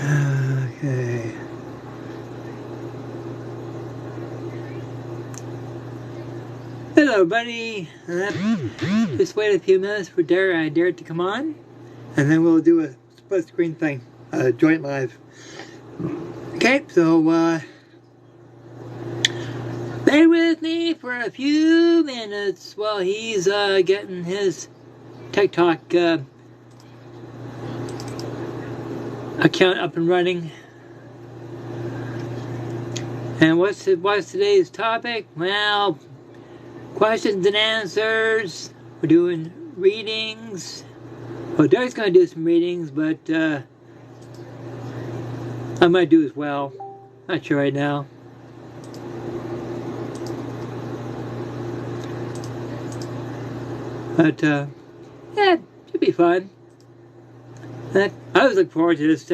Okay. Hello, buddy. Just wait a few minutes for Derek to come on, and then we'll do a split screen thing, joint live. Okay, so bear with me for a few minutes while he's getting his TikTok account up and running. And what's today's topic? Well, questions and answers. We're doing readings. Well, Derek's going to do some readings, but I might do as well. Not sure right now. But yeah, it should be fun. I always look forward to this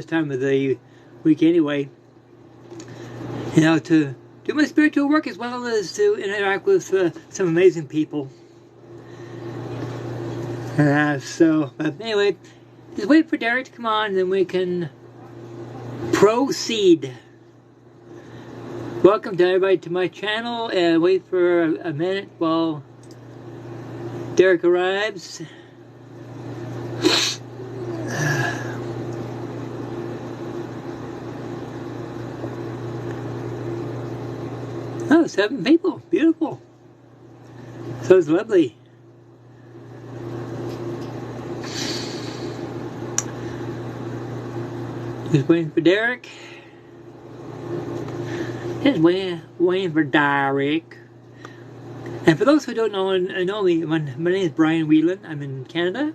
time of the week anyway. You know, to do my spiritual work as well as to interact with some amazing people. But anyway, just wait for Derek to come on, and then we can proceed. Welcome to everybody to my channel, and wait for a minute while Derek arrives. Oh, 7 people. Beautiful. So it's lovely. Just waiting for Derek. Just waiting for Derek. And for those who don't know me, my name is Brian Whelan. I'm in Canada,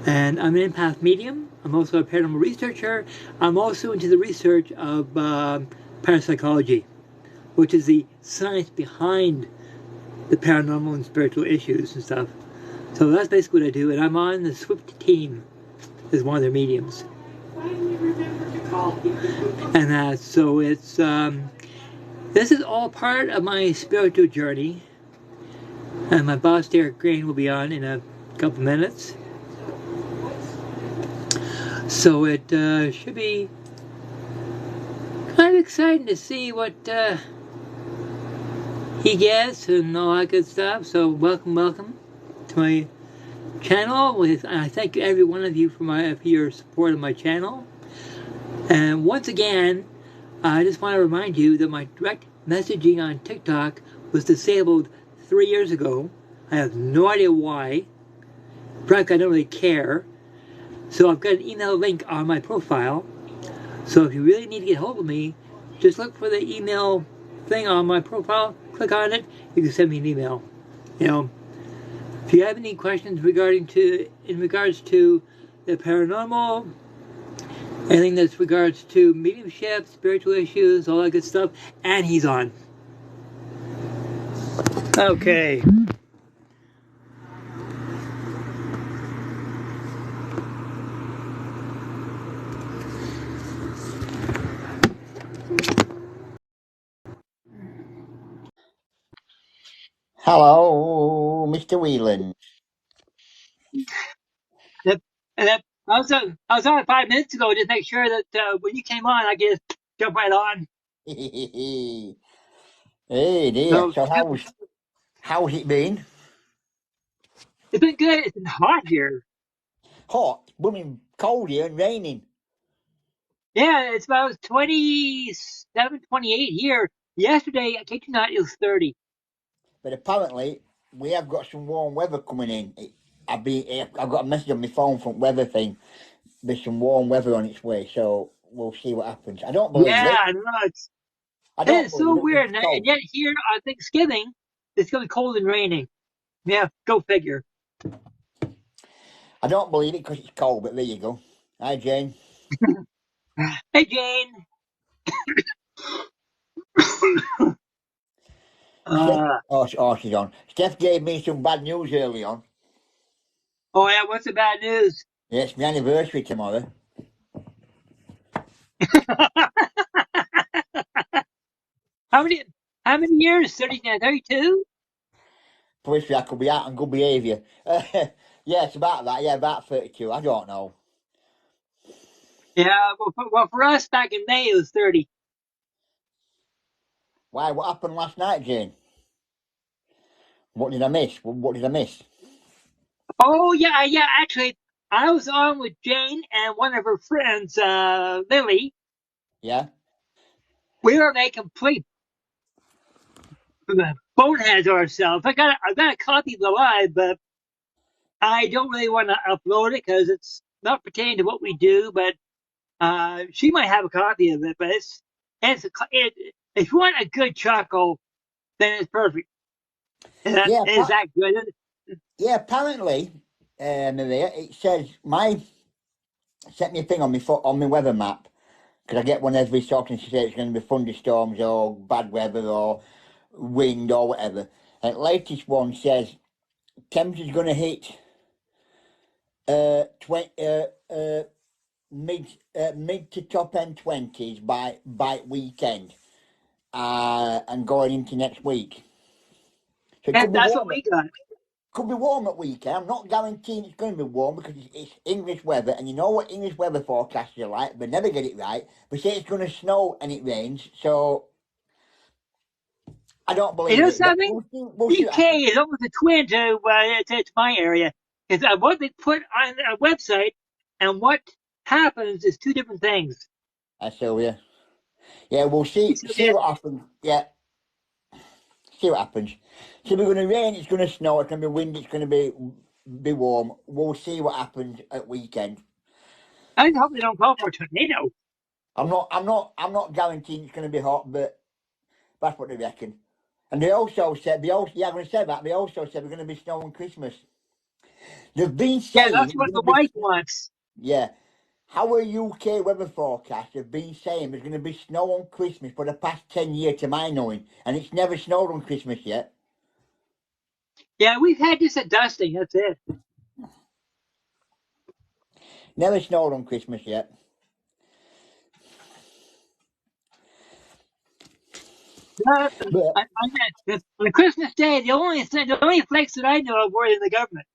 and I'm an empath medium. I'm also a paranormal researcher. I'm also into the research of parapsychology, which is the science behind the paranormal and spiritual issues and stuff. So that's basically what I do, and I'm on the Swift team as one of their mediums. Finally remember to call people. And so it's this is all part of my spiritual journey. And my boss Derek Green will be on in a couple minutes. So it should be kind of exciting to see what he gets and all that good stuff. So welcome to my channel. I thank every one of you for your support of my channel. And once again, I just want to remind you that my direct messaging on TikTok was disabled 3 years ago. I have no idea why. Frankly, I don't really care. So I've got an email link on my profile. So if you really need to get hold of me, just look for the email thing on my profile, click on it, you can send me an email. You know, if you have any questions in regards to the paranormal, anything that's regards to mediumship, spiritual issues, all that good stuff, and he's on. Okay. Hello, Mr. Whelan. I was on 5 minutes ago to make sure that when you came on, I could just jump right on. Hey dear. So So how's it been? it's been good. It's been hot here. Hot, blooming cold here and raining. Yeah, it's about 27, 28 here. Yesterday, I kid you not, it was 30. But apparently we have got some warm weather coming in. I've got a message on my phone from weather thing. There's some warm weather on its way, so we'll see what happens. I don't believe Yeah, it. I know. I don't It's so believe it because weird. it's And cold. yet here on Thanksgiving, it's going to be cold and raining. Yeah, go figure. I don't believe it because it's cold, but there you go. Hi, Jane. Hey, Jane. Steph, Uh, she's on. Steph gave me some bad news early on. oh, yeah, what's the bad news? Yeah, it's my anniversary tomorrow. How many years? 32? Police I could be out on good behaviour. Yeah, it's about that. Yeah, about 32. I don't know. Yeah, well, for us back in May it was 30. Why? What happened last night, Jane? What did I miss? What did I miss? Oh yeah, yeah. Actually, I was on with Jane and one of her friends, Lily. Yeah. We were a complete boneheads ourselves. I got a copy of the live, but I don't really want to upload it because it's not pertaining to what we do. But she might have a copy of it. But if you want a good chuckle, then it's perfect. Yeah. Is that good? Yeah. Apparently, Maria, it says my sent me a thing on my on my weather map because I get one every so often. She says it's going to be thunderstorms or bad weather or wind or whatever. And the latest one says temperature's going to hit 20 mid to top end 20s by weekend, and going into next week. So it could be That's what warm. we got. Could be warm at weekend. I'm not guaranteeing it's going to be warm because it's English weather, and you know what English weather forecasters are like. They never get it right. They say it's going to snow and it rains, so I don't You believe know it. But something? we'll see what UK happens. is almost a twin to my area. Because what they put on a website and what happens is two different things. I so yeah, we'll see So, see yeah, what happens. Yeah, see what happens. So we're going to rain. It's going to snow. It's going to be wind. It's going to be warm. We'll see what happens at weekend. I just hope they don't call for a tornado. I'm not guaranteeing it's going to be hot, but that's what they reckon. And they also said, yeah, I'm going to say that. They also said we're going to be snow on Christmas. They've been Yeah, saying that's it's what going to the be, wife wants. yeah. Our UK weather forecast have been saying there's going to be snow on Christmas for the past 10 years, to my knowing, and it's never snowed on Christmas yet. Yeah, we've had just a dusting. That's it. Never snowed on Christmas yet. Uh, But on Christmas Day, the only flakes that I know of were in the government.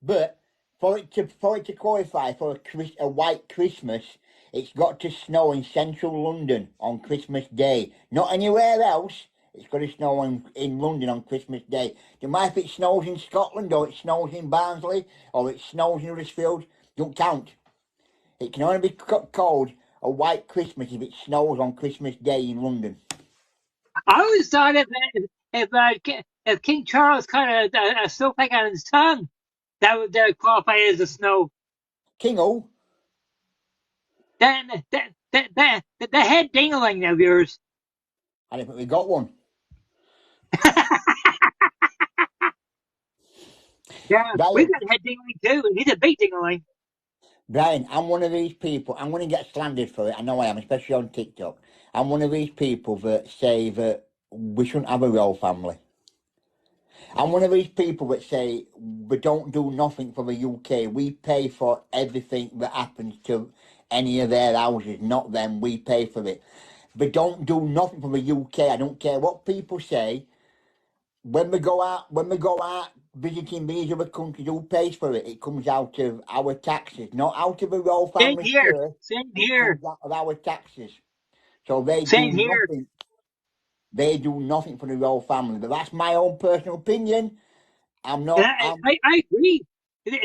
But for it to qualify for a white Christmas, it's got to snow in central London on Christmas Day. Not anywhere else. It's got to snow in London on Christmas Day. No matter if it snows in Scotland or it snows in Barnsley or it snows in Huddersfield, don't count. It can only be called a white Christmas if it snows on Christmas Day in London. I always thought if King Charles cut a snowflake on his tongue, that would qualify as a snow. King O, Then the head dingling of yours. I don't think we got one. Yeah, we've Brian, got a head dingling too, and he's a big dingling. Brian, I'm one of these people. I'm going to get slandered for it. I know I am, especially on TikTok. I'm one of these people that say that we shouldn't have a royal family. I'm one of these people that say we don't do nothing for the UK. We pay for everything that happens to any of their houses, not them. We pay for it. But don't do nothing for the UK. I don't care what people say. When we go out visiting these other countries, who pays for it? It comes out of our taxes, not out of the royal Same family's here. purse. Same It here. comes out of our taxes. So they do Same here. nothing. They do nothing for the royal family. But that's my own personal opinion. I'm And not. I'm I agree.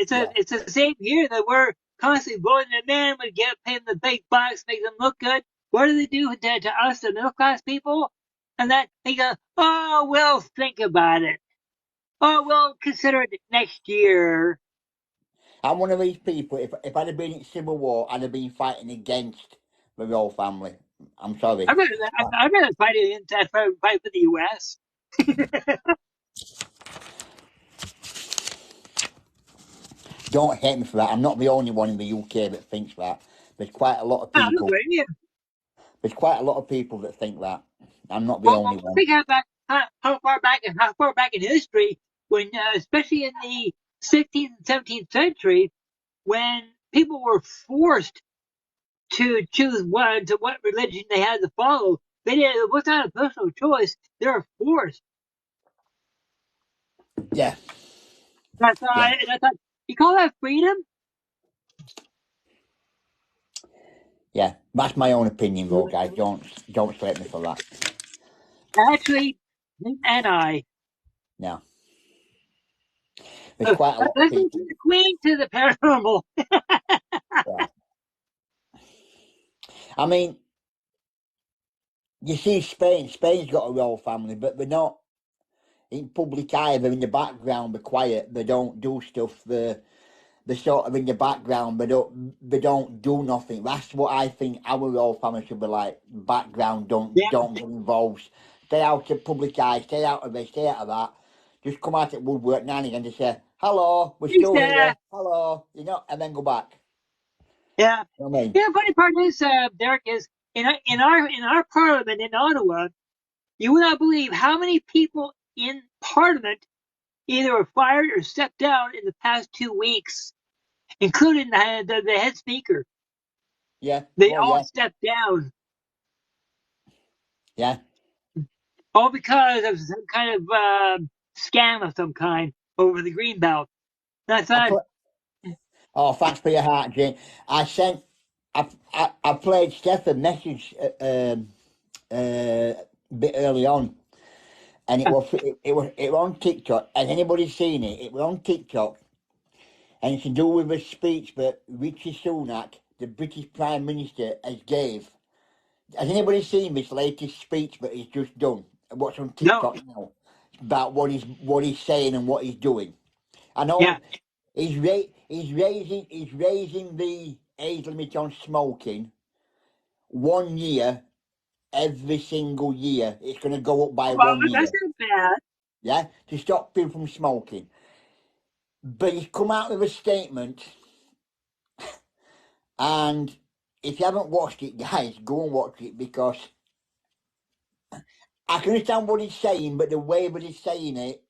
yeah. It's the same here that we're constantly voting them in. We get paying the big bucks, make them look good. What do they do to us, the middle class people? And then they go, oh, we'll think about it. Oh, we'll consider it next year. I'm one of these people. If I'd have been in Civil War, I'd have been fighting against the royal family. I'm sorry. I'd rather fight it than fight for the U.S. Don't hate me for that. I'm not the only one in the UK that thinks that. There's quite a lot of I don't people. blame you. There's quite a lot of people that think that. I'm not the Well, only one. think about how far back in history, when especially in the 16th and 17th century, when people were forced to choose what religion they had to follow. It was not a personal choice. They were forced. Yeah, yeah. And I thought, you call that freedom? Yeah, that's my own opinion, though, guys. Don't slate me for that. Actually, him and I. No, there's quite a lot of Listen to people. the Queen to the paranormal. Yeah. I mean, you see, Spain's got a royal family, but they're not in public eye. They're in the background. They're quiet. They don't do stuff. They're sort of in the background. They don't do nothing. That's what I think our royal family should be like. Background. Yeah, Don't get involved. Stay out of public eye. Stay out of this. Stay out of that. Just come out at woodwork now and again to say hello. We're he's still here. Hello. And then go back. yeah. You know what I mean? Yeah, funny part is, Derek, is in our parliament in Ottawa, you would not believe how many people in parliament either were fired or stepped down in the past 2 weeks, including the head speaker. Yeah. They Well, all yeah. stepped down, Yeah. all because of some kind of scam of some kind over the green belt. And I I thought, put. Oh, thanks for your heart, Jane. I sent. I played Steph a message a bit early on, and it was on TikTok. Has anybody seen it? It was on TikTok, and it's to do with a speech that Richie Sunak, the British Prime Minister, has gave. Has anybody seen this latest speech that he's just done? What's on no, TikTok now about what he's saying and what he's doing? I yeah, know he's raising the age limit on smoking 1 year every single year. It's going to go up by well, 1 year. that's not bad. Yeah, to stop people from smoking. But he's come out with a statement, and if you haven't watched it, guys, go and watch it, because I can understand what he's saying, but the way that he's saying it,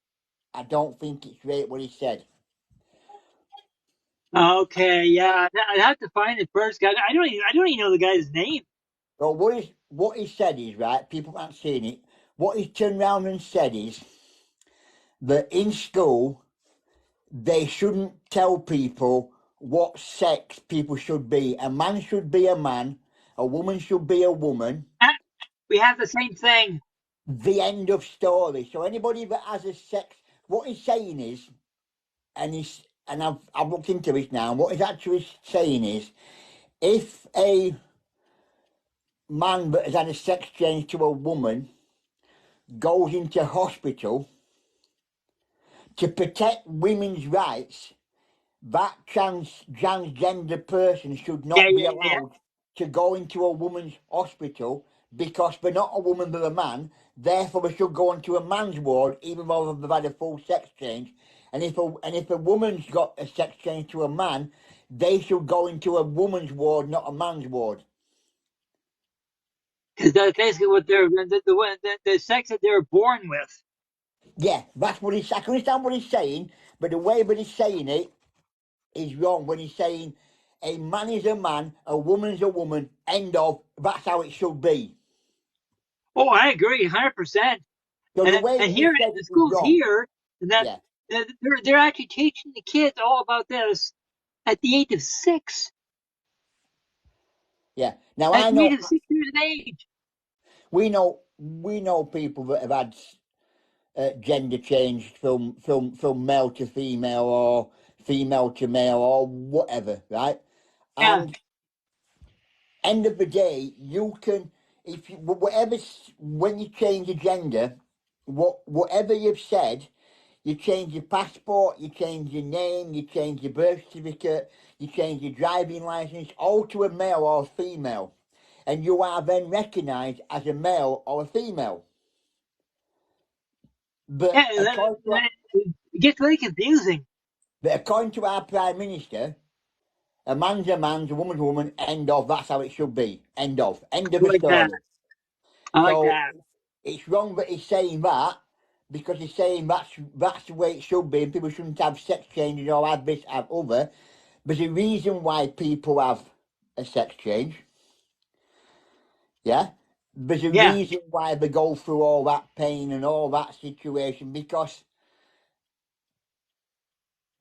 I don't think it's right what he said. Okay, yeah, I'd have to find it first, guys. I don't even know the guy's name. So what he said is, right, people haven't seen it, what he turned around and said is that in school they shouldn't tell people what sex people should be. A man should be a man, a woman should be a woman. Ah, we have the same thing. The end of story. So anybody that has a sex, what he's saying is, and I've looked into this now, and what he's actually saying is, if a man that has had a sex change to a woman goes into hospital to protect women's rights, that transgender person should Yeah, not be yeah, yeah. allowed to go into a woman's hospital, because they're not a woman, they're a man. Therefore, they should go into a man's ward, even though they've had a full sex change. And if a woman's got a sex change to a man, they should go into a woman's ward, not a man's ward. Because that's basically what the sex that they were born with. Yeah, that's what he's. I can understand what he's saying, but the way that he's saying it is wrong. When he's saying a man is a man, a woman's a woman, end of. That's how it should be. Oh, I agree, 100%. So the way And that he here said in the it is schools wrong. here, that Yeah, they're actually teaching the kids all about this at the age of 6. yeah. Now At I the age know of 6 years of age. we know people that have had gender changed from male to female, or female to male, or whatever, right? Yeah, And end of the day, you can, if you whatever, when you change your gender, whatever you've said, you change your passport, you change your name, you change your birth certificate, you change your driving license, all to a male or a female, and you are then recognised as a male or a female. yeah. But It gets really confusing. according to our Prime Minister, a man's a man, a woman's a woman, end of. That's how it should be. End of. End of I the like that. story. I like So that. it's wrong that he's saying that, because he's saying that's the way it should be, and people shouldn't have sex changes or have this, have other. There's a reason why people have a sex change. Yeah? There's a Yeah, reason why they go through all that pain and all that situation, because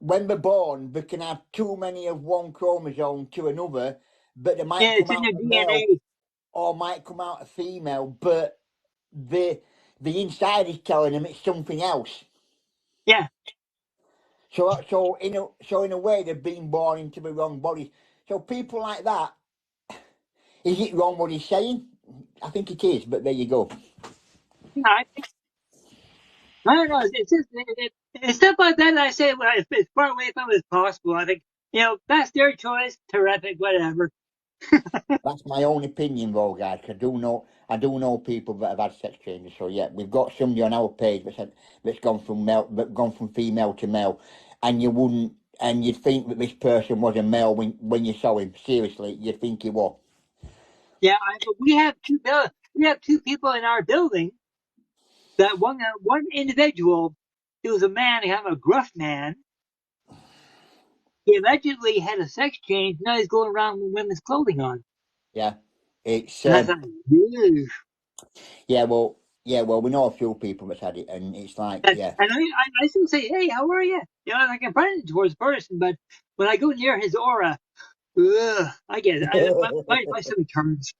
when they're born, they can have too many of one chromosome to another, but they might Yeah, come it's in out their a male DNA. or might come out a female, but the inside is telling them it's something else. Yeah. So in a way, they've been born into the wrong body. So people like that, is it wrong what he's saying? I think it is, but there you go. No, I don't know. It's just it's stuff like that. I say, well, if it's far away from it as possible. I think that's their choice. Terrific, whatever. That's my own opinion, though, guys. 'Cause I do know people that have had sex changes. So yeah, we've got somebody on our page that's gone from female to male, and you'd think that this person was a male when you saw him. Seriously, you'd think he was. Yeah, but we have two people in our building. That one individual, he was a man, kind of a gruff man. He allegedly had a sex change. Now he's going around with women's clothing on. Yeah, it's And I thought, "Ew." well, we know a few people that's had it, and it's like, And yeah. I still say, hey, how are you? Like I'm friendly towards the person, but when I go near his aura, I get it. My stomach turns.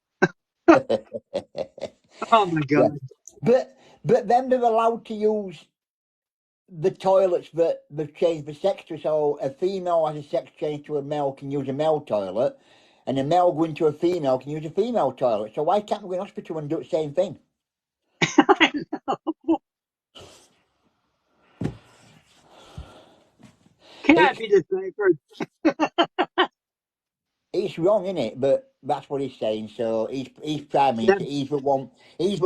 Oh my Yeah, god. but then they're allowed to use the toilets that they've changed the sex to. So a female has a sex change to a male can use a male toilet, and a male going to a female can use a female toilet. So why can't we go in hospital and do the same thing? Cannot It's be deciphered. it's wrong, isn't it? But that's what he's saying. So he's prime minister. He's the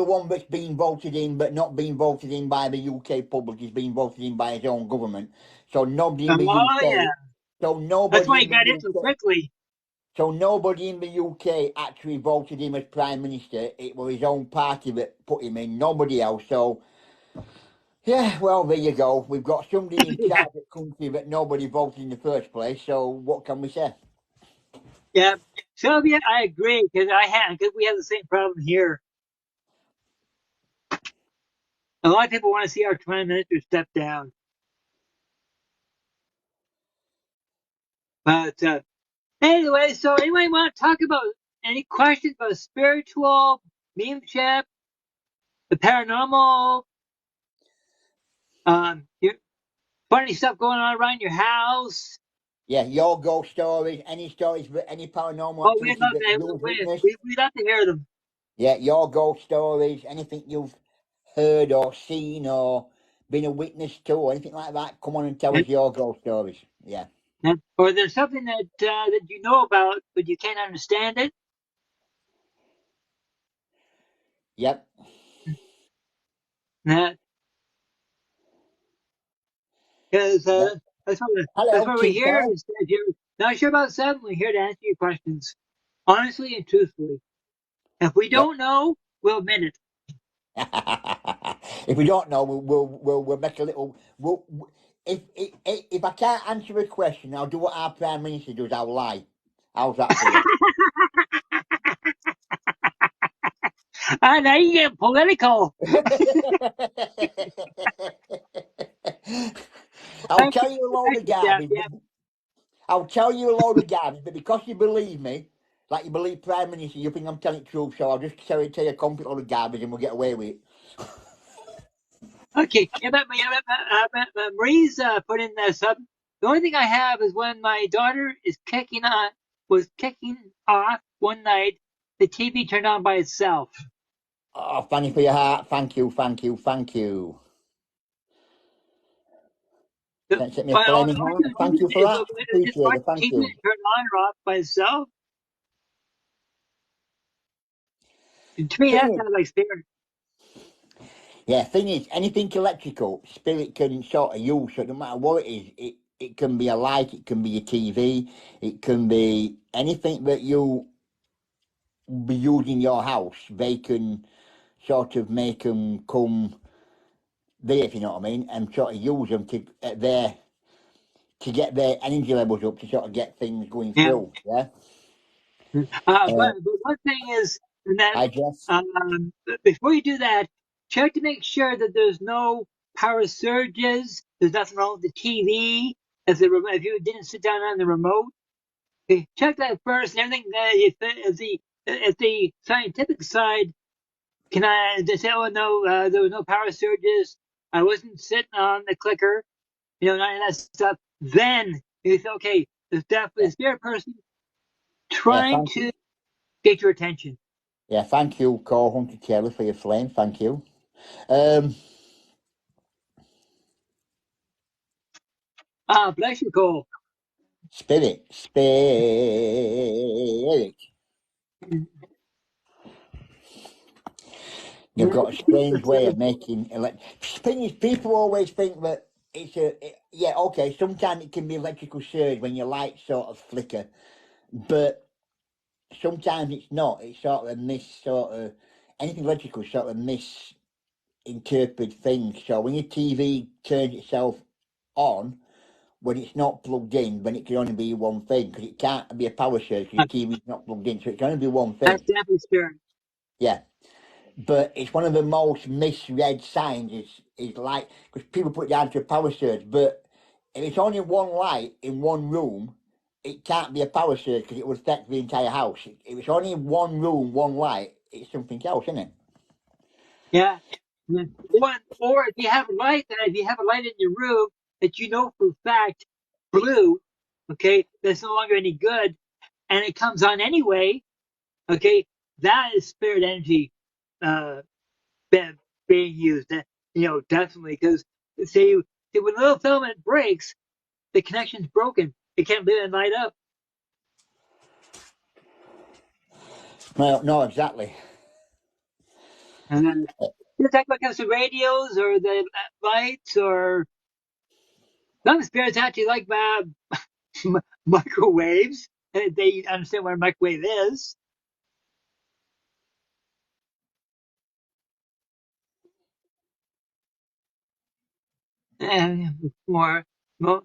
one that's been voted in, but not being voted in by the UK public. He's been voted in by his own government. So nobody in the Oh yeah, UK. So that's nobody why he in the got in so UK. quickly. So nobody in the UK actually voted him as prime minister. It was his own party that put him in. Nobody else. So yeah, well there you go. We've got somebody in Yeah, charge of the country that nobody voted in the first place. So what can we say? yeah. Sylvia, I agree because we have the same problem here. A lot of people want to see our prime minister step down, but anyway. So anyway, want to talk about any questions about spiritual, mediumship, the paranormal, your funny stuff going on around your house? Yeah, your ghost stories, any stories, any paranormal Oh, we'd activity love that to. you've witnessed. We'd love to hear them. Yeah, your ghost stories, anything you've heard or seen or been a witness to or anything like that. Come on and tell us your ghost stories. Yeah. Or there's something that you know about but you can't understand it. Yep. Because Yep. that's Hello, what we Tim hear. Paul. Is if you're not sure about something, we're here to answer your questions honestly and truthfully. If we Yep. don't know, we'll admit it. If we don't know, we'll make a little. If I can't answer a question, I'll do what our prime minister does. I'll lie. How's that for you? Ah, now you get political. I'll Thank you, tell you a load thank of you, Jeff. garbage. Yeah. I'll tell you a load of garbage, but because you believe me, like you believe Prime Minister, you think I'm telling the truth, so I'll just tell you a complete load of garbage and we'll get away with it. Okay. Yeah, but Marie's put in this up. The only thing I have is when my daughter was kicking off one night, the TV turned on by itself. Oh, thank you for your heart. Thank you, thank you, thank you. The- Sent me a Well, all flaming I heart. can Thank do you for is that. just Appreciate watch it. Thank the TV you. and turn it on or off by itself. And to me, Thing that is, sounds like spirit. yeah, thing is, anything electrical, spirit can sort of use. So no matter what it is, it can be a light, it can be a TV, it can be anything that you be using in your house. They can sort of make them come there, if you know what I mean, and sort of use them to get their energy levels up to sort of get things going Yeah. through. Yeah. But Uh, one thing is that I guess. before you do that, check to make sure that there's no power surges. There's nothing wrong with the TV. If you didn't sit down on the remote, Okay, check that first, and everything. If the scientific side can I they say, oh no, there was no power surges. I wasn't sitting on the clicker, none of that stuff. Then you say, okay, there's definitely Yeah, a spirit person yeah, trying to get your attention. thank you, Cole Hunter Kelly, for your flame. Thank you. Um, Ah, bless you, Cole. spirit. They've got a strange way of making thing is, people always think that yeah, okay, sometimes it can be electrical surge when your lights sort of flicker, but sometimes it's not. It's sort of anything electrical sort of misinterpret things. So when your TV turns itself on when it's not plugged in, then it can only be one thing because it can't be a power surge because your TV's not plugged in, so it can only be one That's thing. definitely spirit. Yeah. But it's one of the most misread signs is like, because people put it down to a power surge, but if it's only one light in one room, it can't be a power surge because it would affect the entire house. If it's only one room, one light, it's something else, isn't it? Yeah. Yeah. Or if you have a light, if you have a light in your room that you know for a fact blue, okay, that's no longer any good, and it comes on anyway, okay, that is spirit energy uh, being used. Definitely because when a little filament breaks, the connection's broken. It can't live and light up. Well, no, exactly. And then just like when it comes to radios or the lights or some spirits actually like microwaves. They understand what a microwave is. And more, more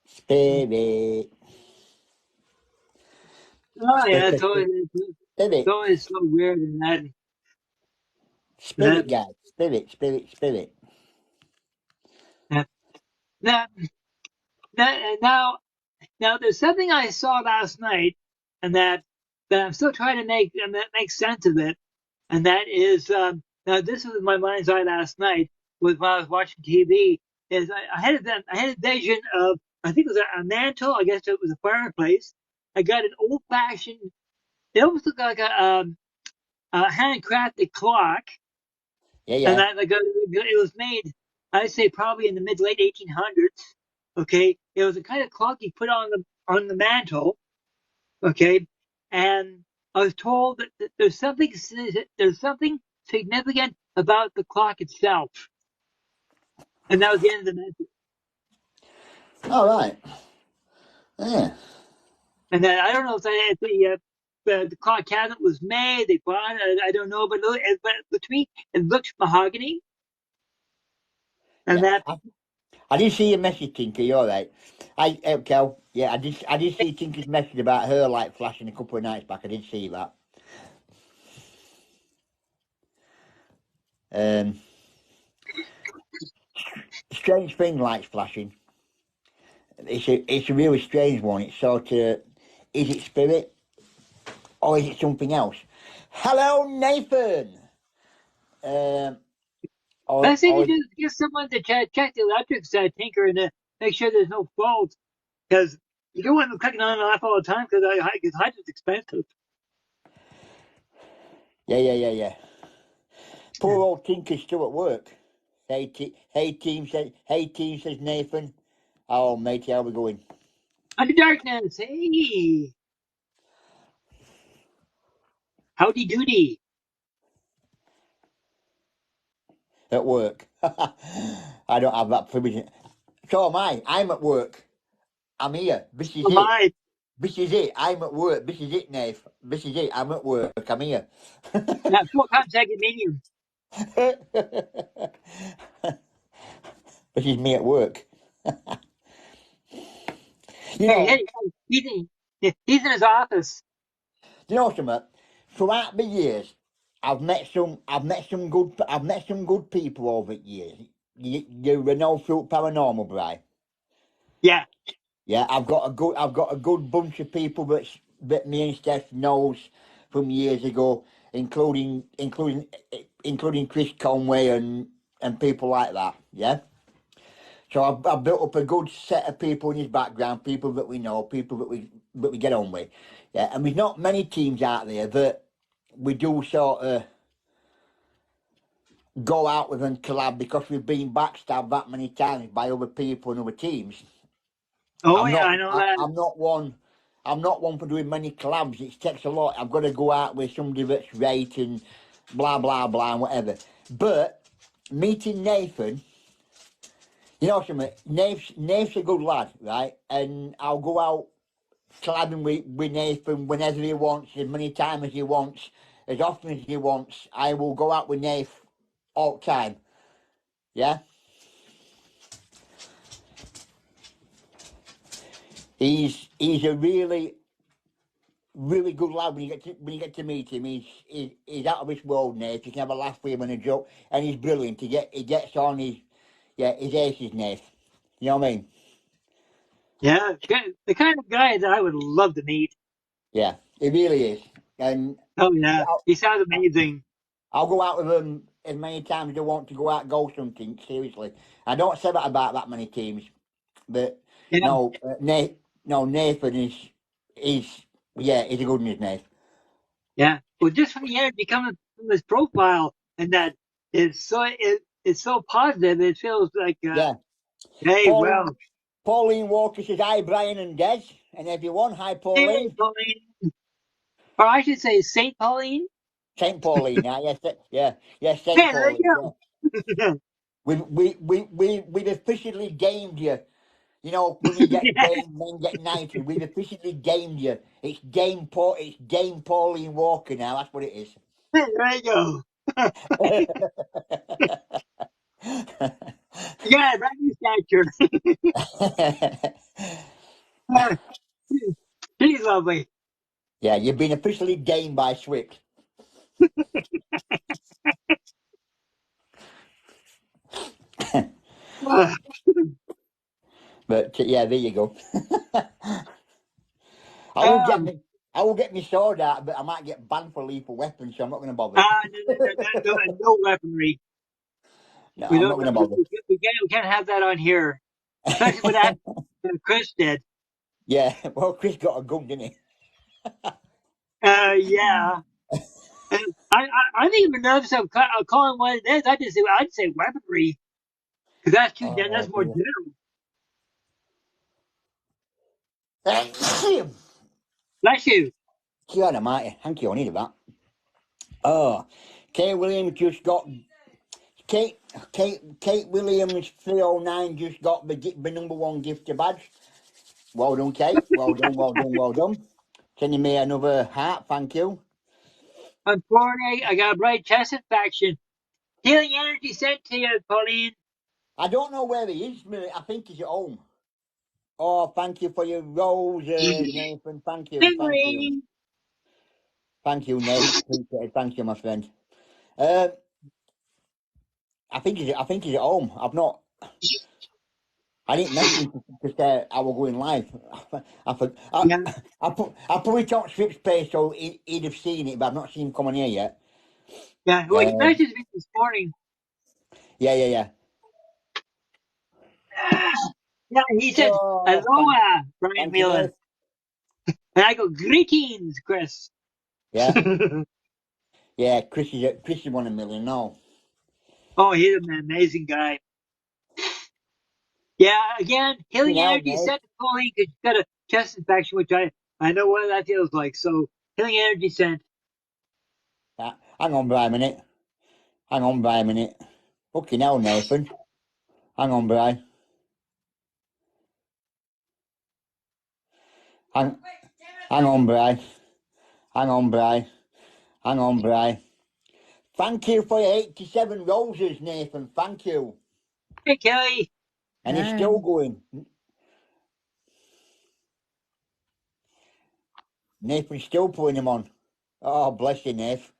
Spirit. oh yeah, it's Spirit. always so weird and Spirit, that guys. Spirit. that that, now there's something I saw last night, and that I'm still trying to make sense of it, and that is now this was my mind's eye last night was when I was watching TV. Is I had a vision of I think it was a mantle. I guess it was a fireplace. I got an old fashioned. It almost looked like a handcrafted clock, Yeah, and yeah. that like it was made. I'd say probably in the mid late 1800s. Okay, it was a kind of clock you put on the mantle. Okay, and I was told that there's something significant about the clock itself, and that was the end of the message. All right. Yeah. And then I don't know if the clock cabinet was made, they bought it, I don't know, but to me it looked mahogany, and Yeah. that I did see your message, Tinker. You're right. Kel. Yeah, I did see Tinker's message about her light flashing a couple of nights back. I did see that. Um, strange thing, lights flashing. It's a really strange one. It's sort of, is it spirit or is it something else? Hello, Nathan. Um, I or say you or just get someone to check the electrics tinker and make sure there's no fault because you don't want them clicking on and off all the time because hydrogen's expensive. yeah. Poor old Tinker's still at work. Hey team says Nathan. Oh matey, how we going? Under darkness, hey, howdy doody. At work. I don't have that privilege. So am I. I'm at work. I'm here. This is Oh it. my, This is it. I'm at work. This is it, Nave. This is it. I'm at work. I'm here. yeah, full contact medium. This is me at work. You Hey, know, hey, he's in his office. you know something? Throughout the years, I've met some good people over the years. You know Fruit Paranormal, Bri. Yeah, Yeah, I've got a good bunch of people that me and Steph knows from years ago, including Chris Conway and people like that. Yeah. So I've built up a good set of people in his background, people that we know, people that we get on with. Yeah, and there's not many teams out there that we do sort of go out with and collab because we've been backstabbed that many times by other people and other teams. Oh I'm yeah, not. I know that. I'm not one. I'm not one for doing many collabs. It takes a lot. I've got to go out with somebody that's right and blah blah blah and whatever. But meeting Nathan, you know something. Nate's a good lad, right? And I'll go out collabing with Nathan whenever he wants, as many times as he wants, as often as he wants. I will go out with Nate all the time. Yeah. He's a really good lad when you get to meet him. He's out of this world, Nate. You can have a laugh with him and a joke, and he's brilliant. He gets on his aces, Nate. You know what I mean? Yeah, the kind of guy that I would love to meet. Yeah, he really is. And Oh yeah, I'll, he sounds amazing. I'll go out with him as many times as I want to go out ghost hunting. Seriously, I don't say that about that many teams, but Yeah, no, Nathan is yeah, he's a good one, Nate. yeah. Well, just from the energy coming from his profile, and that it's so positive. It feels like, Yeah, hey, Pauline well, Pauline Walker says hi, Brian and Des, and everyone. Hi, hey, Pauline. Pauline, or I should say Saint Pauline. Saint Pauline. Yes, yes, Saint Hey, there Pauline. Yeah, you go. we've officially gamed you. You know, women get Yeah, game, men get knighted. We've officially gamed you. It's game Pauline Walker now. That's what it is. there you go. Yeah, right in stature. She's lovely. Yeah, you've been officially gamed by Swift. But yeah, there you go. I will get Um, me. I will get my sword out, but I might get banned for lethal weapons, so I'm not going to bother. no weaponry. No, We I'm not don't. going to bother. We can't have that on here, especially with that Chris did. Yeah, well, Chris got a gun, didn't he? Yeah. And I didn't even notice I'm calling what it is. I'd say weaponry because Oh that's more dear. general. Phew. Bless you. God almighty, thank you, I needed that. Oh, Kate Williams just got Kate Williams 309 just got the number one gifter badge. Well done, Kate. Well done, well done, well done. Sending me another heart, thank you. I'm Florida. I got a bright chest infection. Healing energy sent to you, Pauline. I don't know where he is, I think he's at home. Oh, thank you for your roses, Nathan. Thank you, Big thank you. ring. Thank you, Nate. Appreciate it. Thank you, my friend. Uh, I think he's at home. I didn't message him to say I was going live. I, for- Yeah, I put it on Swift's page so he'd have seen it, but I've not seen him come on here yet. yeah. Well, he Uh, messaged me this morning. yeah. Yeah, he said, Oh, "Aloha, Brian thank you, Whelan," Nate. and I go, "Greetings, Chris." Yeah, yeah. Chris is 1 million. No, Oh, he's an amazing guy. Yeah, again, you healing know, energy Nate. sent to Pauline because she's got a chest infection, which I know what that feels like. So healing energy sent. Hang on, Brian, a minute. Hang on, Brian, a minute. Fucking hell, Nathan. Hang on, Brian. Hang, hang on, Brian. Hang on, Brian. Hang on, Brian. Thank you for your 87 roses, Nathan. Thank you. Hey, Kelly. And it's still going. Nathan's still putting them on. Oh, bless you, Nath.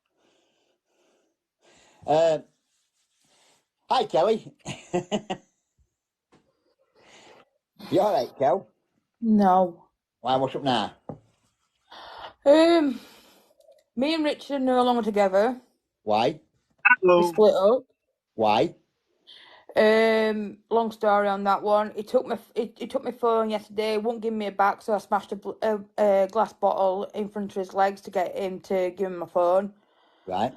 Uh, Hi, Kelly. You all right, Kel? No. Why? What's up now? Me and Richard are no longer together. Why? We split up. Why? Long story on that one. He took my phone yesterday. Wouldn't give me it back, so I smashed a glass bottle in front of his legs to get him to give him my phone. Right.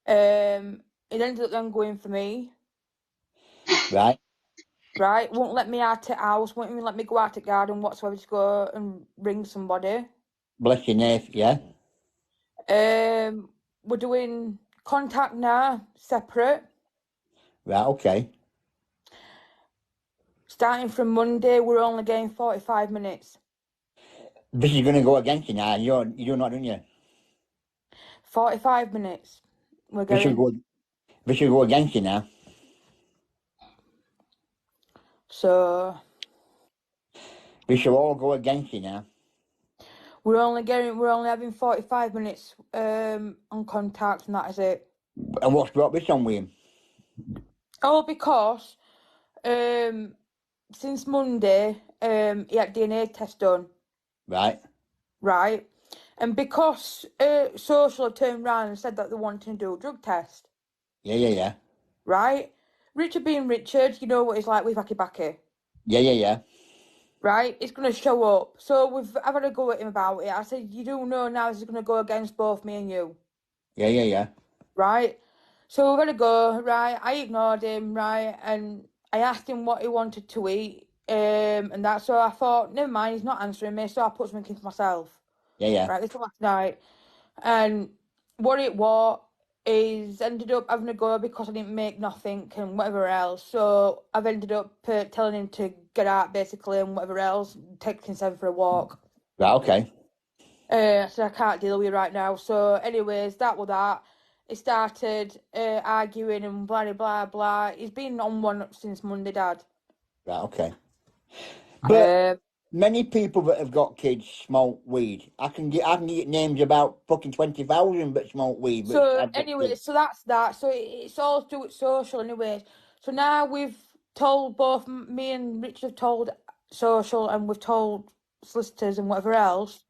It ended up then going for me. Right. Right, won't let me out the house. Won't even let me go out the garden whatsoever to go and ring somebody. Bless your name. Yeah. We're doing contact now, separate. Right. Okay. Starting from Monday, we're only getting 45 minutes. This is going to go against you now. You're not, don't you? 45 minutes. We're This should getting. go. This should go against you now. So This should all go against you now. we're only having 45 minutes on contact, and that is it. And what's brought this on with him? Oh, because since Monday, he had DNA test done. Right. Right. And because Social have turned around and said that they wanted to do a drug test. Yeah. Right? Richard being Richard, you know what he's like with Wacky Backy. Yeah. Right? It's going to show up. So I've had a go at him about it. I said, you do know now this is going to go against both me and you. Yeah. Right? So we're going to go, right? I ignored him, right? And I asked him what he wanted to eat. And that, so I thought, never mind, he's not answering me, so I put something in for myself. Yeah. Right, this was last night. And what it was is ended up having a go because I didn't make nothing and whatever else. So I've ended up telling him to get out basically and whatever else, taking him for a walk. Right. Okay. So I can't deal with it right now. So anyways, that was that. It started arguing and blah blah blah. He's been on one since Monday, Dad. Right. Okay. But Um, many people that have got kids smoke weed. I can get names about fucking 20,000 that smoke weed. But So I've got anyway, kids. so that's that. So it's all to do with social anyways. So now we've told both me and Richard have told social and we've told solicitors and whatever else.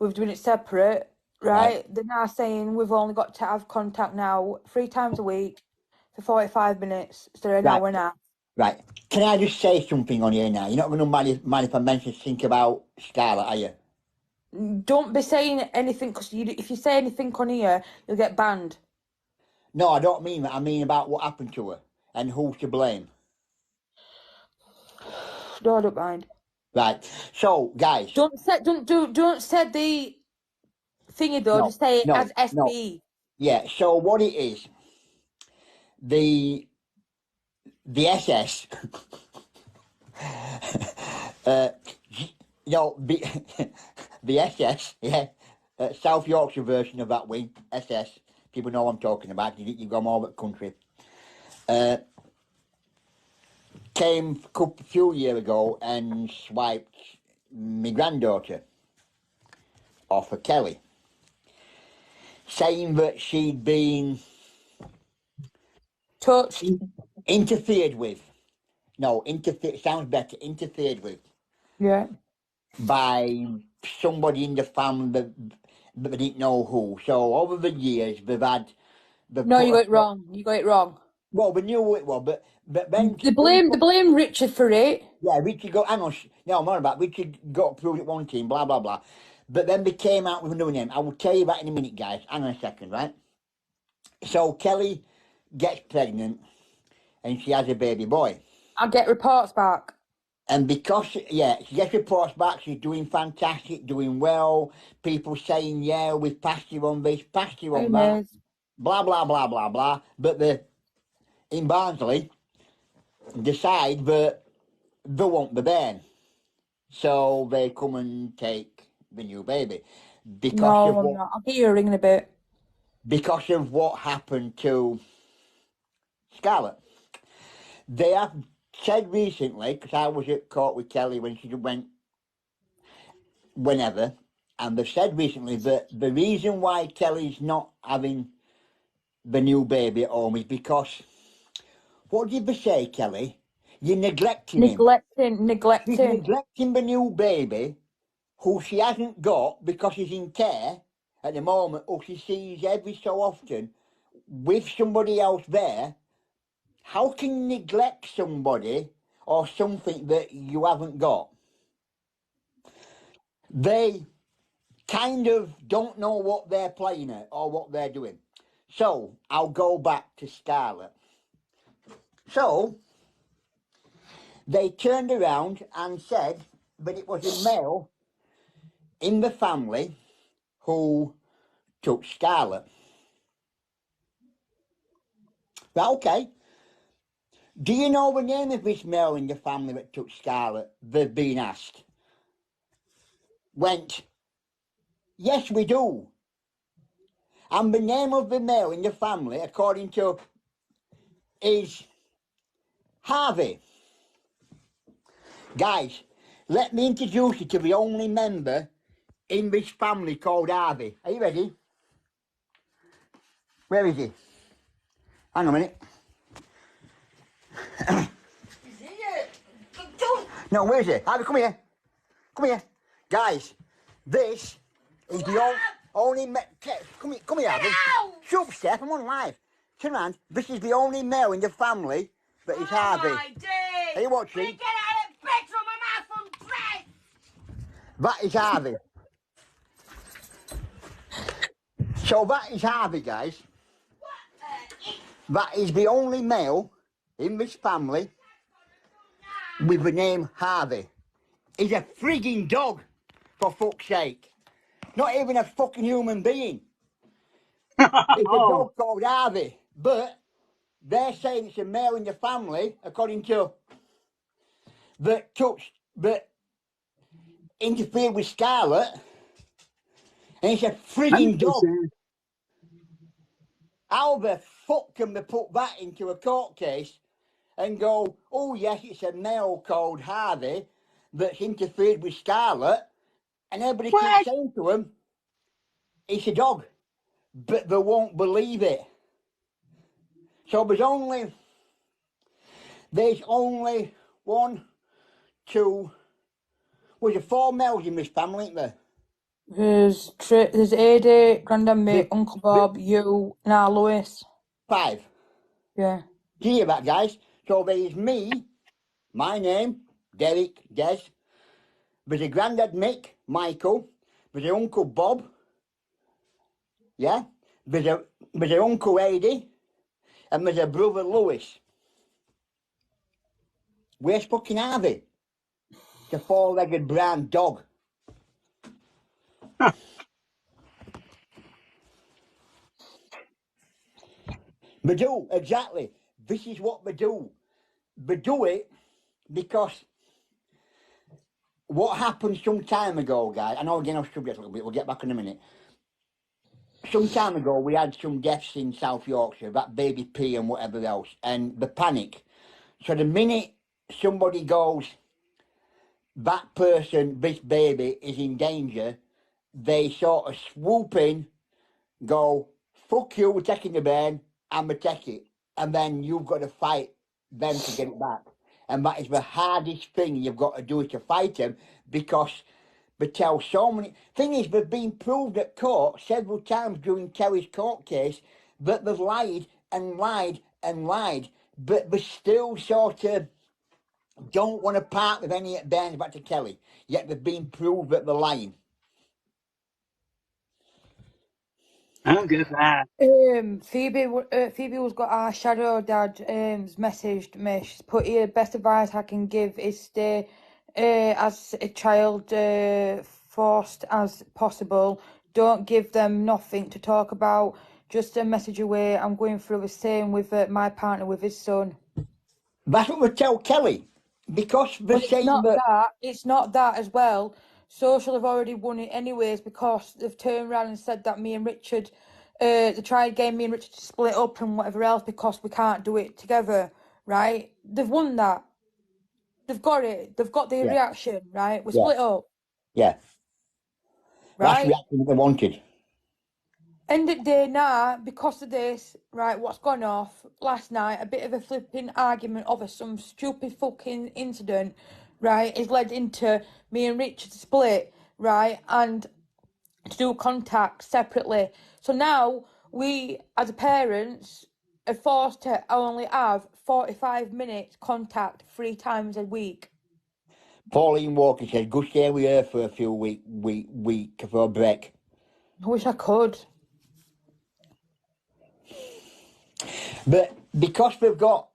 We're doing it separate, right? They're now saying we've only got to have contact now 3 times a week for 45 minutes, so an Right. hour and a half. Right. Can I just say something on here now? You're not going to mind if I mention think about Scarlett, are you? Don't be saying anything because if you say anything on here, you'll get banned. No, I don't mean that. I mean about what happened to her and who's to blame. No, I don't mind. Right. So, guys. Don't say the thingy though. No, Just say it no, as no. SB. Yeah. So what it is, the SS, the SS, yeah, South Yorkshire version of that wing, SS. People know what I'm talking about. You've gone all over the country. Came a few years ago and swiped my granddaughter off of Kelly, saying that she'd been Touched. interfered with. No, sounds better. Interfered with Yeah. by somebody in the family that they didn't know who. So over the years, they've had. No, you got it wrong. You got it wrong. Well, we knew who it was, but then They blame Richard for it. yeah, Richard got. Hang on, no, more about Richard got approved at one team. Blah blah blah. But then they came out with a new name. I will tell you that in a minute, guys. Hang on a second, right? So Kelly gets pregnant, and she has a baby boy. I'll get reports back. And because, she gets reports back, she's doing fantastic, doing well. People saying, yeah, we've passed you on this, passed you on that, blah, blah, blah, blah, blah. But in Barnsley decide that they want the bairn. So they come and take the new baby. No, I'm not. I'll give you a ring in a bit. Because of what happened to Scarlett. They have said recently, because I was at court with Kelly when she went whenever, and they've said recently that the reason why Kelly's not having the new baby at home is because, what did they say, Kelly? You're neglecting him. She's Neglecting. neglecting the new baby, who she hasn't got because he's in care at the moment, who she sees every so often with somebody else there. How can you neglect somebody or something that you haven't got? They kind of don't know what they're playing at or what they're doing. So I'll go back to Scarlett. So they turned around and said that it was a male in the family who took Scarlett. Right, okay. Do you know the name of this male in the family that took Scarlett? They've been asked. Went, yes, we do. And the name of the male in the family, according to, is Harvey. Guys, let me introduce you to the only member in this family called Harvey. Are you ready? Where is he? Hang on a minute. No, where is he? Harvey, come here. Come here. Guys, this is the only come here, Harvey. Shut up, Steph, I'm on live. Turn around. This is the only male in the family that is Harvey. My days. Are you watching? We get out of bedroom and have some dress. That is Harvey. So that is Harvey, guys. That is the only male in this family with the name Harvey. He's a frigging dog, for fuck's sake. Not even a fucking human being. It's a dog called Harvey. But they're saying it's a male in the family, according to that interfered with Scarlett. And it's a frigging dog. How the fuck can they put that into a court case and go, oh yes, it's a male called Harvey that's interfered with Scarlett, and everybody keeps saying to him, it's a dog, but they won't believe it. So there's only one, two, was there 4 males in this family, isn't there? There's Ada, Grandad Mick, Uncle Bob, you, and our Lewis. 5. Yeah. Do you hear that, guys? So there's me, my name, Derek, Des. There's a Grandad Mick, Michael. There's an Uncle Bob. Yeah. There's an Uncle Eddie. And there's a brother Lewis. Where's fucking Harvey? It's a 4-legged brown dog. They do, exactly. This is what they do. They do it because what happened some time ago, guys, I know again I've subject a little bit, we'll get back in a minute. Some time ago, we had some deaths in South Yorkshire, that baby P and whatever else, and the panic. So the minute somebody goes, that person, this baby, is in danger, they sort of swoop in, go, fuck you, we're taking the bairn, and we take it. And then you've got to fight them to get it back. And that is the hardest thing you've got to do, is to fight them, because they tell so many. Thing is, they've been proved at court several times during Kelly's court case that they've lied and lied and lied, but they still sort of don't want to part with any bairns back to Kelly. Yet they've been proved that they're lying. I don't get that. Phoebe's got our shadow dad messaged me. She's put here, best advice I can give is stay as a child forced as possible. Don't give them nothing to talk about. Just a message away. I'm going through the same with my partner with his son. That's what we tell Kelly. Because they're saying that... It's not that as well. Social have already won it anyways, because they've turned around and said that me and Richard, they tried getting me and Richard to split up and whatever else because we can't do it together, right? They've won that. They've got it. They've got the reaction, right? We're split up. Yeah. Right? That's the reaction that they wanted. End of the day now, because of this, right, what's gone off last night, a bit of a flipping argument over some stupid fucking incident, right, has led into me and Richard to split, right, and to do contact separately. So now we, as parents, are forced to only have 45 minutes contact 3 times a week. Pauline Walker says, go stay with her for a few week for a break. I wish I could. But because we've got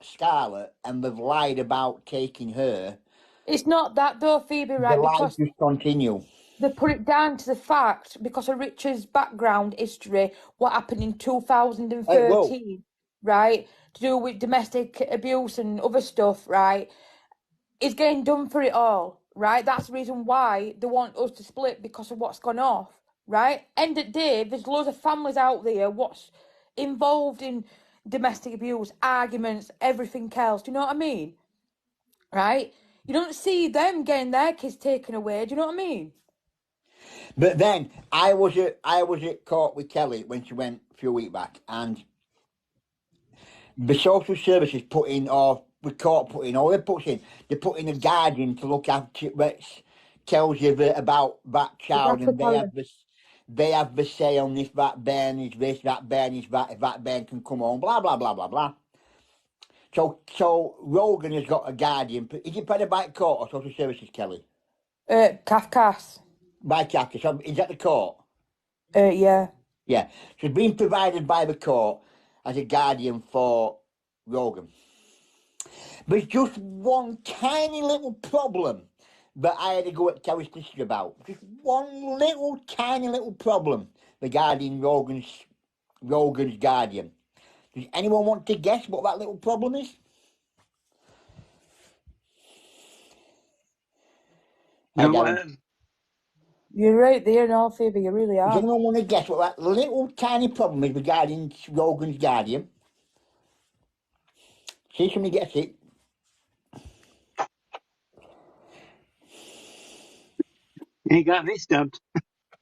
Scarlett and they've lied about taking her, It's not that though, Phoebe, the right? lies Because just continue. they put it down to the fact, because of Richard's background history, what happened in 2013, right? To do with domestic abuse and other stuff, right? He's getting done for it all, right? That's the reason why they want us to split, because of what's gone off, right? End of the day, there's loads of families out there what's involved in domestic abuse, arguments, everything else. Do you know what I mean? Right? You don't see them getting their kids taken away. Do you know what I mean? But then I was at court with Kelly when she went a few weeks back, and the social services put in, or the court put in, or they put in a guardian to look after it, which tells you about that child, and they have the say on if that bairn is this, that bairn is that, if that bairn can come home, blah blah blah blah blah. So Rogan has got a guardian. Is it paid by court or social services, Kelly? Kafkas. By Kafka. So is that the court? Yeah. Yeah. So it's been provided by the court as a guardian for Rogan. But it's just one tiny little problem that I had to go at Kelly's sister about. Just one little tiny little problem regarding Rogan's guardian. Does anyone want to guess what that little problem is? No, Darren. You're right there, no, Phoebe, you really Does are. anyone want to guess what that little tiny problem is regarding Rogan's guardian? See if somebody gets it. he got me stumped.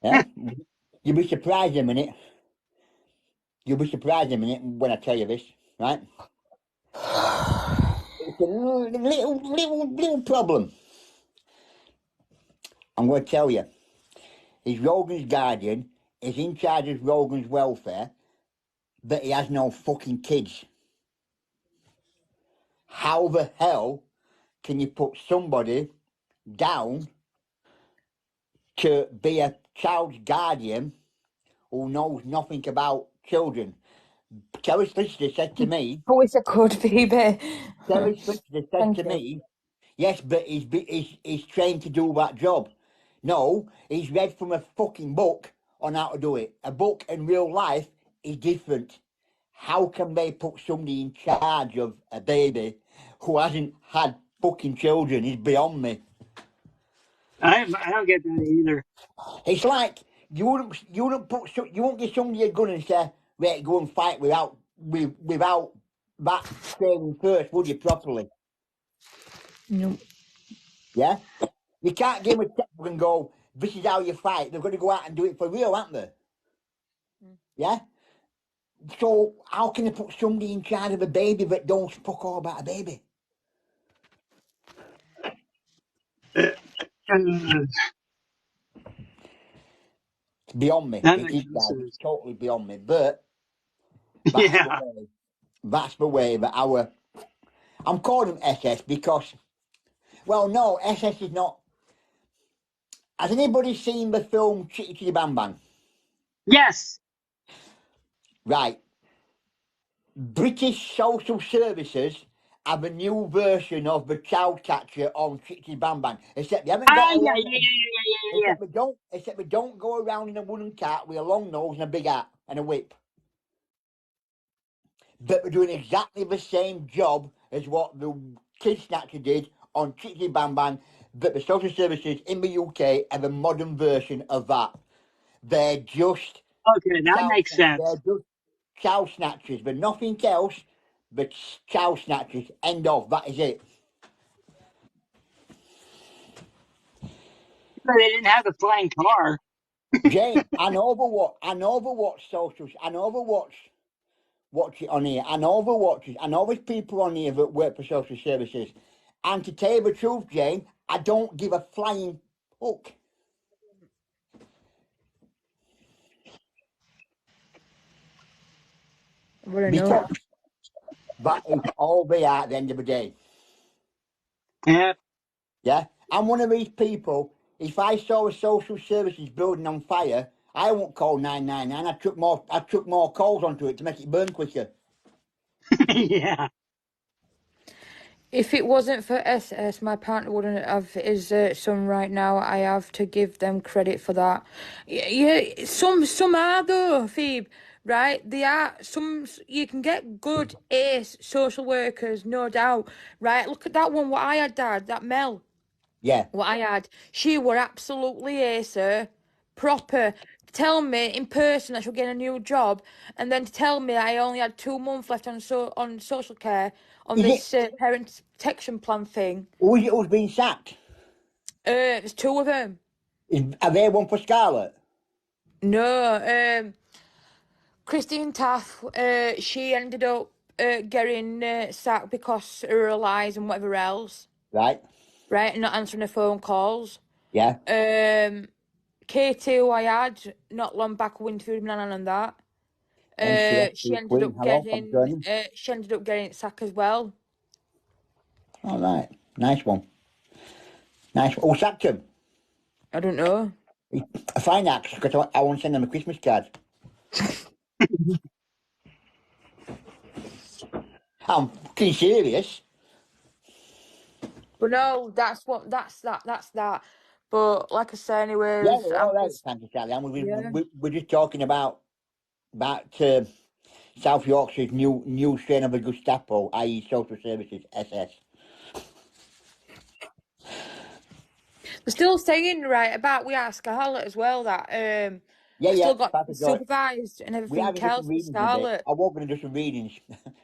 Yeah? You'll be surprised in a minute. You'll be surprised in a minute when I tell you this, right? It's a little problem. I'm going to tell you. He's Rogan's guardian, is in charge of Rogan's welfare, but he has no fucking kids. How the hell can you put somebody down to be a child's guardian who knows nothing about children? Terry Solicitor said to me, I wish I could, Phoebe. Terry Solicitor said Thank to you. me, yes, but he's trained to do that job. No, he's read from a fucking book on how to do it. A book in real life is different. How can they put somebody in charge of a baby who hasn't had fucking children? Is beyond me. I don't get that either. It's like you won't give somebody a gun and say, "Right, go and fight without that training first, would you, properly?" No. Yeah, you can't give them a textbook and go, "This is how you fight." They're going to go out and do it for real, aren't they? Yeah. So how can they put somebody in charge of a baby that don't fuck all about a baby? Uh, It's beyond me. that It makes is, no guys. sense. It's totally beyond me. But that's Yeah. the way that I'm calling them SS because, well, no, SS is not. Has anybody seen the film Chitty Chitty Bang Bang? Yes. Right. British Social Services have a new version of the child catcher on Chitty Chitty Bang Bang, except they haven't got a Yeah, long. yeah, yeah, yeah, yeah. Except we don't go around in a wooden cart with a long nose and a big hat and a whip. But we're doing exactly the same job as what the Kid Snatcher did on Chitty Bang Bang, but the social services in the UK are the modern version of that. They're just Okay, that makes sense. they're just child snatchers, but nothing else but child snatchers. End of. That is it. But they didn't have the flying car. Jane, I overwatch socials, I overwatch it on here, I overwatch it, I know there's people on here that work for social services. And to tell you the truth, Jane, I don't give a flying hook. What I know. Because that is all they are at the end of the day. Yeah. Yeah? I'm one of these people, if I saw a social services building on fire, I won't call 999. I took more calls onto it to make it burn quicker. Yeah. If it wasn't for SS, my partner wouldn't have his son right now. I have to give them credit for that. Yeah, some are though, Phoebe. Right? They are some. You can get good ace social workers, no doubt. Right? Look at that one. What I had, Dad. That Mel. Yeah. What I had. She were absolutely ace, proper. Tell me in person that she'll get a new job, and then to tell me I only had 2 months left on social care on Is this it, parent protection plan thing. who's been sacked? There's 2 of them. Are they one for Scarlett? No, Christine Taff. She ended up getting sacked because of her lies and whatever else. Right. Right, and not answering her phone calls. Yeah. Katie, who I had not long back, Winfield Nanan and that. She ended Queen. up Hello, I'm joining. getting sacked as well. All right. Nice one. Nice one. Who sacked him? I don't know. I find that because I want to send them a Christmas card. I'm fucking serious. But no, that's that. But like I say, anyways, Yeah, we're all I'm right. just, Thank you, Sally. And yeah. we're just talking about South Yorkshire's new strain of the Gestapo, i.e., social services, SS. They're still saying right about we ask Scarlett as well that Yeah, still got Patrick, supervised and we everything haven't done some else with readings a bit. Scarlett. I was going to do some readings,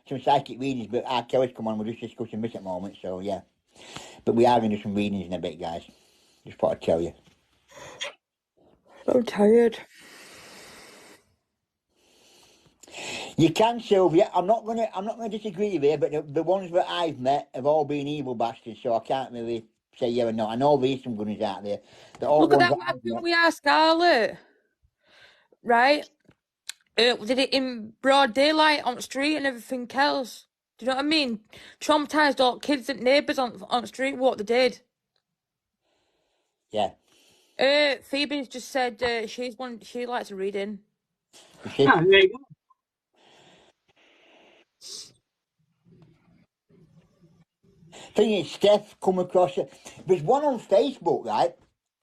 some psychic readings, but our Kelly's come on. We're just discussing this at the moment, so yeah. But we are going to do some readings in a bit, guys. Just thought I'd tell you. I'm tired. You can, Sylvia. I'm not gonna disagree with you, but the ones that I've met have all been evil bastards, so I can't really say yeah or no. I know there's some good ones out there. All Look at ones that! What happened with our Scarlett? Right? We did it in broad daylight on the street and everything else. Do you know what I mean? Traumatized all kids and neighbours on the street. What they did. Yeah. Phoebe's just said she likes a reading. Oh, there you go. Thing is, Steph come across it. There's one on Facebook, right?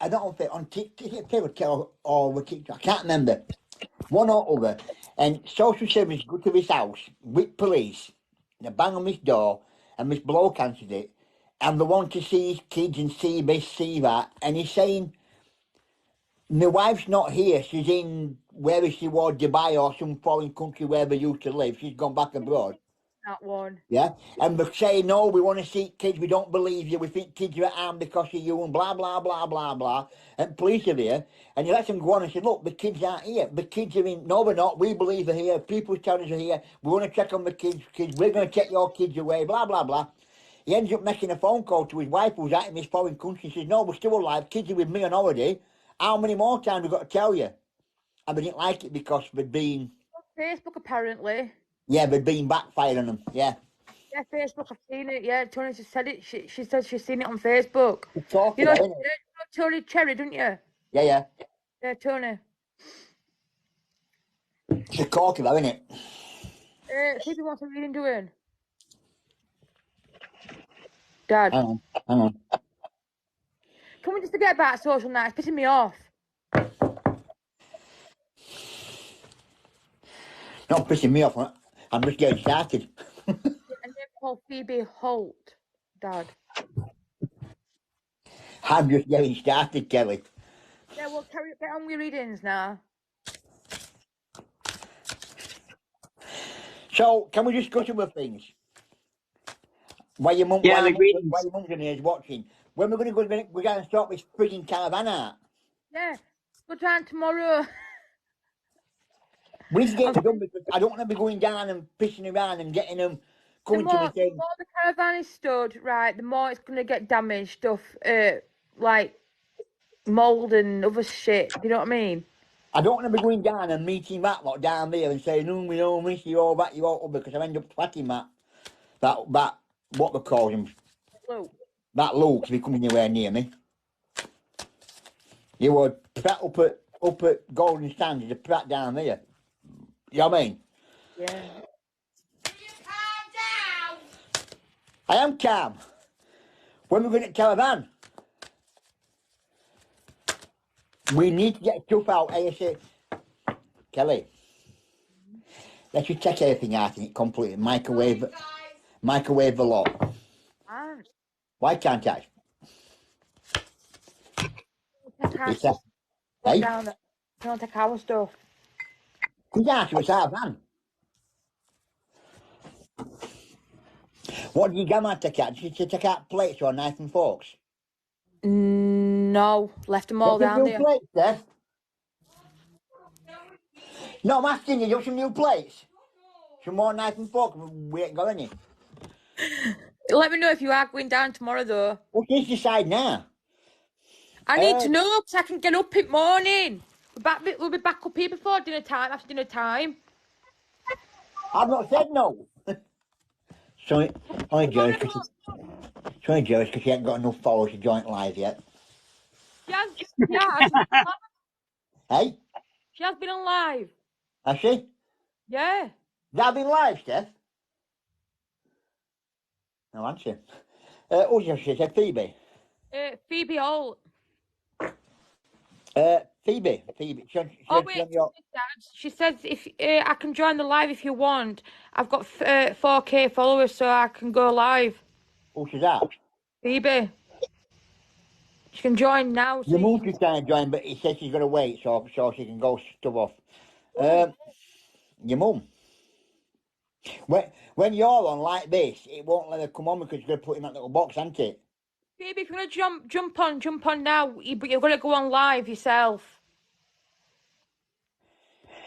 I don't know if on TikTok or TikTok. I can't remember. One or other. And social service go to this house with police. They bang on this door, and this bloke answered it. And they want to see his kids and see this, see that. And he's saying, my wife's not here. She's in wherever she was, Dubai or some foreign country where they used to live. She's gone back abroad. That one. Yeah, and they're saying, no, we want to see kids, we don't believe you, we think kids are at harm because of you, and blah, blah, blah, blah, blah. And police are there, and you let them go on and say, look, the kids aren't here. The kids are in, no, they're not, we believe they're here, people telling us they're here, we want to check on the kids, we're going to take your kids away, blah, blah, blah. He ends up making a phone call to his wife who's out in this foreign country. He says, no, we're still alive, kids are with me on holiday. How many more times have we got to tell you? And they didn't like it because they'd been... Facebook, apparently. Yeah, they'd been backfiring on them, yeah. Yeah, Facebook, I've seen it. Yeah, Tony just said it. She said she's seen it on Facebook. Talking You know, about it. Tony Cherry, don't you? Yeah. Yeah, Tony. It's a corky though, isn't it? Phoebe wants a reading doing. Dad. Hang on. Can we just forget about social nights? It's pissing me off. Not pissing me off, I'm just getting started. A name called Phoebe Holt, Dad. I'm just getting started, Kelly. Yeah, well, get on with readings now. So, can we discuss other things? While your mum's in here is watching. When we're going to go, we're going to start this frigging caravan out. Yeah. Go down tomorrow. We need to get it done because I don't want to be going down and pissing around and getting them The coming to me more saying, the caravan is stood, right, the more it's gonna get damaged stuff, like mold and other shit. Do you know what I mean? I don't want to be going down and meeting that lot down there and saying, oh, we don't miss you all that, you all, because I end up twatting that, what they call him, Luke. that Luke, to be coming anywhere near me. You would prat up at Golden Standard, a prat down there. You know what I mean? Yeah. Will you calm down? I am calm. When we're going to caravan, we need to get stuff out ASAP. Kelly, let's just take everything out in it completely. Microwave the lot. Ah, Why can't I? It's a, go hey, down there. Don't take our stuff. because after it's our van. What do you gamma take out? Did you take out plates or knife and forks? No, left them all Got some down new there. plates, Steph? No, I'm asking you, got some new plates? Some more knife and forks? We ain't got any. Let me know if you are going down tomorrow, though. What did you decide now? I need to know because I can get up in morning. We'll be back up here before dinner time, after dinner time. I've not said no. Sorry, jealous because she ain't got enough followers to join live yet. Yeah, Hey, she has been on live. has she? Yeah. That been live, Steph? No answer. Who's your sister? Phoebe. Phoebe Holt. Phoebe. Oh wait, she says if I can join the live if you want. I've got 4K followers, so I can go live. Who's that? Phoebe. She can join now. So Your mum is trying to join, but he says she's got to wait so she can go stuff off. Your mum. When you're on like this, it won't let her come on because you're going to put in that little box, ain't it? Phoebe, if you want to jump on now, but you're gonna go on live yourself.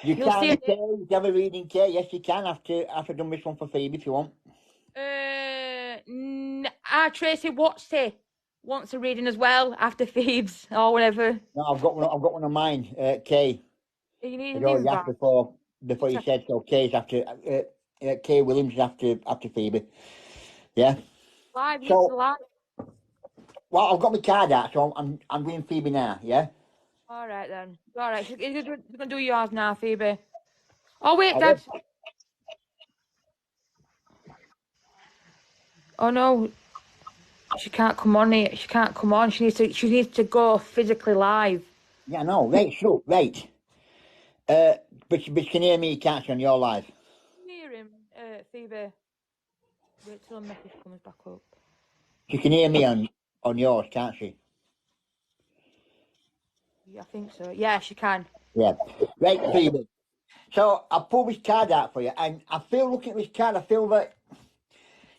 You You'll can see it. you have a reading care. Yes, you can after done this one for Phoebe if you want. Tracy Watsy wants a reading as well after Phoebe's or whatever. No, I've got one of mine. Kay. You need I'd an already asked invite. before you said so. Kay's after Kay Williams is after Phoebe. Yeah. Live, So, live. well, I've got my card out, so I'm doing Phoebe now. Yeah. All right then. All right, you're gonna do yours now, Phoebe. Oh wait, I Dad. will. Oh no, she can't come on here. She can't come on. She needs to go physically live. Yeah, no, right, sure, right. But you can hear me, you can't see on your live. Hear him, Phoebe. Wait till a message comes back up. She can hear me on yours, can't she? Yeah, I think so. Yeah, she can. Yeah. Right, Phoebe. So I pulled this card out for you, and I feel looking at this card, I feel that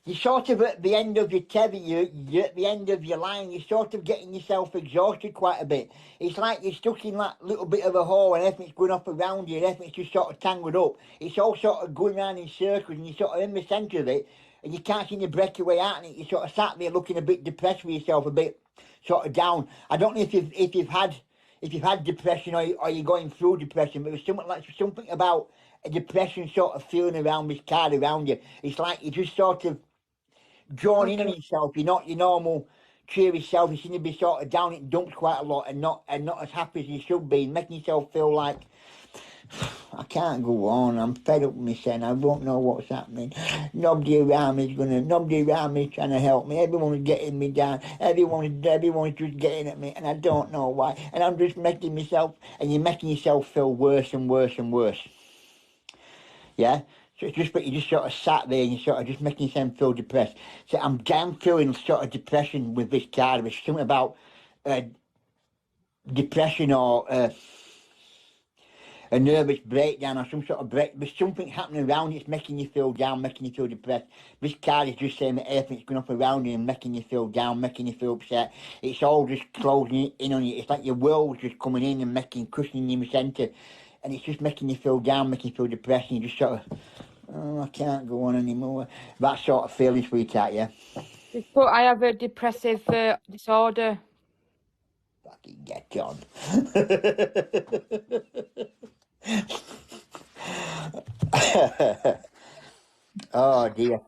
you're sort of at the end of your tether, you're at the end of your line, you're sort of getting yourself exhausted quite a bit. It's like you're stuck in that little bit of a hole and everything's going up around you and everything's just sort of tangled up. It's all sort of going around in circles and you're sort of in the centre of it and you can't seem to break your way out and you're sort of sat there looking a bit depressed with yourself, a bit sort of down. I don't know if you've had depression or you're going through depression, but there's something about a depression sort of feeling around this card around you. It's like you just sort of drawn in on yourself. You're not your normal cheery self. You seem to be sort of down in dumps quite a lot and not as happy as you should be, and making yourself feel like I can't go on. I'm fed up with myself. I don't know what's happening. Nobody around me is trying to help me. Everyone's getting me down. Everyone's just getting at me, and I don't know why. And I'm just making myself, and you're making yourself feel worse and worse and worse. Yeah. So it's just, but you just sort of sat there and you sort of just making yourself feel depressed. So I'm feeling sort of depression with this card. It's something about depression or a nervous breakdown or some sort of break. There's something happening around you. It's making you feel down, making you feel depressed. This card is just saying that everything's going up around you and making you feel down, making you feel upset. It's all just closing in on you. It's like your world's just coming in and cushioning you in the centre. And it's just making you feel down, making you feel depressed. And you just sort of, oh, I can't go on anymore. That sort of feeling, sweetheart, yeah? But I have a depressive disorder. Fucking get on. Oh dear.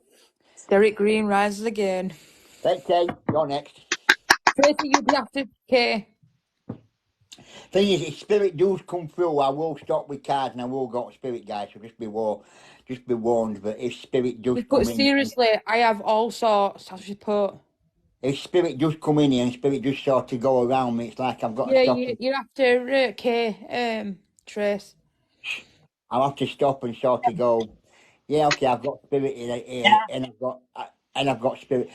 Derek Green rises again. Let's say you're next. Tracy, you'd have to. Okay. Thing is, if spirit does come through, I will stop with cards and I will go to spirit guys. So just be warned. But if spirit does But come in, seriously, I have all sorts. As you put. if spirit does come in here and spirit does sort of go around me, it's like I've got to Yeah, stop. you have to. Okay. Trace. I'll have to stop and sort of go. Yeah, okay, I've got spirit here, Yeah. and I've got spirit.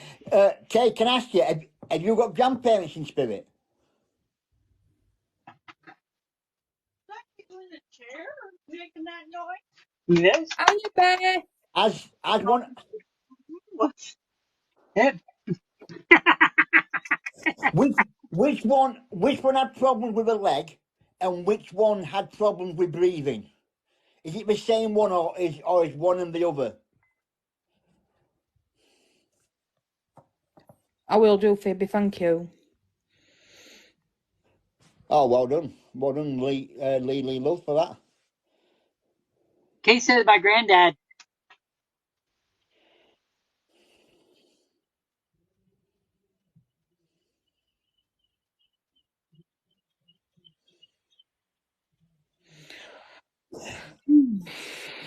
Kay, can I ask you, have you got grandparents in spirit? In the chair, making that noise. Yes. Are you Bear? As one, Yeah. which one had problems with a leg, and which one had problems with breathing? Is it the same one, or is one and the other? I will do, Phoebe. Thank you. Oh, well done, Lee Love for that. Kate says my granddad.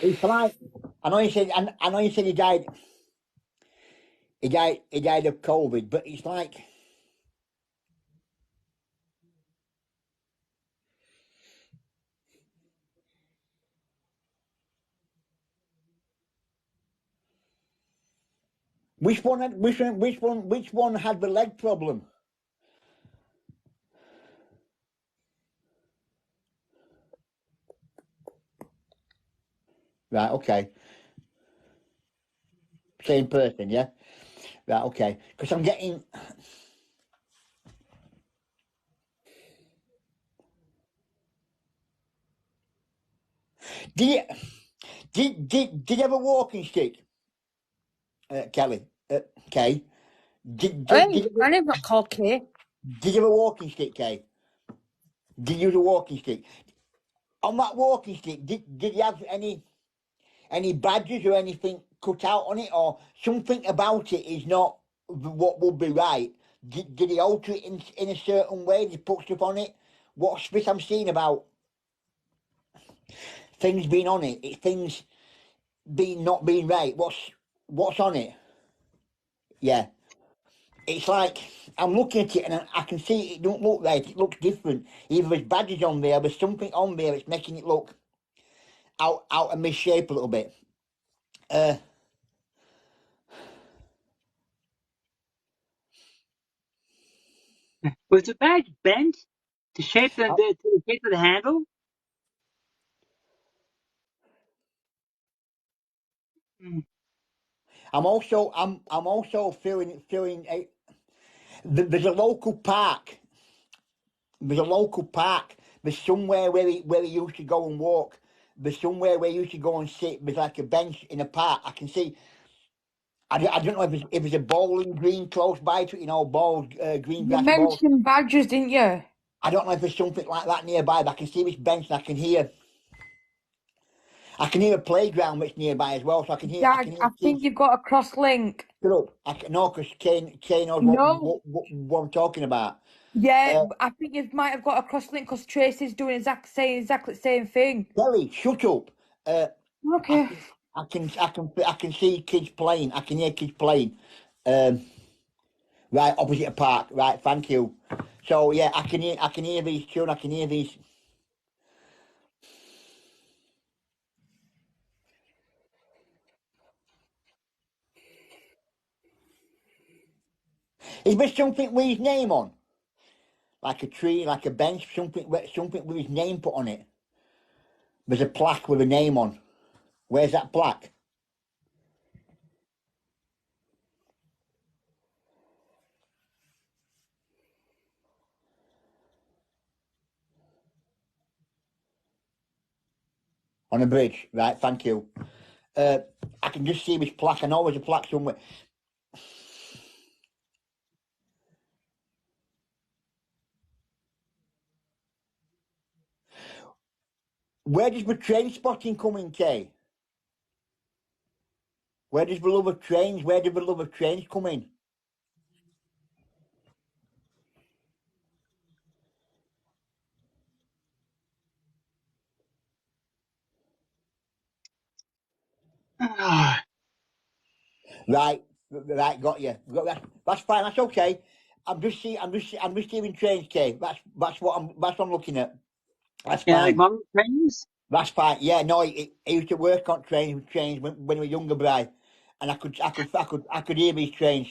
It's like I know you said he died. He died of COVID, but it's like which one had the leg problem? Right, okay. Same person, yeah? Right, okay. Because I'm getting... Did you have a walking stick, Kelly? Kay? I never called Kay. Did you have a walking stick, Kay? Did you use a walking stick? On that walking stick, did you have any badges or anything cut out on it, or something about it is not what would be right? Did he alter it in a certain way? Did he put stuff on it? What's this I'm seeing about things being on it? It's things not being right. What's on it? Yeah. It's like I'm looking at it and I can see it don't look right. It looks different. Either there's badges on there, there's something on there that's making it look out of misshape a little bit. Was the badge bent to shape to the shape of the handle? Mm. I'm also feeling there's a local park. There's somewhere where he used to go and walk. There's somewhere where he used to go and sit. There's like a bench in a park. I can see. I don't know if it's a bowling green close by to it, green You grass ball. mentioned badgers, didn't you? I don't know if there's something like that nearby, but I can see this bench and I can hear a playground that's nearby as well, so I can hear Dad, I think kids. you've got a cross link. Shut up. No, because Kane knows No. what I'm talking about. Yeah, I think you might have got a cross link because Tracy's doing exactly the same thing. Kelly, shut up. Okay. I can see kids playing. I can hear kids playing. Right opposite a park. Right, thank you. So yeah, I can hear these children. I can hear these. Is there something with his name on? Like a tree, like a bench, something with his name put on it. There's a plaque with a name on. Where's that plaque? On a bridge, right? Thank you. I can just see this plaque. I know there's a plaque somewhere. Where does the train spotting come in, Kay? Where does the love of trains? Where do the love of trains come in? Right, right, got you. That's fine. That's okay. I'm just hearing trains, Kay. That's what I'm looking at. That's Yeah, like fine. model trains. That's fine. Yeah, no, I used to work on trains when we were younger, Bri, and I could hear these trains.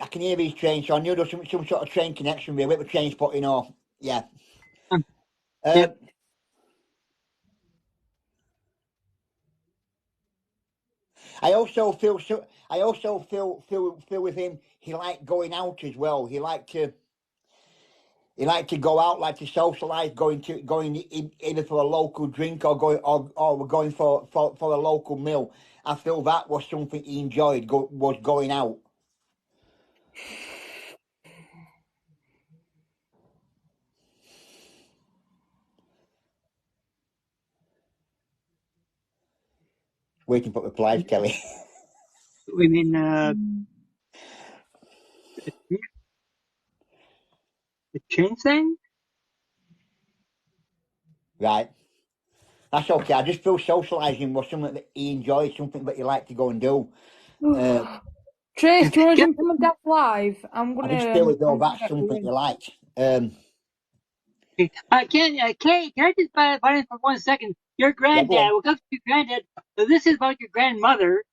I can hear these trains, so I knew there was some sort of train connection there with the train spotting. Or yeah. Yep. I also feel with him. He liked going out as well. He liked to go out, like to socialise, going either for a local drink or going for a local meal. I feel that was something he enjoyed. Was going out. Waiting for replies, Kelly. We mean the train thing. Right. That's okay. I just feel socialising was something that he enjoyed, something that he liked to go and do. Trace, do you want to jump on my dad's live? I'm I gonna. just feel as though I'm gonna that's get something going. he liked. Can I just butt in for 1 second? Your Yeah, go granddad, on. we'll come to your granddad. So this is about your grandmother,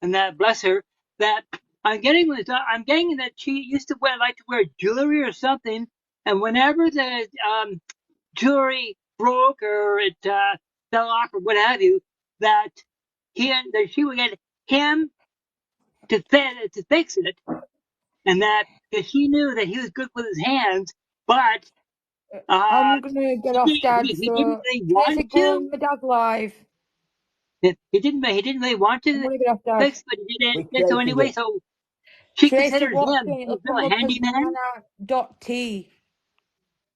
and that bless her. That I'm getting that she used to like to wear jewelry or something, and whenever the jewelry broke or it fell off or what have you, that she would get him to fix it, and that because she knew that he was good with his hands, but I'm gonna get off, Dad. he didn't So really Tracy, want go to. on my dad's live. He didn't really want I'm to gonna get off, Dad. fix, but he Which did so place is anyway. it? So she Tracy considers Watson. him It'll a come up as handyman. Nana.T.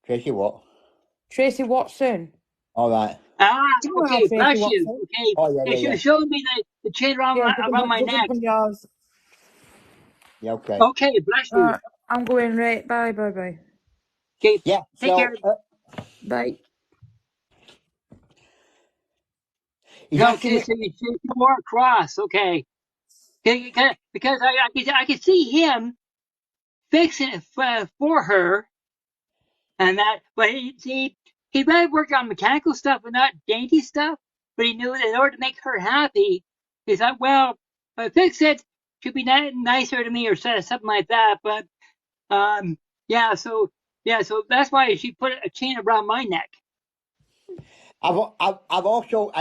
Tracy what? Tracy Watson. All right. You know how Okay, Tracy bless you. Watson. Okay, Oh yeah, yeah, yeah, she yeah. was showing me the chain Yeah, around my go jump neck. on yours. Yeah, okay. Okay, bless you. I'm going right. Bye, bye, bye. Okay, Yeah. take care. Bye. He's asking Okay, me. so you more across. Okay, because I could see him fixing it for her, and that, but he might work on mechanical stuff but not dainty stuff. But he knew that in order to make her happy, he thought, well, if I fix it, she'll be nicer to me or something like that. But yeah, so that's why she put a chain around my neck. I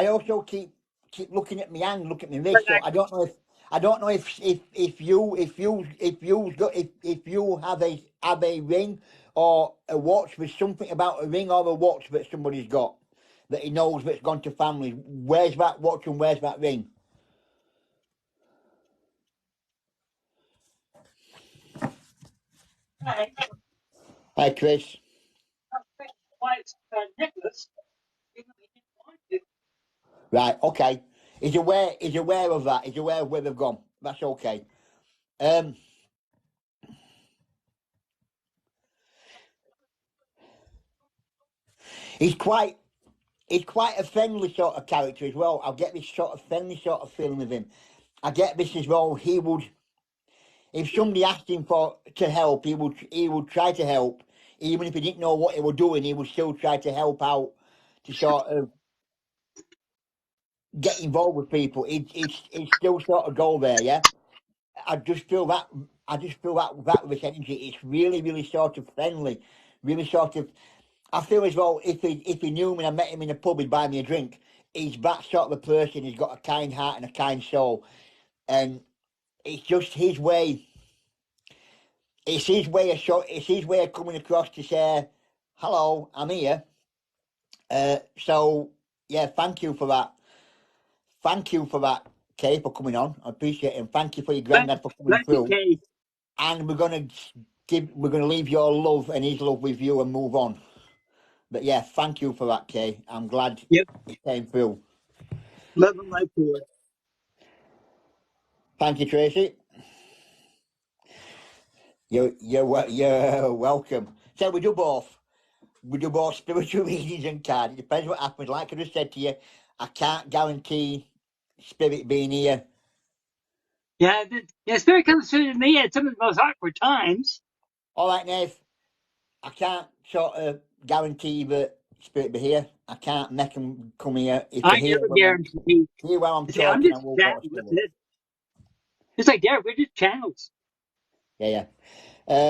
also keep looking at my hand, look at my wrist. So I don't know if you have a ring or a watch with something about a ring or a watch that somebody's got that he knows that's gone to family. Where's that watch and where's that ring? Right. Hi, Chris. Wife's necklace. He didn't want to. Right, okay. He's aware of that. He's aware of where they've gone. That's okay. He's quite a friendly sort of character as well. I get this sort of friendly sort of feeling with him. I get this as well. He would, if somebody asked him to help, he would try to help, even if he didn't know what he was doing. He would still try to help out to sort of get involved with people. He'd still sort of go there. Yeah, I just feel that. I just feel that with this energy, it's really, really sort of friendly, really sort of. I feel as though if he knew me and I met him in a pub, he'd buy me a drink. He's that sort of a person. He's got a kind heart and a kind soul, and it's just his way. It's his way of It's his way of coming across to say, "Hello, I'm here." So yeah, thank you for that. Thank you for that, Kay, for coming on. I appreciate it. And thank you for your But granddad for coming like through. okay, And we're gonna leave your love and his love with you and move on. But yeah, thank you for that, Kay. I'm glad yep, it came through. love and life to it. Thank you, Tracy. You're welcome. So we do both. We do both spiritual readings and cards. It depends what happens. Like I just said to you, I can't guarantee spirit being here. Yeah, spirit comes through to me at some of the most awkward times. All right, Nave. I can't sort of guarantee that spirit be here. I can't make them come here. If they're I here never when I'm guarantee. here while I'm See, I'm talking, I just will go to chatting with spirit. it. It's like Derek, we're just channels. Yeah.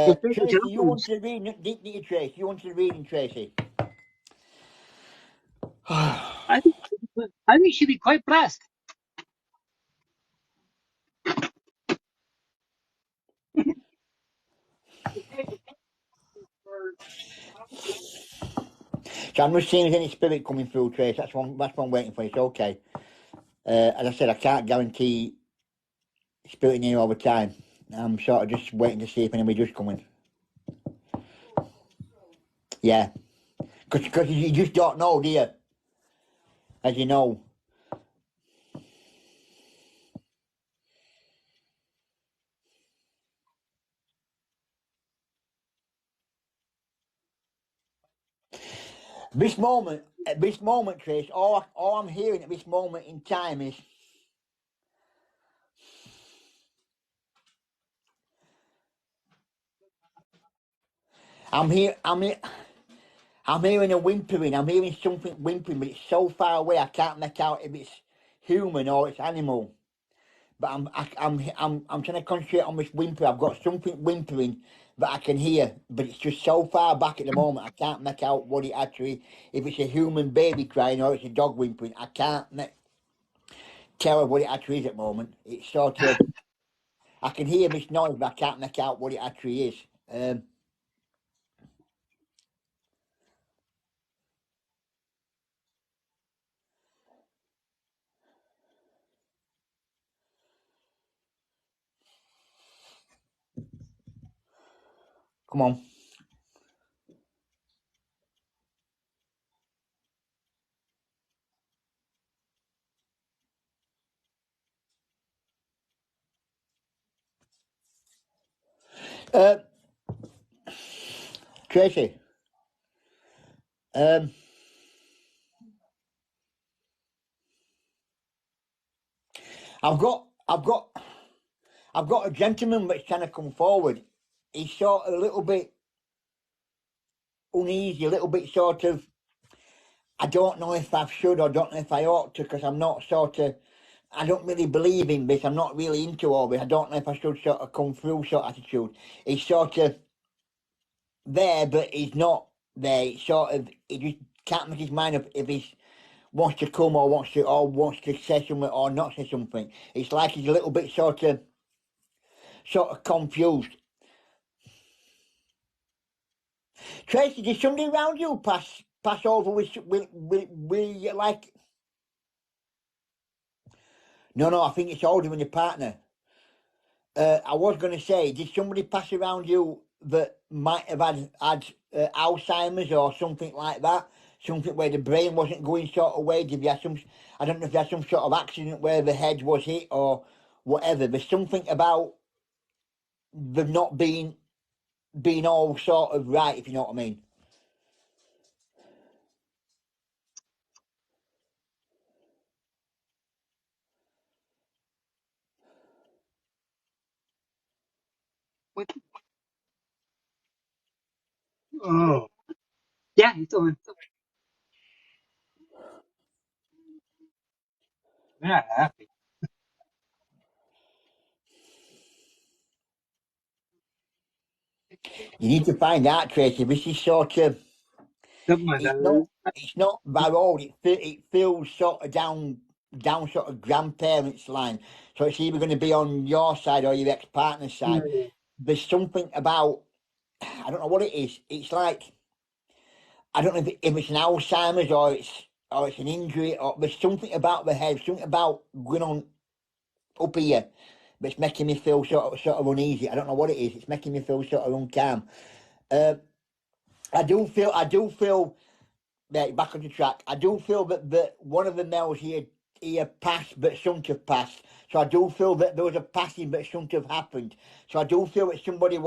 We're spiritual Tracy, you telephones. wanted to read, didn't you, Tracy? You wanted to reading, Tracy. I think you should be quite blessed. So I'm just seeing if there's any spirit coming through, Trace. That's what I'm waiting for. It's okay. As I said, I can't guarantee spirit in here all the time. I'm sort of just waiting to see if anybody just coming. Yeah. Because you just don't know, do you? As you know. At this moment, Trace, all I'm hearing at this moment in time is I'm hearing a whimpering. I'm hearing something whimpering, but it's so far away I can't make out if it's human or it's animal. But I'm trying to concentrate on this whimper. I've got something whimpering that I can hear, but it's just so far back at the moment. I can't make out what it actually. If it's a human baby crying or it's a dog whimpering, I can't tell what it actually is at the moment. It's sort of. I can hear this noise, but I can't make out what it actually is. Come on. Uh, Tracy. Um, I've got a gentleman that's trying to come forward. He's sort of a little bit uneasy, a little bit sort of. I don't know if I should or don't know if I ought to because I'm not sort of. I don't really believe in this. I'm not really into all this. I don't know if I should sort of come through sort of attitude. He's sort of there, but he's not there. It's sort of he just can't make his mind up if he wants to come or wants to say something or not say something. It's like he's a little bit sort of confused. Tracy, did somebody around you pass over with like? No, I think it's older than your partner. I was going to say, did somebody pass around you that might have had Alzheimer's or something like that? Something where the brain wasn't going sort of way? Did you have some? I don't know if you had some sort of accident where the head was hit or whatever. There's something about the not being all sort of right, if you know what I mean. Oh, yeah, it's on. We're not happy. You need to find out, Tracy. This is sort of something like It's that. not by road. It feels sort of down sort of grandparents line. So it's either going to be on your side or your ex-partner's side. Yeah. There's something about, I don't know what it is. It's like, I don't know if it's an Alzheimer's or it's an injury, or there's something about the head, something about going on up here that's making me feel sort of uneasy. I don't know what it is. It's making me feel sort of uncalm. I do feel that back on the track. I do feel that one of the males here passed, but shouldn't have passed. So I do feel that there was a passing that shouldn't have happened. So I do feel that somebody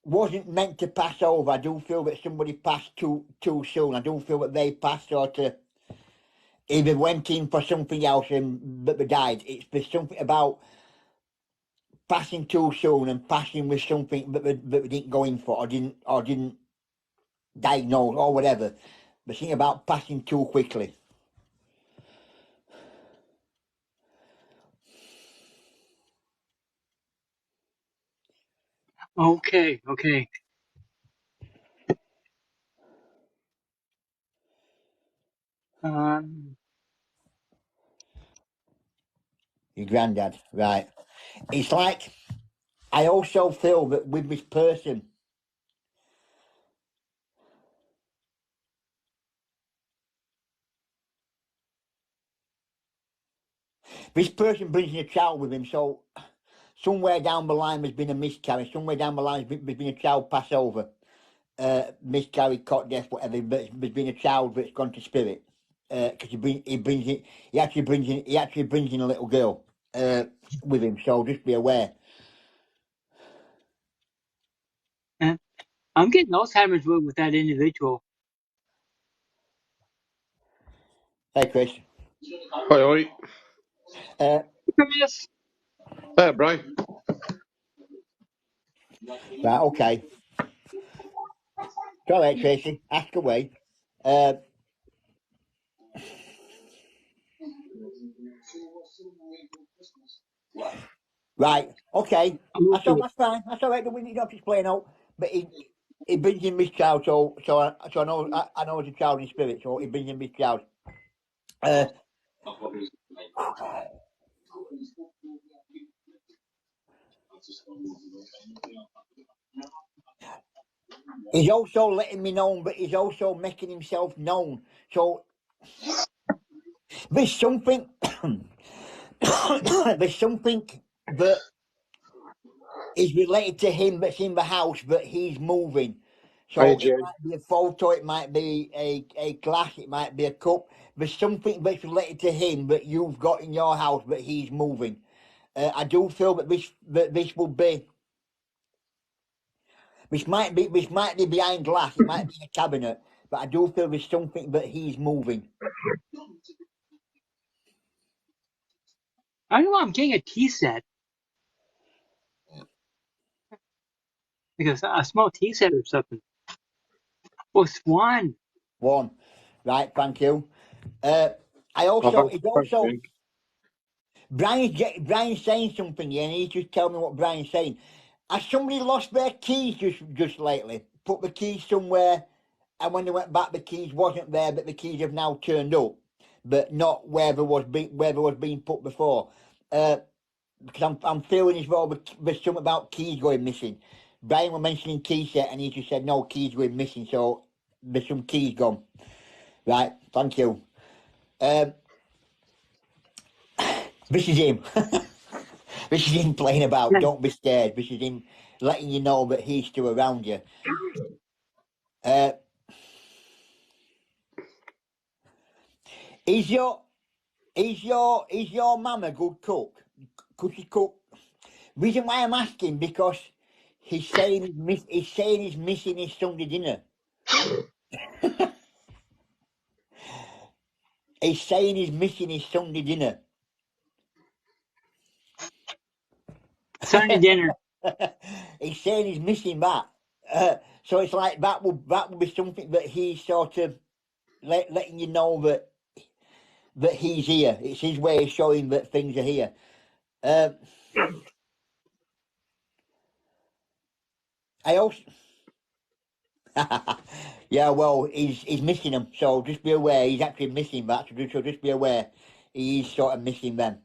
wasn't meant to pass over. I do feel that somebody passed too soon. I do feel that they passed sort of either went in for something else but they died. There's something about passing too soon and passing with something that they didn't go in for or didn't diagnose or whatever. The thing about passing too quickly. Okay. Um, Your granddad, right? It's like I also feel that with this person, brings in a child with him. So somewhere down the line there's been a miscarriage. Somewhere down the line there's been a child pass over, miscarriage, caught death, whatever. But there's been a child that's gone to spirit. Because he actually brings in a little girl with him. So just be aware. and I'm getting Alzheimer's with that individual. Hey, Chris. Oi, oi. Uh, Yes. There, Brian. right, okay. It's all right, Tracy. Ask away. Uh, right, okay. That's fine. That's all right. We need to explain out. But he brings in this child, so I know it's a child in spirit. So he brings in this child. Uh, he's also letting me know, but he's also making himself known. So there's something. There's something that is related to him that's in the house, but he's moving. Hiya, So it Jane. might be a photo, it might be a glass, it might be a cup. There's something that's related to him that you've got in your house, but he's moving. I do feel that this will be. This might be behind glass. It might be in a cabinet, but I do feel there's something that he's moving. I don't know. I'm getting a tea set because a small tea set or something. Oh, Swan. One, right? Thank you. I Oh, also thanks, Jane. Brian's saying something here, and he's just telling me what Brian's saying. Has somebody lost their keys just lately? Put the keys somewhere, and when they went back, the keys wasn't there, but the keys have now turned up, but not where they was being put before. Because I'm feeling as though there's something about keys going missing. Brian was mentioning key set, and he just said no keys going missing, so there's some keys gone. Right, thank you. This is him. This is him playing about. Don't be scared. This is him letting you know that he's still around you. Is your mum a good cook? Could she cook? Reason why I'm asking because he's saying he's missing his Sunday dinner. He's saying he's missing his Sunday dinner. Sunday dinner. He's saying he's missing that. So it's like that would be something that he's sort of letting you know that he's here. It's his way of showing that things are here. I also Yeah, well, he's missing them, so just be aware. He's actually missing that, so just be aware. He's sort of missing them.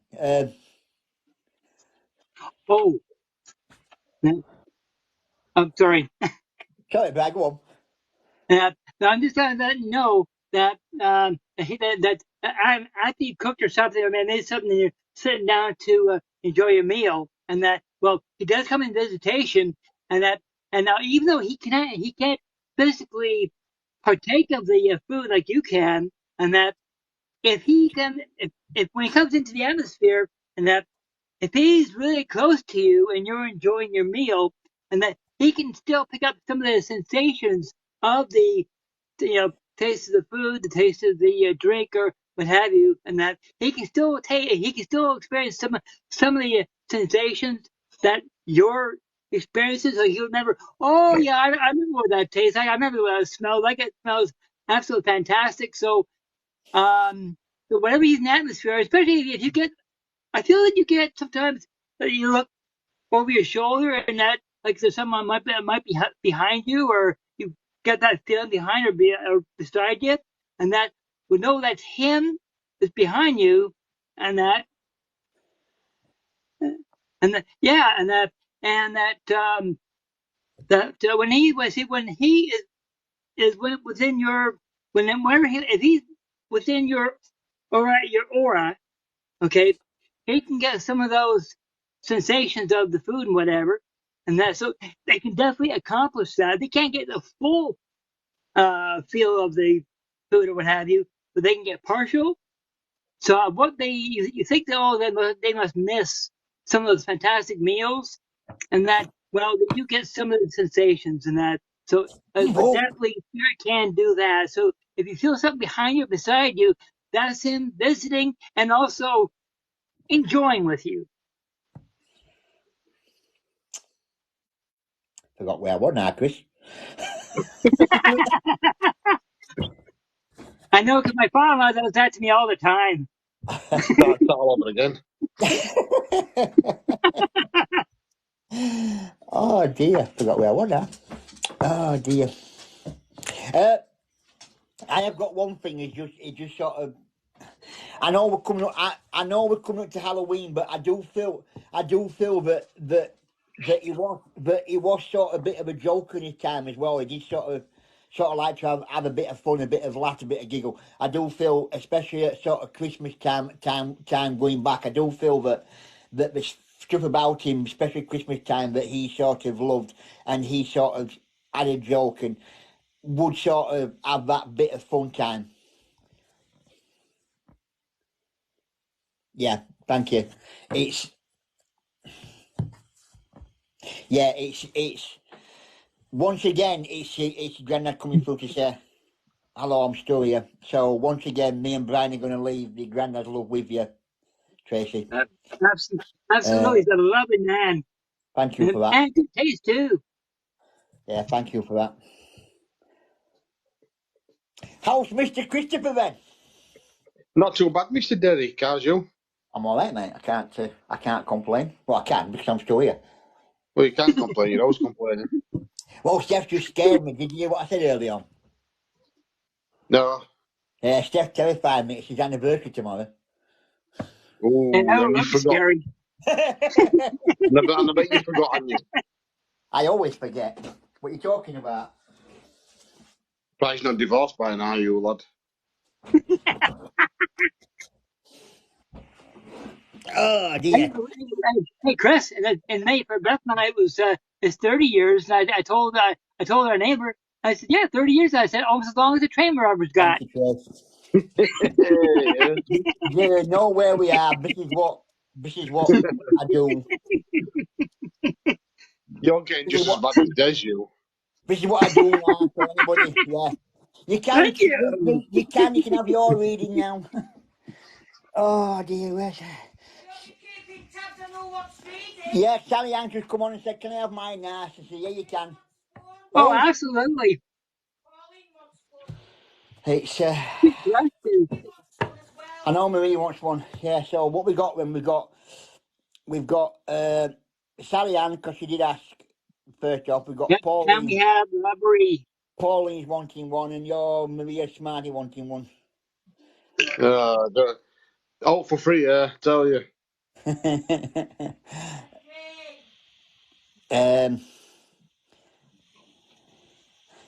Oh, I'm sorry. Sorry, Brad, go on. No, I'm just trying to let you know that I'm after you cooked or something, or made something, and you're sitting down to enjoy your meal, and that well, he does come in visitation, and that and now even though he can't physically partake of the food like you can, and that if he can if when he comes into the atmosphere, and that if he's really close to you and you're enjoying your meal, and that he can still pick up some of the sensations of the, taste of the food, the taste of the drink, or what have you, and that he can still experience some of the sensations that your experiences. So he'll remember. Oh yeah, I remember what that tastes like. I remember what it smells like. It smells absolutely fantastic. So whatever he's in the atmosphere, especially if you get I feel that you get sometimes that you look over your shoulder and that like there's someone might be behind you, or you get that feeling behind or beside you, and that we know that's him that's behind you, and that and that yeah, and that when he is within your whenever if he's within your aura. Okay, he can get some of those sensations of the food and whatever, and that so they can definitely accomplish that. They can't get the full feel of the food or what have you, but they can get partial. So what you think that they must miss some of those fantastic meals, and that well you get some of the sensations and that. So but Evo. definitely Spirit can do that. So if you feel something behind you, beside you, that's him visiting and also enjoying with you. Forgot where I was now, Chris. I know because my father-in-law does that to me all the time. Start all over again. Oh dear, forgot where I was now. Oh dear. I have got one thing. It just sort of. I know we're coming up. I know we're coming up to Halloween, but I do feel that he was sort of a bit of a joke in his time as well. He did sort of like to have a bit of fun, a bit of laugh, a bit of giggle. I do feel, especially at sort of Christmas time going back, I do feel that the stuff about him, especially Christmas time, that he sort of loved, and he sort of had a joke and would sort of have that bit of fun time. Yeah, thank you. It's it's once again it's Granddad coming through to say hello, I'm still here. So once again, me and Brian are going to leave the Granddad's love with you, Tracy. Absolutely, he's a lovely man. Thank you for that. And good taste too. Yeah, thank you for that. How's Mr. Christopher then? Not too bad, Mr. Derrick, how's you? I'm all right, mate. I can't complain. Well, I can because I'm still here. Well, you can't complain, you're always complaining. Well, Steph just scared me. Did you hear what I said earlier on? No. Steph terrified me. It's his anniversary tomorrow. Ooh, And and you that's forgot. scary. And I bet you forgot, haven't you? I always forget. What are you talking about? Probably not divorced by now, you lad. Oh dear. Hey Chris, in May for Beth and I it was it's 30 years. And I told our neighbor, I said, yeah, 30 years. I said almost as long as the train robbers got. Thank you, Trace. You know where we are. This is what I do. You're getting just as bad as Des, you. This is what I do now for anybody. Yeah. You can Thank you. you can have your reading now. Oh dear, where's Keeping tabs on all what's reading. yeah, Sally Ann just come on and said, can I have mine now? I said, yeah, you can. Oh, absolutely. It's Bless you. I know Marie wants one. Yeah, so what we got when we've got Sally Ann, because she did ask first off, we've got And we Pauline. have Robbery. Pauline's wanting one, and you're Maria Smarty wanting one. All for free, tell you.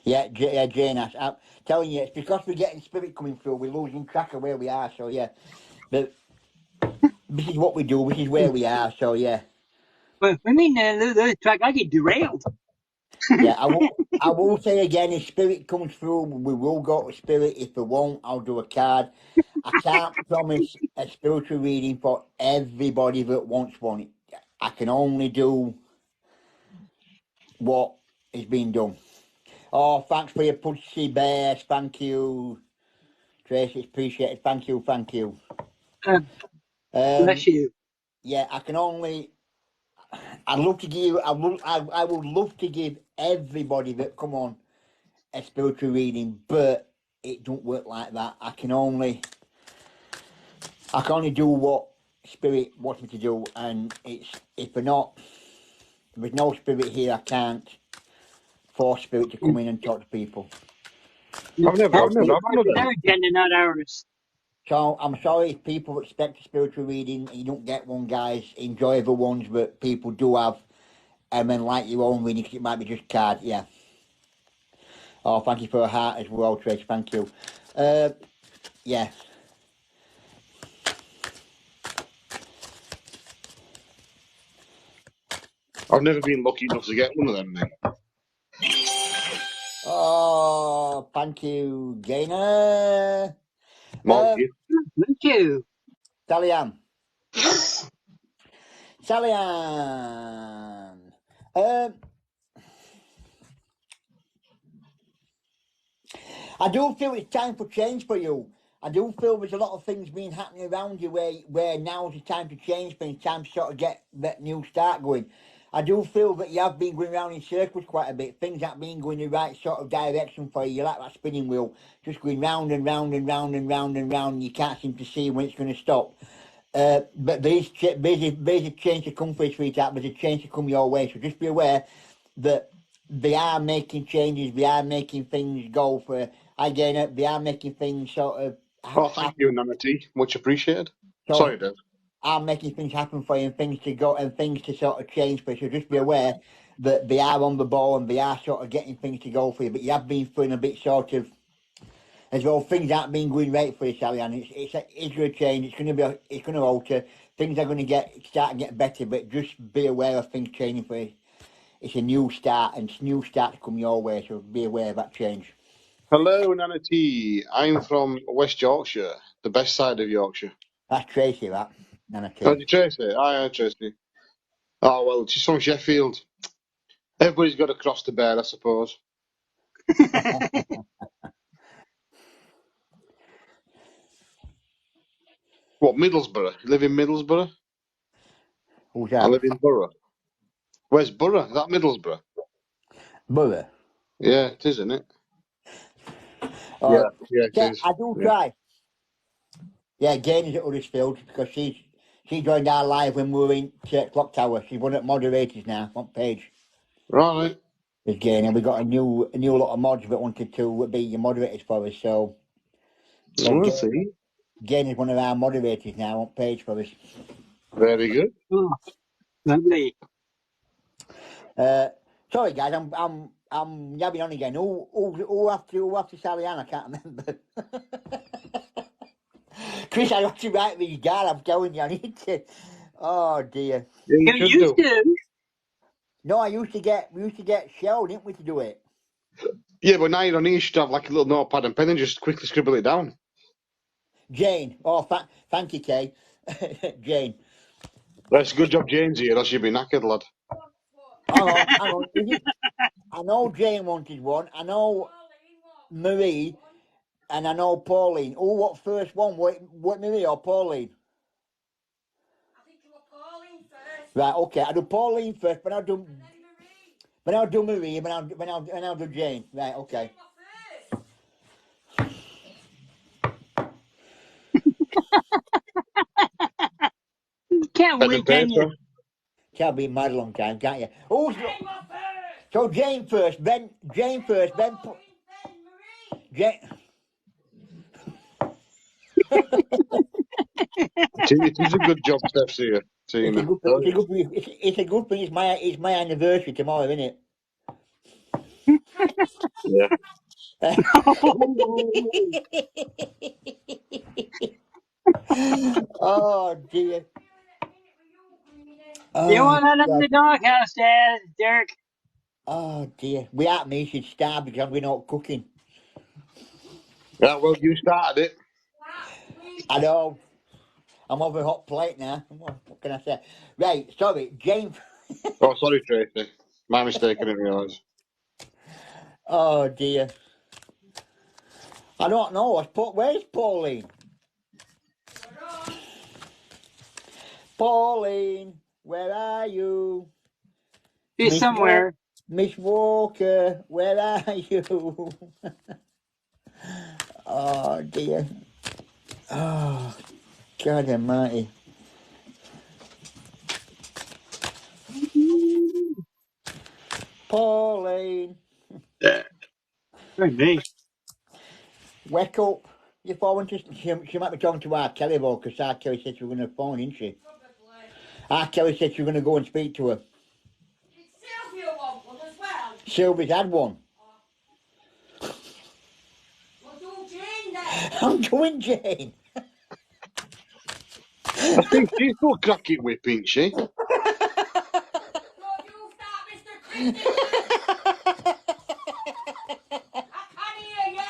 Yeah, Jane, I'm telling you, it's because we're getting spirit coming through, we're losing track of where we are, so yeah. But this is what we do, this is where we are, so yeah. Well, I mean, the track, I get derailed. Yeah, I will say again, if spirit comes through, we will go to spirit. If we won't, I'll do a card. I can't promise a spiritual reading for everybody that wants one. I can only do what is being done. Oh, thanks for your pushy bears. Thank you, Tracy. It's appreciated. Thank you. Bless you. Yeah, I can only. I'd love to give. I would love to give everybody that come on a spiritual reading, but it don't work like that. I can only do what spirit wants me to do, and it's if there's no spirit here, I can't force spirit to come in and talk to people. I've never That's had one. their agenda, not ours. So I'm sorry if people expect a spiritual reading and you don't get one, guys. Enjoy the ones that people do have, and then like your own reading, 'cause it might be just card, yeah. Oh, thank you for a heart as well, Trace. Thank you. Yeah. I've never been lucky enough to get one of them, mate. Oh, thank you, Gainer. More gift. Thank you. Sally Ann. I do feel it's time for change for you. I do feel there's a lot of things being happening around you where now's the time to change things, time to sort of get that new start going. I do feel that you have been going around in circles quite a bit. Things haven't been going the right sort of direction for you. You're like that spinning wheel, just going round and round and round and round and round. And you can't seem to see when it's going to stop. But there's a change to come for you, sweetheart. There's a change to come your way. So just be aware that they are making changes. They are making things go for. Again, they are making things sort of. Oh, thank you, Nana T. Much appreciated. So Sorry, Dave. are making things happen for you and things to go and things to sort of change for you. So just be aware that they are on the ball and they are sort of getting things to go for you. But you have been feeling a bit sort of as well. Things aren't being going right for you, Sally Ann. It's going to change. It's going to alter. Things are going to start to get better. But just be aware of things changing for you. It's a new start and it's new start to come your way. So be aware of that change. Hello, Nana T. I'm from West Yorkshire, the best side of Yorkshire. That's Tracy, that. Nana T. Oh, did Tracy? Hi, Tracy. Oh, well, she's from Sheffield. Everybody's got to cross the bear, I suppose. What, Middlesbrough? You live in Middlesbrough? Who's I that? live in Borough. Where's Borough? Is that Middlesbrough? Borough. Yeah, it is, isn't it? Yeah, it is. I do Yeah. try. Yeah, Jane is at Huddersfield because she joined our live when we were in Church Clock Tower. She's one of moderators now, front page. Right. There's Jane, and we got a new lot of mods that wanted to be your moderators for us. So We'll see. Jane is one of our moderators now on page for us. Very good. Oh, lovely. Sorry guys, I'm yabbing on again. Who after Sally Ann? I can't remember. Chris, I have to write these down. I'm telling you, I need to. Oh dear. Yeah, You used to. No, we used to get Shell, didn't we, to do it? Yeah, but now you're on here, you should have like a little notepad and pen and just quickly scribble it down. Jane. Oh, thank you, Kay. Jane. That's a good job Jane's here, else you'd be knackered, lad. Hang on. I know Jane wanted one. I know Marie, and I know Pauline. Oh, what first one? What Marie or Pauline? I think you were Pauline first. Right. Okay. I do Pauline first, but I'll do. But I'll do Marie, but I'll do Jane. Right. Okay. Can't Pen wait, and can you? paper. Can't be mad a long time, can't you? Oh, so Jane first, then Jane first, then Jane, It is a good job, Steph's here, it's a Tina. good, Oh, it's a good, it's a good thing. It's my anniversary tomorrow, isn't it? yeah. Oh dear. You Oh want that in God. the doghouse, Dad, Derek? Oh dear. Without me, she'd starve because I'm going out cooking. Yeah, well, you started it. I know. I'm over a hot plate now. What can I say? Right. Sorry, James. Oh, sorry, Tracy. My mistake, I didn't realise. Oh dear. I don't know. Where's Pauline? Pauline, where are you? He's somewhere. Miss Walker, where are you? Oh dear. Oh, God almighty. Pauline, Yeah. Could be. wake up. Your phone just, she might be talking to R. Kelly though, because R. Kelly said she was going to phone, didn't she? R. Kelly said she was going to go and speak to her. Did Sylvia want one as well? Sylvia's had one. Well, do Jane then. I'm doing Jane. I think she's still cracking whip, ain't she? Don't you start, Mr. Christensen. I can't hear you.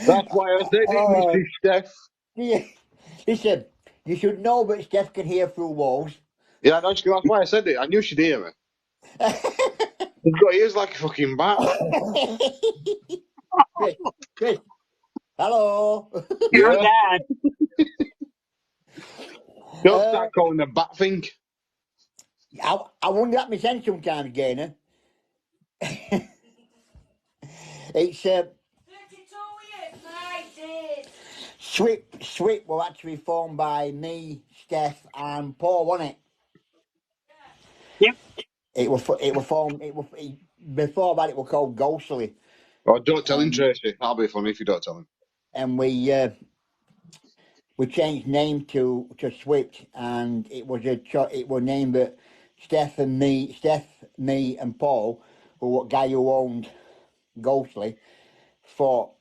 That's why I said it, Oh, Mrs. Steph. dear. Listen, you should know that Steph can hear through walls. Yeah, that's why I said it. I knew she'd hear me. She's got ears like a fucking bat. Chris, hello. You're Yeah. Dad. Don't start calling her bat thing. I wonder at my sense sometimes, Gainer. It's 32 years, my dear. SWIP were actually formed by me, Steph, and Paul, wasn't it? Yep. It was formed. Before that. It was called Ghostly, Oh, don't tell him, Tracy. That'll be funny if you don't tell him. and we changed name to SWIP, and it was named that Steph, me, and Paul, who what guy who owned Ghostly, thought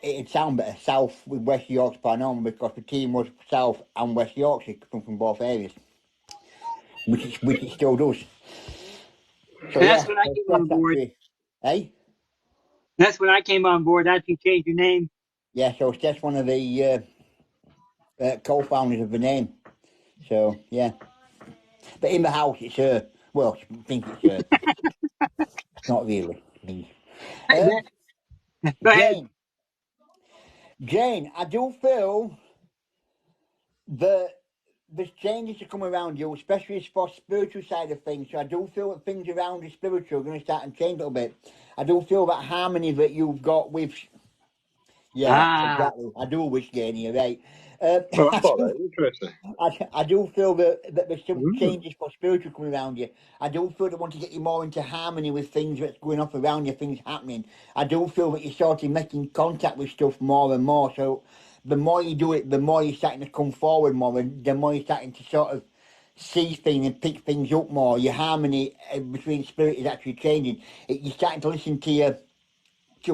it'd sound better South with West Yorkshire Panorama because the team was South and West Yorkshire, come from both areas, which it still does. So That's yeah, when I so came on Steph's board. actually, hey, That's when I came on board. That's you changed your name. yeah. So Steph's one of the co-founders of the name. So yeah, but in the house it's her. Well, I think it's her. Not really me. Um, Go ahead. Jane, I do feel that there's changes to come around you, especially for spiritual side of things. So I do feel that things around the spiritual are going to start and change a little bit. I do feel that harmony that you've got with, yeah, Ah, exactly. I do wish, Jane, you're right. Well, that's all right, Tracy. I do feel that there's some Mm. changes for spiritual coming around you. I do feel that want to get you more into harmony with things that's going off around you, things happening. I do feel that you're sort of making contact with stuff more and more. So the more you do it, the more you're starting to come forward more, and the more you're starting to sort of see things and pick things up more. Your harmony between spirit is actually changing. You're starting to listen to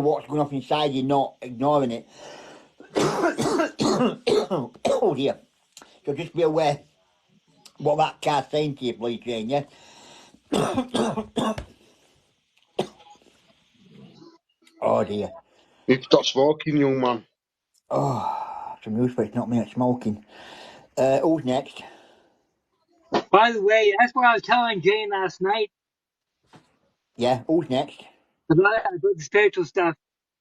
what's going on inside you, not ignoring it. Oh dear. So just be aware what that car's saying to you, please, Jane, yeah? Oh dear. You stop smoking, young man. Oh, some news, but it's not me that's smoking. Who's next? by the way, that's what I was telling Jane last night Yeah, who's next? about the spiritual stuff.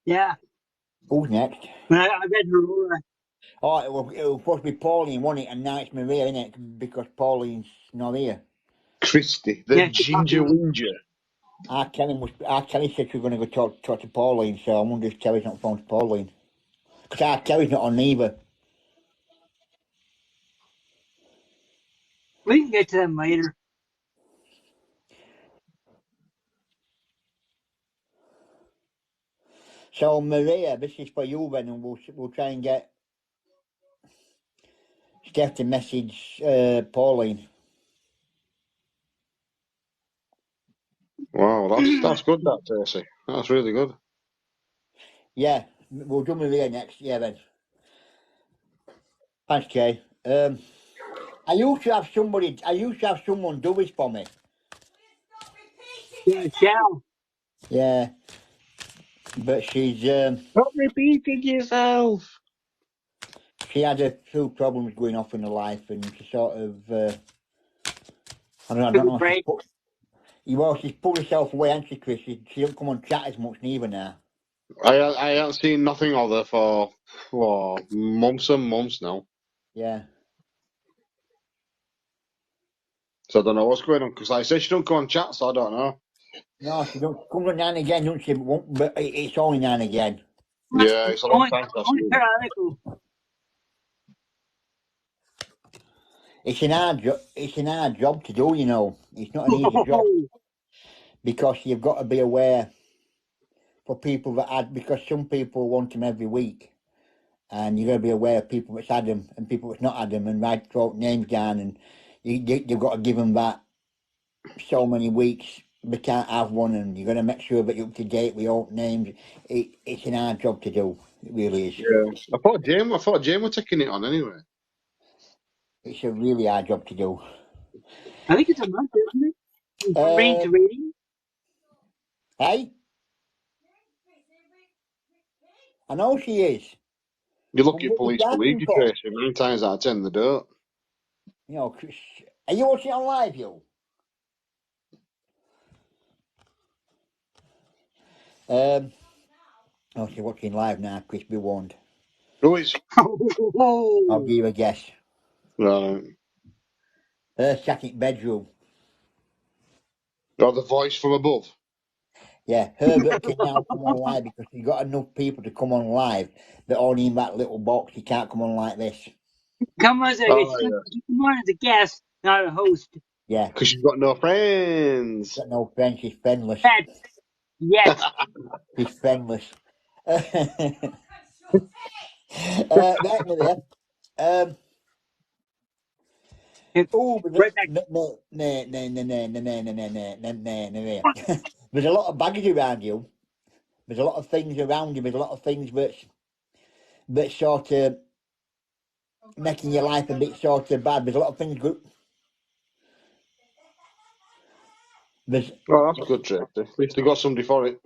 Yeah, Who's next? when I read her aura. Oh, it was supposed to be Pauline, wasn't it? And now it's Maria, isn't it? Because Pauline's not here. Christy, the Yeah, she popped ginger in. whinger. R. Kelly said she was going to go talk to Pauline, so I wonder if Kelly's not phoned to Pauline. Because R. Kelly's not on either. We can get to them later. So Maria, this is for you then, and we'll try and get Steph to message Pauline. Wow, that's good, that, Tracy. That's really good. Yeah, we'll do Maria next. Yeah, then. Thanks, Kay. I used to have someone do this for me. Yeah, Shell. Yeah, but she's Stop repeating yourself. she had a few problems going off in her life, and she sort of I don't Took a know. break. She's pulled herself away, hasn't she, Chris? She don't come on chat as much neither now. I haven't seen nothing of her for months and months now. Yeah. So I don't know what's going on. Because like I say, she don't come on chat, so I don't know. No, she don't come on now and again, don't she? But it's only now and again. Yeah, it's a long time since I've Only seen her. periodical. It's an hard job to do, you know. It's not an easy job because you've got to be aware for people because some people want them every week, and you've got to be aware of people that's had them and people that's not had them, and throw names down, and you've got to give them that so many weeks. They can't have one, and you're going to make sure that you're up to date with all names. It's an hard job to do. It really is. Yeah, I thought Jane was taking it on anyway. It's a really hard job to do. I think it's a month, isn't it? From reading to reading. Hey, I know she is. You look But at what you police believe starting you, for? Tracy. 9 times out of 10 they don't. You know, are you watching it on live, you? Oh, she's watching live now, Chris, be warned. Who is? I'll give you a guess. Right. Her second bedroom. Or the voice from above. Yeah, Herbert can now come on live because he's got enough people to come on live that only in that little box. He can't come on like this. Come on as a, Oh, yeah. come on as a guest, not a host. Yeah, Because she's got no friends. got no friends. She's friendless. Pets. Yet. She's friendless. Right, Maria. Oh, Right back. there's a lot of baggage around you. There's a lot of things around you. There's a lot of things that's sort of making your life a bit sort of bad. There's a lot of things good. Oh, that's good, Tracy. At least they got somebody for it.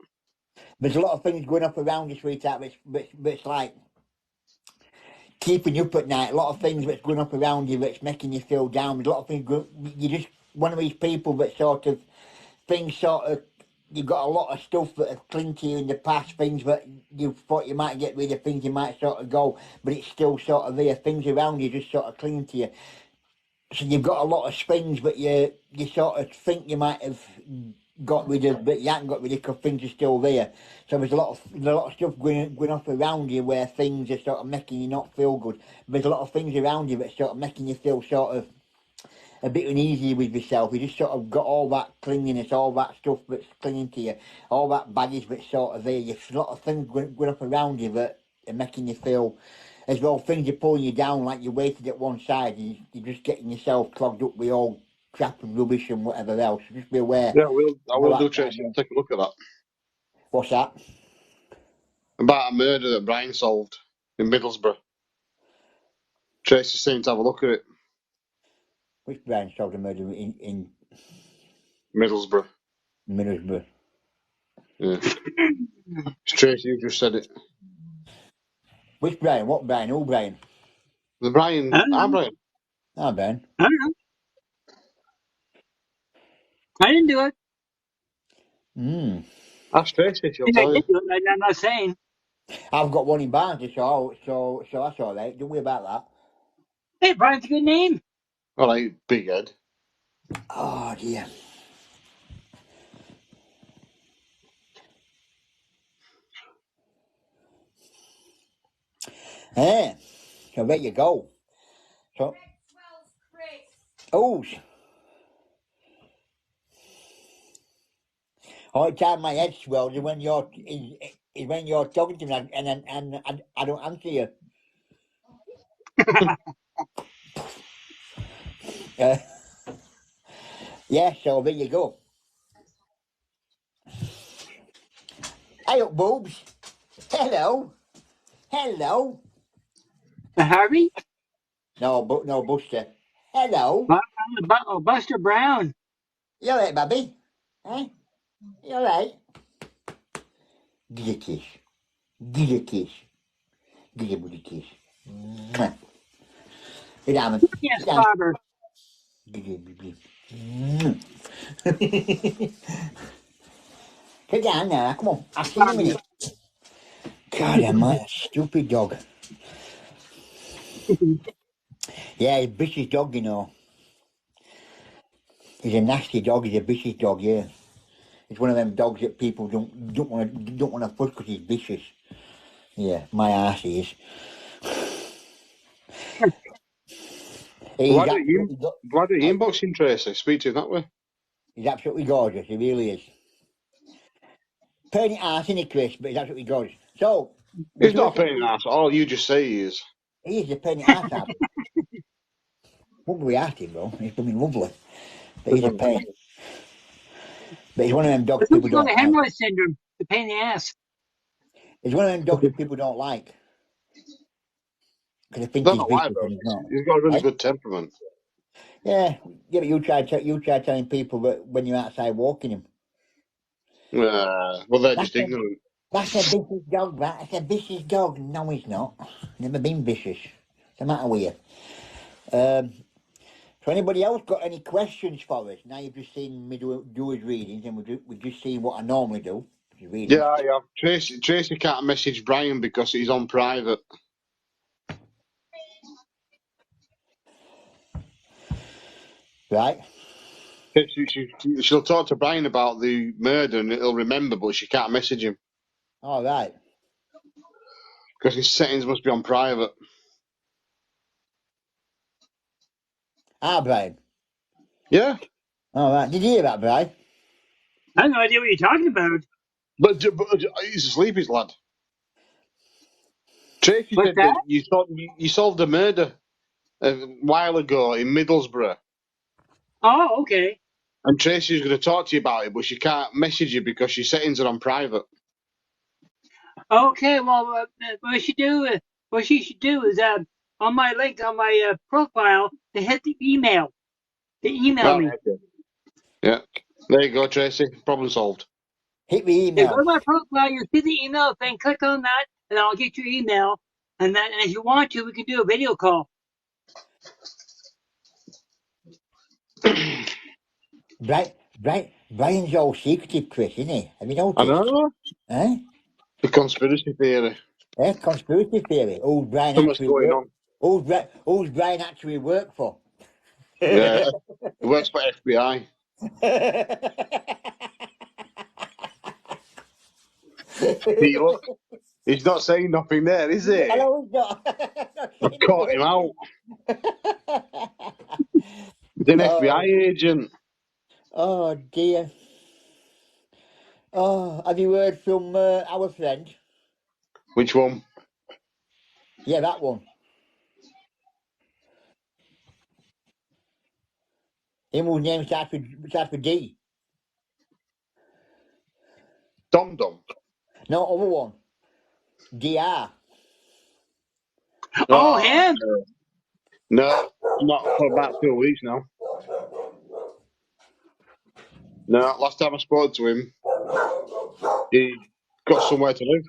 There's a lot of things going up around you, sweetheart. That's like keeping you up at night. A lot of things that's going up around you that's making you feel down. There's a lot of things. You're just one of these people that sort of things sort of. You've got a lot of stuff that have clung to you in the past, things that you thought you might get rid of, things you might sort of go, but it's still sort of there. Things around you just sort of clinging to you. So you've got a lot of things, but you sort of think you might have got rid of, but you haven't got rid of because things are still there. So there's a lot of stuff going off around you where things are sort of making you not feel good. There's a lot of things around you that sort of making you feel sort of a bit uneasy with yourself. You just sort of got all that clinginess, all that stuff that's clinging to you, all that baggage that's sort of there. There's a lot of things going up around you that are making you feel as well things are pulling you down, like you're weighted at one side and you're just getting yourself clogged up with all crap and rubbish and whatever else. So just be aware. Yeah, I will Of do, that kind Tracy. I'll of- take a look at that. What's that? About a murder that Brian solved in Middlesbrough. Tracy's saying to have a look at it. Which Brian solved a murder in Middlesbrough. Middlesbrough? Yeah. Tracy, you just said it. Which Brian? What Brian? Who Brian? The Brian. I don't know. Brian. Ah, Brian. I don't know. I didn't do it. Hmm. Ask Tracy, she'll I think I tell did you. do it. I'm not saying. I've got one in Barnsley, so that's all right. Don't worry about that. Hey, Brian's a good name. All right, big head. Oh dear. Eh, so there you go. So, oh, all the time my head swells and when you're is when you're talking to me and I don't answer you. Yeah, so there you go. Hey up, boobs. Hello. Hello. Harvey? No, Buster. Hello. Buster Brown. You alright, Bobby? Eh? You alright? Give you a kiss. Give you a kiss. Give your booty a kiss. Mwah. Sit down. Yes, Sit down. Bobber. Give you a booty. Mwah. Sit down now. Come on. I'll see you in a minute. God, I'm a stupid dog. Yeah, he's a British dog, you know. He's a nasty dog. He's a British dog, yeah. It's one of them dogs that people don't want to fuss because he's vicious. Yeah, my ass is. He's Why don't you eh, inbox him, Tracy? Speak to him that way. he's absolutely gorgeous. He really is. Pain in the ass, isn't he, Chris? But he's absolutely gorgeous. So, He's not a pain in the ass. All you just say he is. he is a pain in the ass, Ab. Wouldn't we ask him, bro? He's blooming lovely. But he's a pain. But he's one of them dogs It's what's people called don't the like. hemorrhoid syndrome, the pain in the ass. He's one of them dogs that people don't like. Because they think Don't he's know why, vicious though. and he's not. He's got a really Eh? good temperament. Yeah, but you try telling people that when you're outside walking him. Well, they're That's just ignorant. That's a vicious dog, right? That's a vicious dog. No, he's not. Never been vicious. What's the matter with you? So anybody else got any questions for us? Now you've just seen me do his readings, and we just see what I normally do, which is readings. Yeah. Tracy can't message Brian because he's on private. Right? She'll talk to Brian about the murder and he'll remember, but she can't message him All right. because his settings must be on private. Ah, Brian. Yeah, All right. Did you hear that, Brian? I have no idea what you're talking about. but he's asleep, his lad. Tracy What's said that? that you solved a murder a while ago in Middlesbrough, Oh, okay. and Tracy's going to talk to you about it, but she can't message you because your settings are on private. Okay, well, what she should do is, on my link on my profile, to hit the email. To email Oh, me. okay. Yeah, there you go, Tracy. Problem solved. Hit the Yeah, go email. to my profile, you see the email thing, click on that, and I'll get your email. And if you want to, we can do a video call. Brian's all secretive, Chris, isn't he? Have you I noticed? know. Eh? The conspiracy theory. Eh? Conspiracy theory. Who's Brian Something's actually going work? on. Who's Brian actually work for? Yeah, he works for FBI. See, look, he's not saying nothing there, is he? Hello, he's not. Not I've saying a caught him word. out. He's an FBI Oh, agent. oh dear. Oh, have you heard from our friend? Which one? Yeah, that one. Him whose name starts with D. Dom Dom. No, other one. DR. Oh, Oh, him? no, not for about 2 weeks now. No, last time I spoke to him, he got somewhere to live.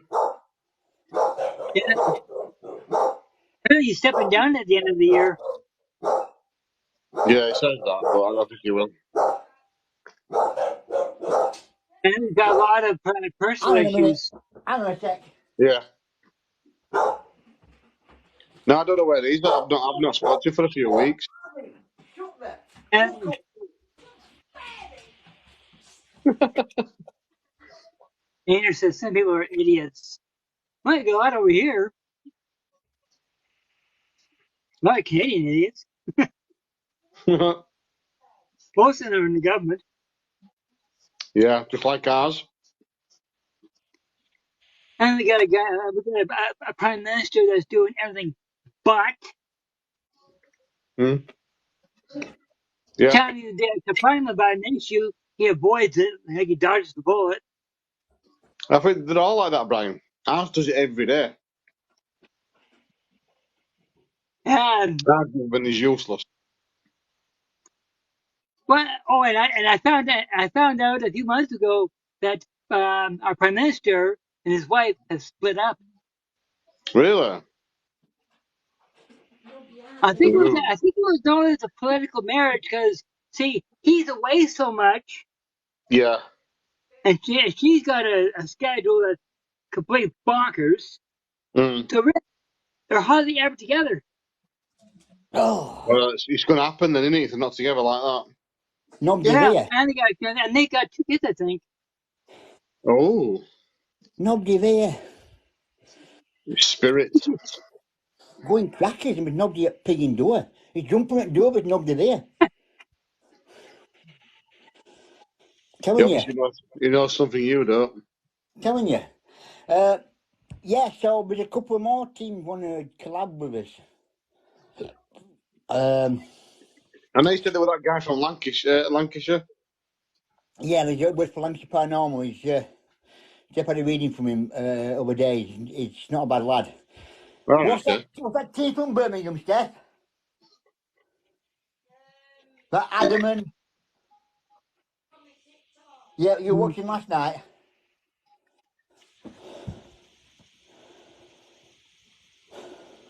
Yeah, he's stepping down at the end of the year. Yeah, he says that, but I don't think he will. And he's got a lot of personal Hang on a minute. issues. Hang on a sec. Yeah. No, I don't know where he is. I've not spoken to him for a few weeks. And Ainer says some people are idiots. My God, over here, a lot of Canadian idiots. Most of them are in the government. Yeah, just like ours. And we got a prime minister that's doing everything but Hmm? Yeah. telling you that the problem about an issue, he avoids it, like he dodges the bullet. I think they're all like that, Brian. Ours does it every day. And When he's useless. well, oh, and I found out a few months ago that our prime minister and his wife have split up. Really? Ooh. I think it was known as a political marriage because see, he's away so much, Yeah. and she's got a schedule that's complete bonkers. Mm. So really, they're hardly ever together. Oh, Well, it's going to happen then, isn't it? If they're not together like that. nobody Yeah, there. and they got two kids, I think. Oh, Nobody there. spirit. Going crackers and with nobody at pigging door. He's jumping at the door with nobody there. He Telling you. obviously knows, he knows something you don't. Telling you. Uh, yeah, so there's a couple of more teams want to collab with us. And they said there was that guy from Lancashire. Yeah, there's with Lancashire Paranormal. He's just had a reading from him other days. It's not a bad lad. All right, What's okay. that team from Birmingham, Steph? That Adam and... Yeah, you were watching last night.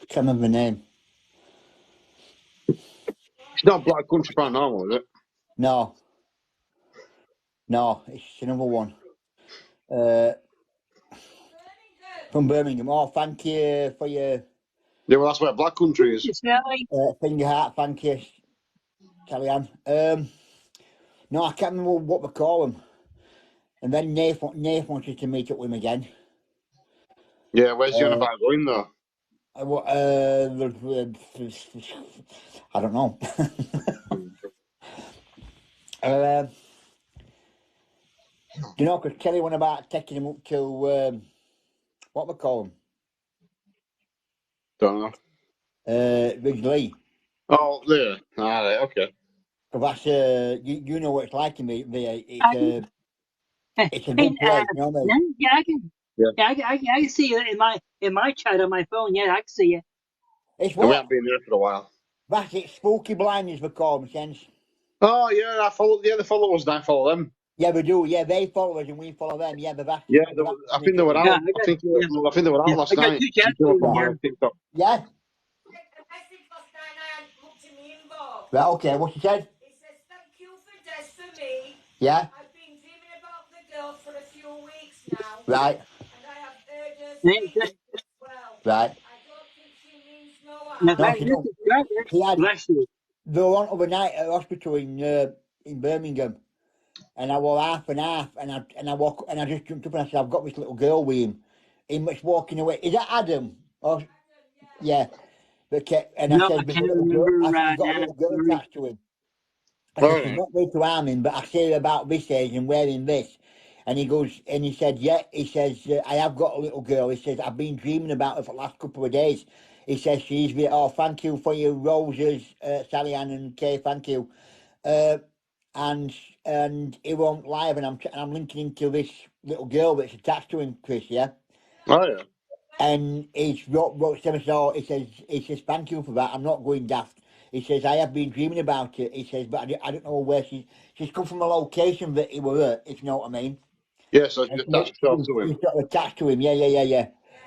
Can't remember the name. It's not Black Country Paranormal, is it? No, it's another one. From Birmingham. Oh, thank you for your Yeah, well, that's where Black Country is. Sally, finger heart. Thank you, Kellyanne. No, I can't remember what we call him. And then Nath wanted to meet up with him again. Yeah, where's he on about going, though? I don't know. Do you know, because Kelly went about taking him up to, what we call him? Don't know. Ridgely. Oh, there. All right, okay. Because that's, you know what it's like in there. It's a good place, you know what I mean? yeah, I can, Yeah. I can see it in my chat on my phone. Yeah, I can see it. It's And we what? haven't been there for a while. That's it, Spooky Blinders, we call them, sense. Oh, yeah, they follow us and I follow them. Yeah, we do. Yeah, they follow us and we follow them. Yeah, but that's... Yeah, I think they were Yeah, out. I think they were out last I got night. two chats They came up open on my here. TikTok. Yeah? A message last night I hadn't looked in my inbox. Right, okay, what she said? It says, thank you for Des for me. Yeah? I've been dreaming about the girl for a few weeks now. Right, And I have heard her Thank speak as well. right. I don't think she means no Now, harm. No, thank she you, don't. subscriber. He had... Bless you. They were on overnight at the hospital in Birmingham. And I were half and half, and I just jumped up and I said, I've got this little girl with him. He was walking away. Is that Adam? Or, yeah. And I No, I said, there's a can't little girl. remember I said, he's got a now. little girl Sorry. attached to him. I All said, she's right. not going to harm him, but I say about this age and wearing this. And he goes, and he said, yeah. He says, I have got a little girl. He says, I've been dreaming about her for the last couple of days. He says, she's with, oh, thank you for your roses, Sally Ann and Kay, thank you. And he won't live, and I'm linking into this little girl that's attached to him, Chris, yeah. Oh, yeah. And he's wrote to me, so he says thank you for that. I'm not going daft. He says I have been dreaming about it. He says, but I don't know where she's come from a location that he were at, if you know what I mean. Yeah, so And that's herself to him. he's got attached to him. Yeah.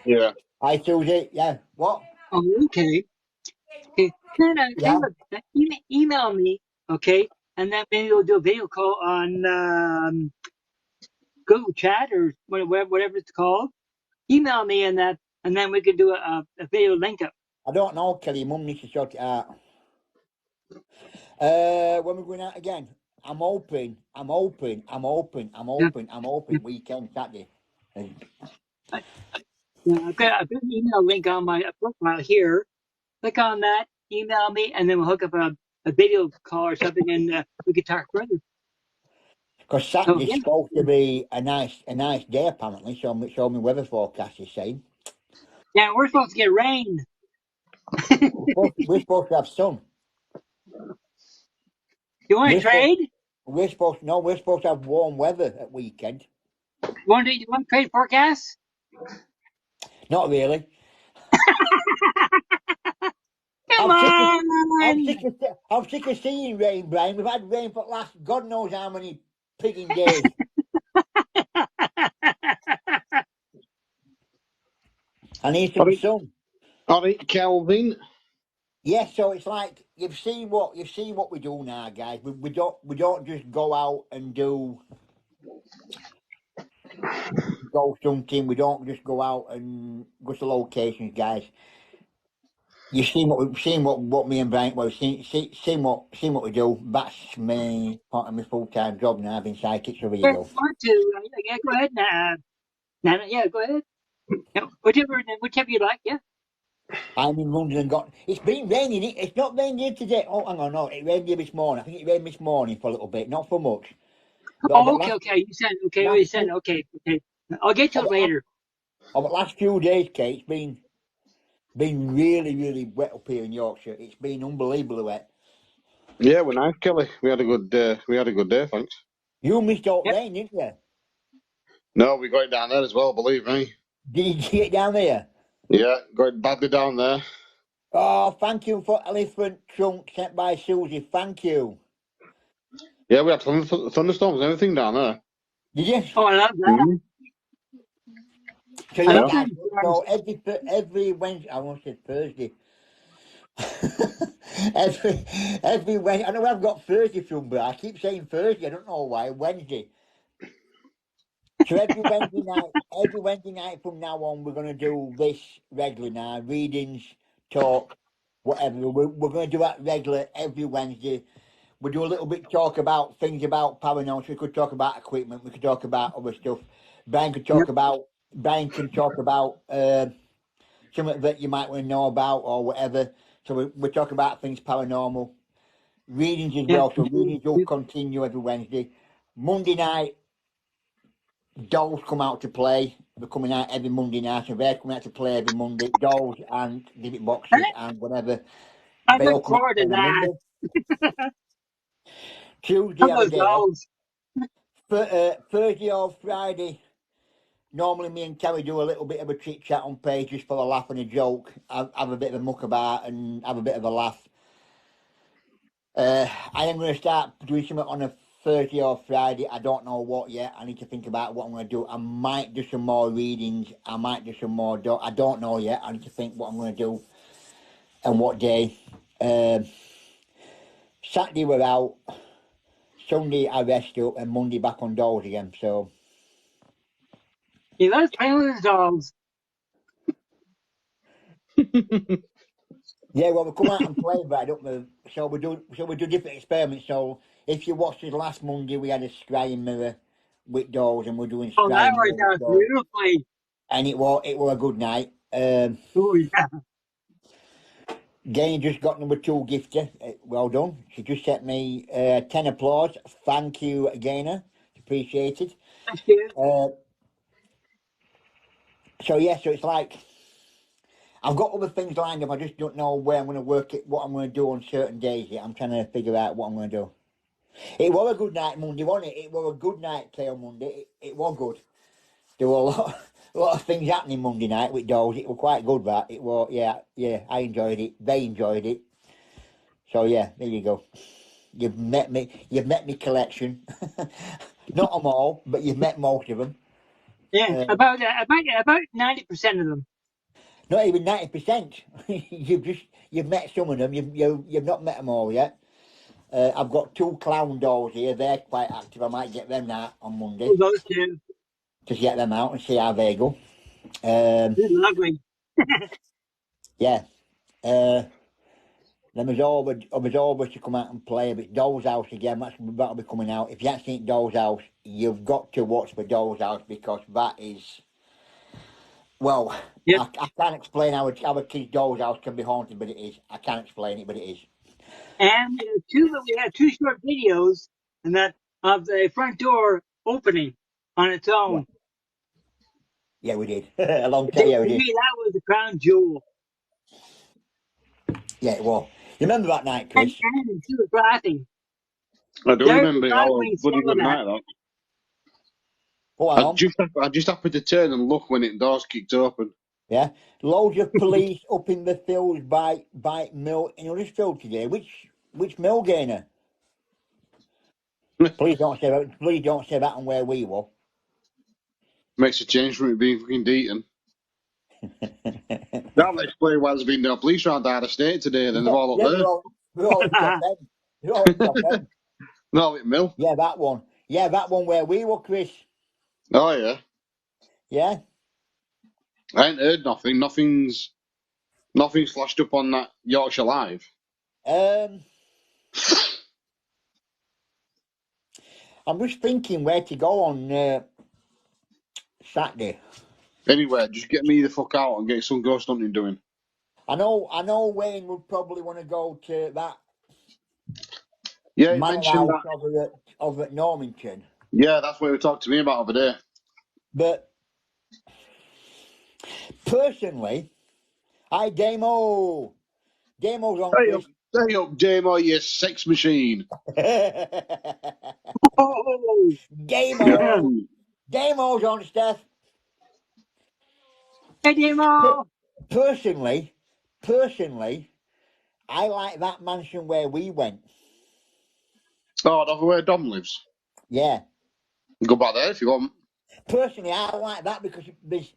Yeah. I Susie, yeah. What? Oh, okay. Okay. Yeah. Email me, okay, and then maybe we'll do a video call on Google Chat or whatever it's called. Email me and then we could do a video link up. I don't know, Kelly. Mum needs to sort it out. When we're going out again, I'm open. Weekend, Saturday. I've got an email link on my profile here. Click on that, email me, and then we'll hook up a video call or something, and we could talk further. Because So Saturday's yeah, supposed to be a nice day apparently. So me weather forecast is saying yeah, we're supposed to get rain. we're supposed to have sun. You want to We're supposed trade? we're supposed no we're supposed to have warm weather at weekend. You want to trade forecasts? Not really. Come I'm sick of I'm on! sick of I'm sick of seeing rain, Brian. We've had rain for the last God knows how many pigging days. I need All some right, sun. all right, Kelvin. Yeah, so it's like you've seen what we do now, guys. We don't just go out and go something. We don't just go out and go to locations, guys. You've seen what me and Brian seen what we do. That's me part of my full time job now. I've been psychic for If Eagle. you want to, yeah, go ahead. Yeah, go ahead. Yeah, whichever you like. Yeah. I'm in London and got. It's been raining. It's not rained here today. Oh, hang on, no, it rained here this morning. I think it rained this morning for a little bit, not for much. But Oh, okay, okay. You said okay. last You said okay, okay. I'll get to it over, later. over the last few days, Kate, it's been really, really wet up here in Yorkshire. It's been unbelievably wet. Yeah, we're nice, Kelly. We had a good day, thanks. You missed out Yep. rain, didn't you? No, we got it down there as well, believe me. Did you get it down there? Yeah, got it badly down there. Oh, thank you for elephant trunk sent by Susie. Thank you. Yeah, we had thunderstorms and everything down there. Did you? Oh, I love that. Mhm. So I yeah, love Yeah. guys. thunderstorms. So every Wednesday, I want to say Thursday. every Wednesday. I know I've got Thursday from, but I keep saying Thursday. I don't know why. Wednesday. So every Wednesday night from now on, we're gonna do this regularly now. Readings, talk, whatever. We're gonna do that regular every Wednesday. We do a little bit talk about things about paranormal. We could talk about equipment. We could talk about other stuff. Brian can Yep. talk about something that you might want to know about or whatever. So we talk about things paranormal. Readings as Yep. well. So readings will continue every Wednesday. Monday night, dolls come out to play. They're coming out every Monday night. So they're coming out to play every Monday. Dolls and divot boxes and whatever. I They all look come out to forward play to on a that. Monday. Tuesday, Some have a of those day. dolls. Thursday or Friday, normally me and Terry do a little bit of a chit chat on page just for a laugh and a joke. Have a bit of a muck about and have a bit of a laugh. I am going to start doing something on a Thursday or Friday. I don't know what yet. I need to think about what I'm going to do. I might do some more readings. I might do some more. I don't know yet. I need to think what I'm going to do and what day. Saturday we're out. Sunday I rest up and Monday back on doors again. So He loves playing with his dolls. yeah, well we come out and play right up there. So we do different experiments. So if you watched it last Monday, we had a scrying mirror with dolls, and we're doing Oh, that scrying mirror worked with out dolls. beautifully. And it was a good night. Oh yeah. Gaynor just got number 2 gifter. Well done. She just sent me 10 applause. Thank you, Gaynor. Appreciated. That's good. So yeah, so it's like I've got other things lined up. I just don't know where I'm going to work it, what I'm going to do on certain days yet. I'm trying to figure out what I'm going to do. It was a good night Monday, wasn't it? It was a good night play on Monday. It was good. There were a lot of things happening Monday night with dolls. It was quite good, that. It was, yeah, I enjoyed it. They enjoyed it. So yeah, there you go. You've met me collection. Not them all, but you've met most of them. Yeah, about 90% of them. Not even 90%. You've met some of them. You've not met them all yet. I've got 2 clown dolls here. They're quite active. I might get them out on Monday Oh, those two. to get them out and see how they go. They're lovely. Yeah. Then there's always to come out and play. But Doll's House again, that'll be coming out. If you haven't seen Doll's House, you've got to watch for Doll's House because that is, well, Yep. I can't explain how a kid's Doll's House can be haunted, but it is. I can't explain it, but it is. And we have 2 short videos, and that of the front door opening on its Yeah, own. yeah, we did. A long To time, yeah, we did. me, that was the crown jewel. Yeah, it was. You remember that night, And Chris? she was laughing. I do There's a remember it. time Oh, when you bloody saw good that. night, that. Go on. I just happened to turn and look when it doors kicked open. Yeah, loads of police up in the fields by Mill in Huddersfield today. Which Mill gainer? Please don't say that. Please don't say that on where we were. Makes a change from it being fucking Deaton. That'll explain why there's been no police around our estate today. Then they're Yeah, all yeah, up there. we're all at top end. We're all at top end. No, at Mill. Yeah, that one. Yeah, that one where we were, Chris. Oh yeah. Yeah. I ain't heard nothing. Nothing's flashed up on that Yorkshire Live. I'm just thinking where to go on Saturday. Anyway, just get me the fuck out and get some ghost hunting doing. I know Wayne would probably want to go to that Yeah, you manor mentioned house that. over at Normanton. Yeah, that's what he talked to me about over there. But personally, hi Damo. Damo's on, Chris. Hey up, Damo, you sex machine. Oh, Damo. Damo's on, Steph. hey, Demo. Personally, I like that mansion where we went. Oh, over where Dom lives. Yeah. Go back there if you want. Personally, I like that because there's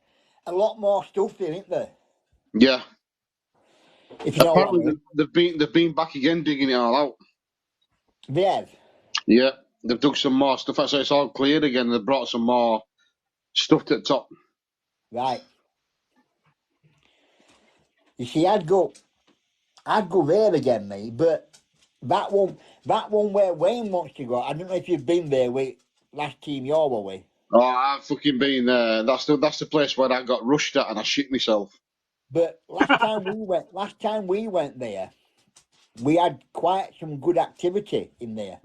a lot more stuff there, isn't there? Yeah. If you know what I Apparently mean. they've been back again digging it all out. They have. Yeah. They've dug some more stuff out, so it's all cleared again. They've brought some more stuff to the top. Right. You see, I'd go there again, mate. But that one where Wayne wants to go. I don't know if you've been there with last team you're with. Oh, I've fucking been there. That's the place where I got rushed at and I shit myself. But last time we went there, we had quite some good activity in there.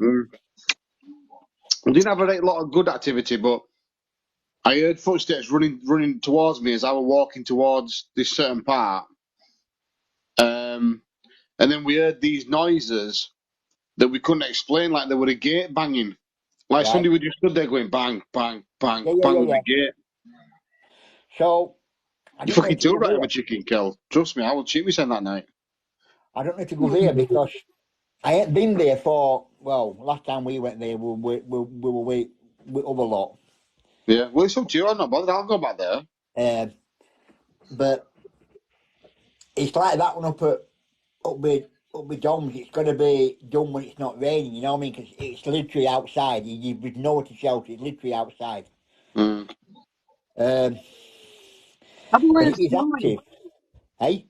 We didn't have a lot of good activity, but I heard footsteps running towards me as I was walking towards this certain part. And then we heard these noises that we couldn't explain, like there were a gate banging. Like Right. somebody would just stood there going bang, bang, bang, Yeah. bang with the gate. So I You don't know fucking if to too go right, I'm there. a chicken kill. Trust me, I will cheat myself that night. I don't know if to go there because I ain't been there for last time we went there we were with other lot. Yeah, well, it's up to you. I'm not bothered. I'll go back there. But it's like that one up with Doms. It's got to be done when it's not raining. You know what I mean? Because it's literally outside. There's nowhere to shelter. It's literally outside. Mm. How about when But it's it is snowing? active. Hey.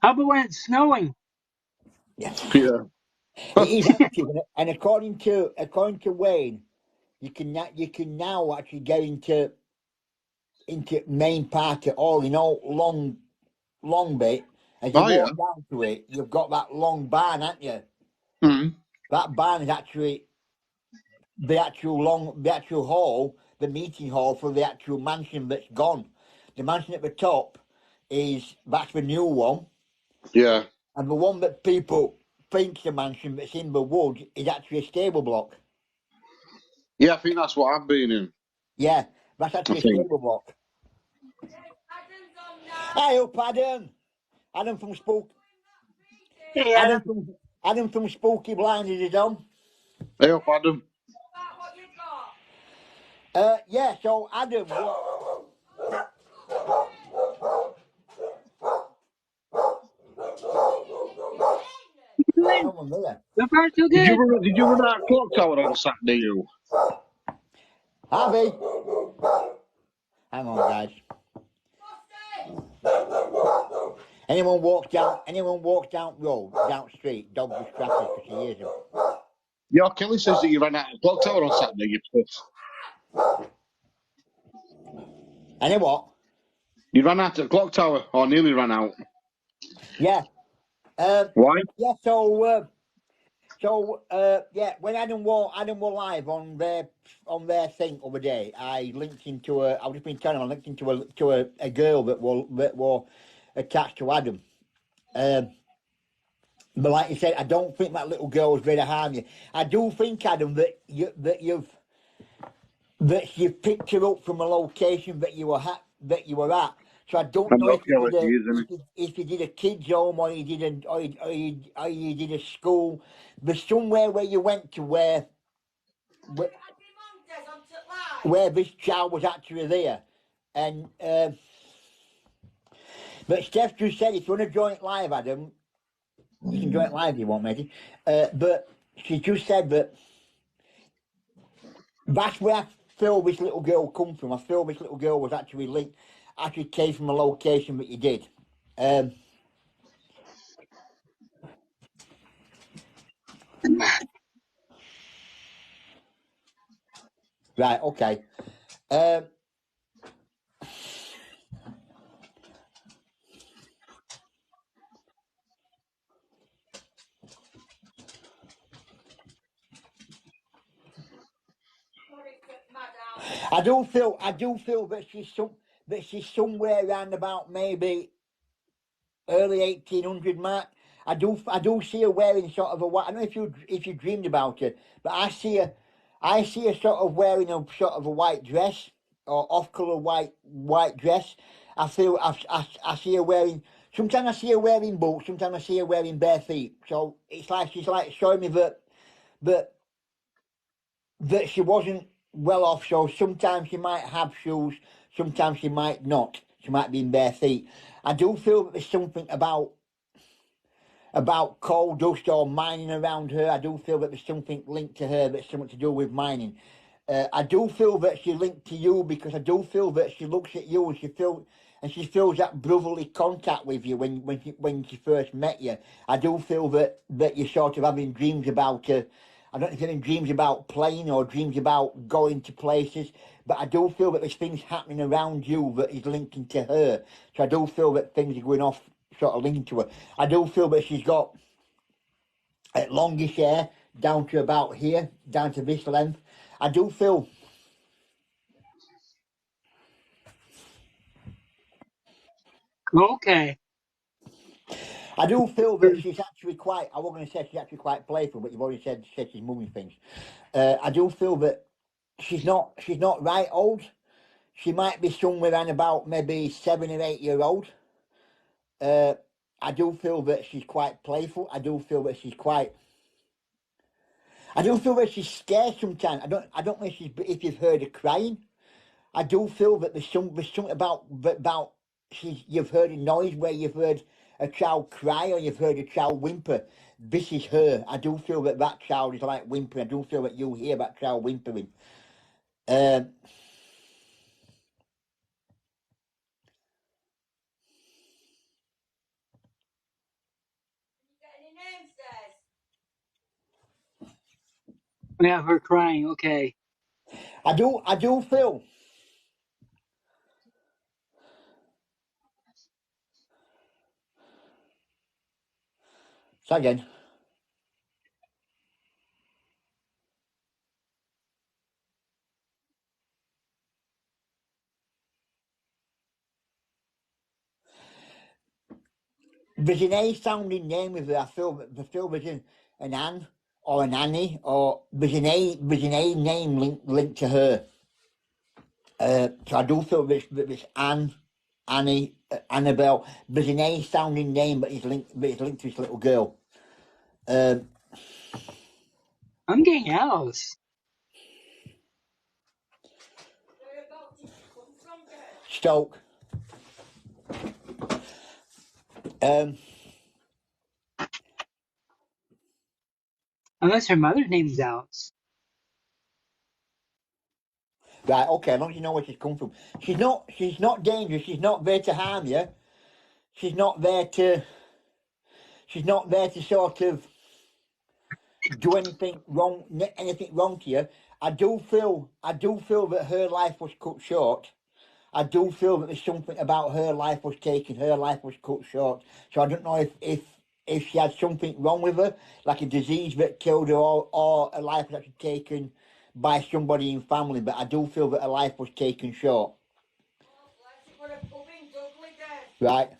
How about when it's snowing? Yeah. Yeah. It is active, and according to Wayne, you can now actually get into main part at all. You know, long bit. As you Oh, yeah. walk down to it, you've got that long barn, haven't you? Mm. That barn is actually the actual hall, the meeting hall for the actual mansion that's gone. The mansion at the top that's the new one, Yeah. and the one that people think's the mansion that's in the wood is actually a stable block. Yeah, I think that's what I've been in. Yeah, that's actually I a think. stable block. Hi up, Adam. Adam from Spook. Hey, Adam. Adam from Spooky Blinders is on. Hey up, Adam. Yeah. So Adam, someone there. So far, so good. Did you run that clock tower on Saturday, you? Harvey. Hang on, guys. Anyone walks down road, down street, dog with scratches because he hears them. Yeah, Kelly says that you ran out of clock tower on Saturday, you puss. Any what? You ran out of clock tower, or nearly ran out. Yeah. Why? Yeah. So So yeah, when Adam were live on their thing other day, I linked into a. I've just been telling them I linked into a girl that were attached to Adam. But like you said, I don't think that little girl was going to harm you. I do think, Adam, that you've picked her up from a location that you were at. So I don't I'm know not if sure what she is, isn't you did a kids home or you did you did a school. There's somewhere where you went to where this child was actually there, and but Steph just said if you want to join it live, Adam, you can join it live if you want, matey. But she just said that that's where I feel this little girl come from. I feel this little girl was actually came from a location that you did. Right, okay. I do feel that she's somewhere around about maybe early 1800 mark. I do see her wearing sort of a white. I don't know if you dreamed about it, but I see her sort of wearing a sort of a white dress or off color white dress. I see her wearing. Sometimes I see her wearing boots. Sometimes I see her wearing bare feet. So it's like she's like showing me that she wasn't well off. So sometimes she might have shoes. Sometimes she might not. She might be in bare feet. I do feel that there's something about coal dust or mining around her. I do feel that there's something linked to her that's something to do with mining. I do feel that she's linked to you because I do feel that she looks at you and she feels that brotherly contact with you when she first met you. I do feel that you're sort of having dreams about her. I don't know if you're having dreams about playing or dreams about going to places, but I do feel that there's things happening around you that is linking to her. So I do feel that things are going off sort of linked to her. I do feel that she's got longish hair down to about here, down to this length. I do feel. Okay. I do feel that she's actually quite. I wasn't going to say she's actually quite playful, but you've already said she's moving things. I do feel that she's not right old. She might be somewhere around about maybe 7 or 8 year old. I do feel that she's quite playful. I do feel that she's quite. I do feel that she's scared sometimes. I don't know if you've heard her crying. I do feel that there's something about you've heard a noise where you've heard a child cry or you've heard a child whimper. This is her. I do feel that child is like whimpering. I do feel that you hear that child whimpering. We have her crying. Okay. I do feel. So again. There's an A sounding name with her. I feel there's an Anne or an Annie or there's an A name linked to her. So I do feel this Anne, Annie, Annabelle. There's an A sounding name, but it's linked to this little girl. I'm getting Alice. Stoke. Unless her mother's name is Alice. Right, okay, as long as you know where she's come from. She's not dangerous, she's not there to harm you. She's not there to sort of do anything wrong to you. I do feel that her life was cut short. I do feel that there's something about her life was taken, her life was cut short. So I don't know if she had something wrong with her, like a disease that killed her, or a life was actually taken by somebody in family. But I do feel that her life was taken short. Right.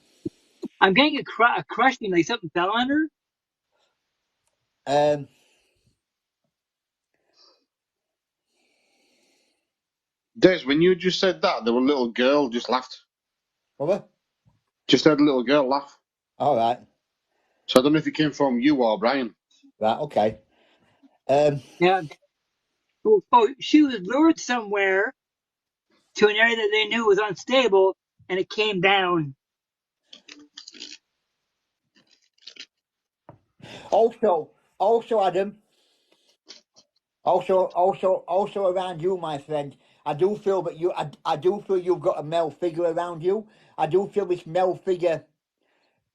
I'm getting a crushing, like something fell on her. Des, when you just said that, there was a little girl just laughed. Over. Just had a little girl laugh. All right. So I don't know if it came from you or Brian. Right. Okay. Yeah. She was lured somewhere to an area that they knew was unstable, and it came down. Also, Adam. Also around you, my friend. I do feel that I do feel you've got a male figure around you. I do feel this male figure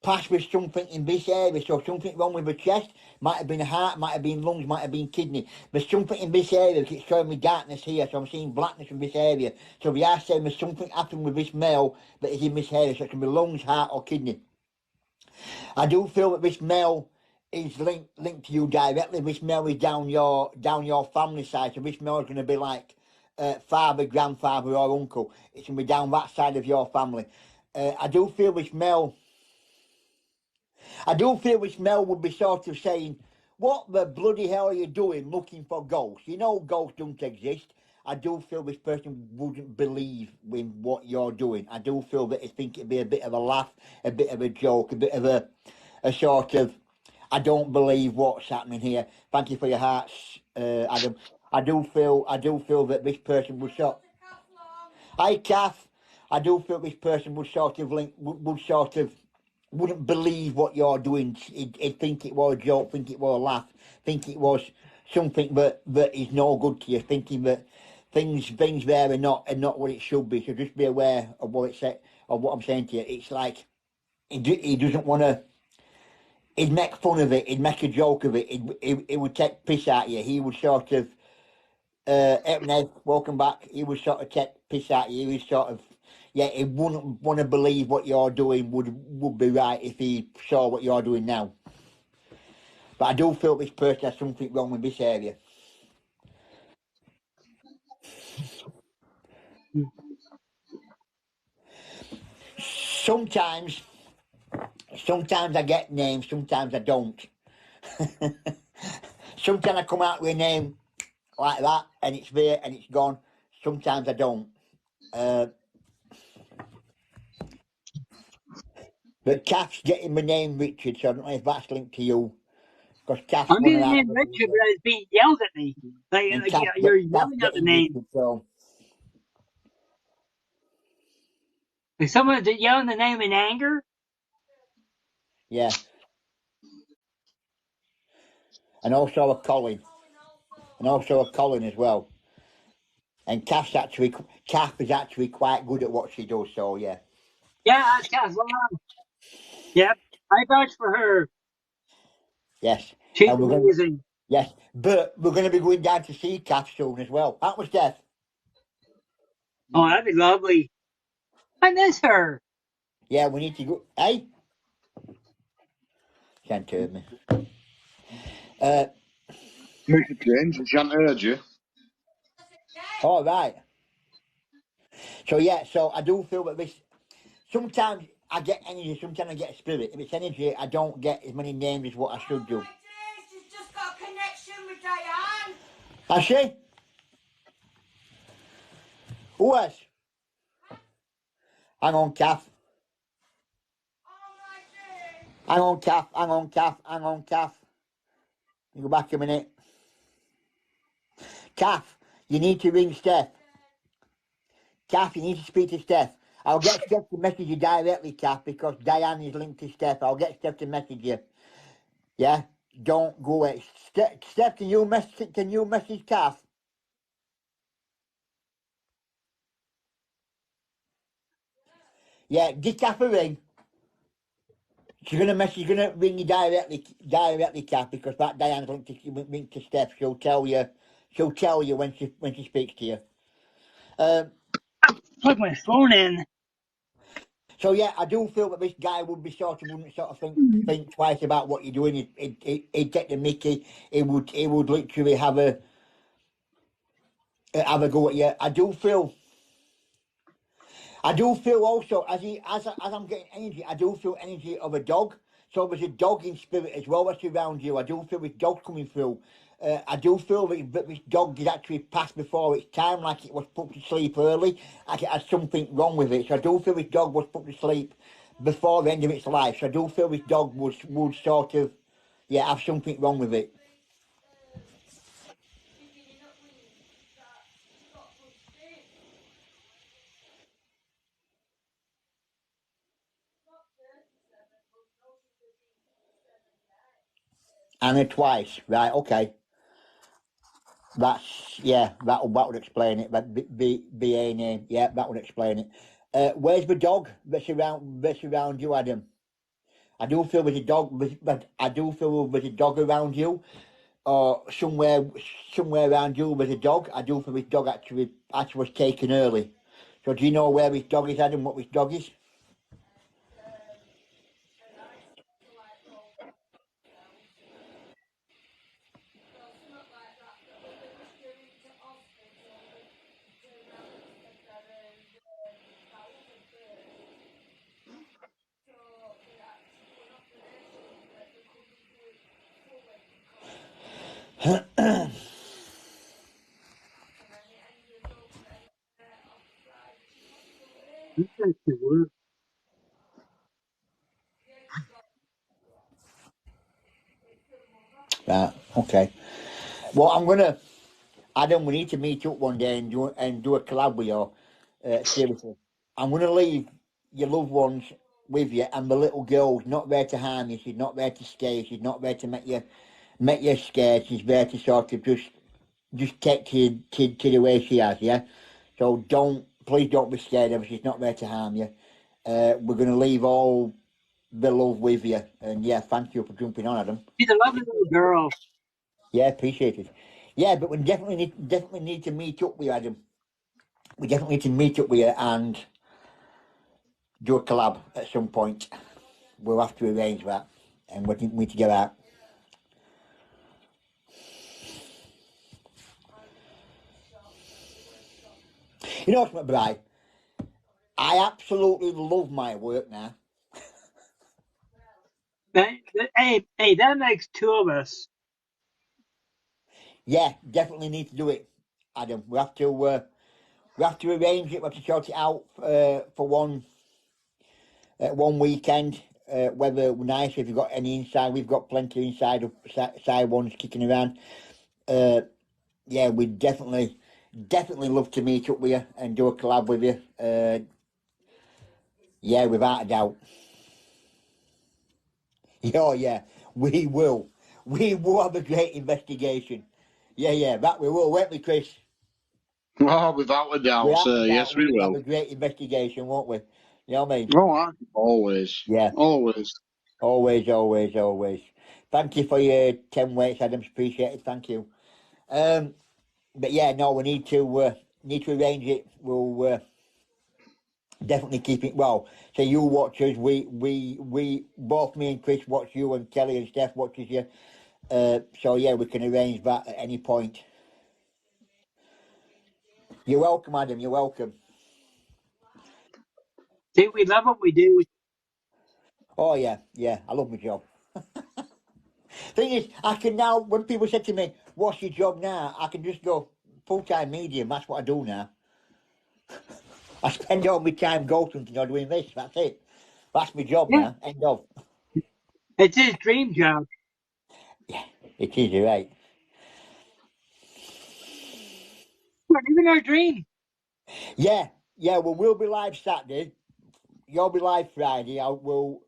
passed with something in this area, so something wrong with the chest. Might have been heart, might have been lungs, might have been kidney. There's something in this area, because it's showing me darkness here, so I'm seeing blackness in this area. So we are saying there's something happened with this male that is in this area, so it can be lungs, heart or kidney. I do feel that this male is linked to you directly. This male is down your family side, so this male is going to be like father, grandfather or uncle. It's going to be down that side of your family. I do feel this male would be sort of saying, what the bloody hell are you doing looking for ghosts? You know ghosts don't exist. I do feel this person wouldn't believe in what you're doing. I do feel that I think it'd be a bit of a laugh, a bit of a joke, a bit of a sort of, I don't believe what's happening here. Thank you for your hearts, Adam. I do feel that this person would sort. Hi, Kath. I do feel this person would sort of wouldn't believe what you're doing. He'd think it was a joke, think it was a laugh, think it was something that is no good to you, thinking that things there are not what it should be. So just be aware of what I'm saying to you. It's like he doesn't want to. He'd make fun of it. He'd make a joke of it. He would take piss at you. He would sort of, Ned, welcome back. He would sort of take piss at you. He would sort of, yeah, he wouldn't want to believe what you're doing would be right if he saw what you're doing now. But I do feel this person has something wrong with this area. Sometimes I get names, sometimes I don't. Sometimes I come out with a name like that and it's there and it's gone. Sometimes I don't. But Kath's getting my name Richard, so I don't know if that's linked to you. Because Kath's I'm running getting the out name of Richard, but it's being yelled at me. Like, and like you're Kath's yelling out the getting name. Richard, so Like someone's yelling the name in anger. yeah. And also a Colin. As well. And Kath is actually quite good at what she does, so yeah. Yeah, that's Kath Long. Yep, I vouch for her. Yes. She's And amazing. yes. But we're gonna be going down to see Kath soon as well. That was Death. Oh, that'd be lovely. I miss her. Yeah, we need to go. Hey? Can't hear me. Make a change. She hadn't heard you. All right. So yeah, so I do feel that this. Sometimes I get energy, sometimes I get spirit. If it's energy, I don't get as many names as what I should do. She's just got a connection with Diane. Has she? Who else? Hang on, Kath. Hang on, Kath. You go back a minute. Kath, you need to ring Steph. Kath, you need to speak to Steph. I'll get Steph to message you directly, Kath, because Diane is linked to Steph. I'll get Steph to message you. Yeah? Don't go away. Steph, can you message Kath? Yeah, give Kath a ring. She's gonna ring you directly, Kath, because that Diane's linked to Steph. She'll tell you when she speaks to you. Plug my phone in. So yeah, I do feel that this guy would be wouldn't sort of think twice about what you're doing. He'd get the Mickey. He would literally have a go at you. I do feel also as I'm getting energy, I do feel energy of a dog. So there's a dog in spirit as well that's around you. I do feel this dog coming through. I do feel that this dog did actually pass before its time, like it was put to sleep early, like it had something wrong with it. So I do feel this dog was put to sleep before the end of its life. So I do feel this dog would sort of, yeah, have something wrong with it. And then twice, right? Okay. That's that would explain it. But BA name, yeah, that would explain it. Where's the dog that's around you, Adam? I do feel there's a dog, but I do feel there's a dog around you, or somewhere around you there's a dog. I do feel this dog actually was taken early. So do you know where this dog is, Adam? What this dog is? Right. Okay. Well, Adam, we need to meet up one day and do a collab with you. Seriously, I'm gonna leave your loved ones with you, and the little girl's not there to harm you. She's not there to scare you. She's not there to make you scared. She's there to sort of just take to the way she has. Yeah. So please don't be scared of her. She's not there to harm you. We're gonna leave all the love with you, and yeah, thank you for jumping on, Adam. She's a lovely little girl. Yeah, appreciate it. Yeah, but we definitely need to meet up with you, Adam. We definitely need to meet up with you and do a collab at some point. We'll have to arrange that, and we need to get out. You know what, McBride? I absolutely love my work now. Hey, that makes two of us. Yeah, definitely need to do it, Adam. We have to arrange it. We have to sort it out for one weekend. Whether nice, if you've got any inside, we've got plenty side ones kicking around. Yeah, we definitely love to meet up with you and do a collab with you. Yeah, without a doubt. Oh yeah, we will. We will have a great investigation. Yeah, that we will, won't we, Chris? Oh, without a doubt, Without a sir. doubt, Yes, we we will have will. a great investigation, won't we? You know what I mean? Oh, always. Yeah, Always. always. Thank you for your 10 weights, Adams. Appreciate it. Thank you. But yeah, no, we need to arrange it. We'll definitely keep it well. So you watch us. We both me and Chris watch you, and Kelly and Steph watches you. So yeah, we can arrange that at any point. You're welcome, Adam. You're welcome. See, we love what we do. Oh yeah. I love my job. Thing is, I can now. When people say to me, "What's your job now?" I can just go full-time medium. That's what I do now. I spend all my time goat hunting or doing this. That's it. That's my job Yeah, now. End of. it's his dream job. Yeah, it is. You're right. We're living our dream. Yeah. Well, we'll be live Saturday. You'll be live Friday. We'll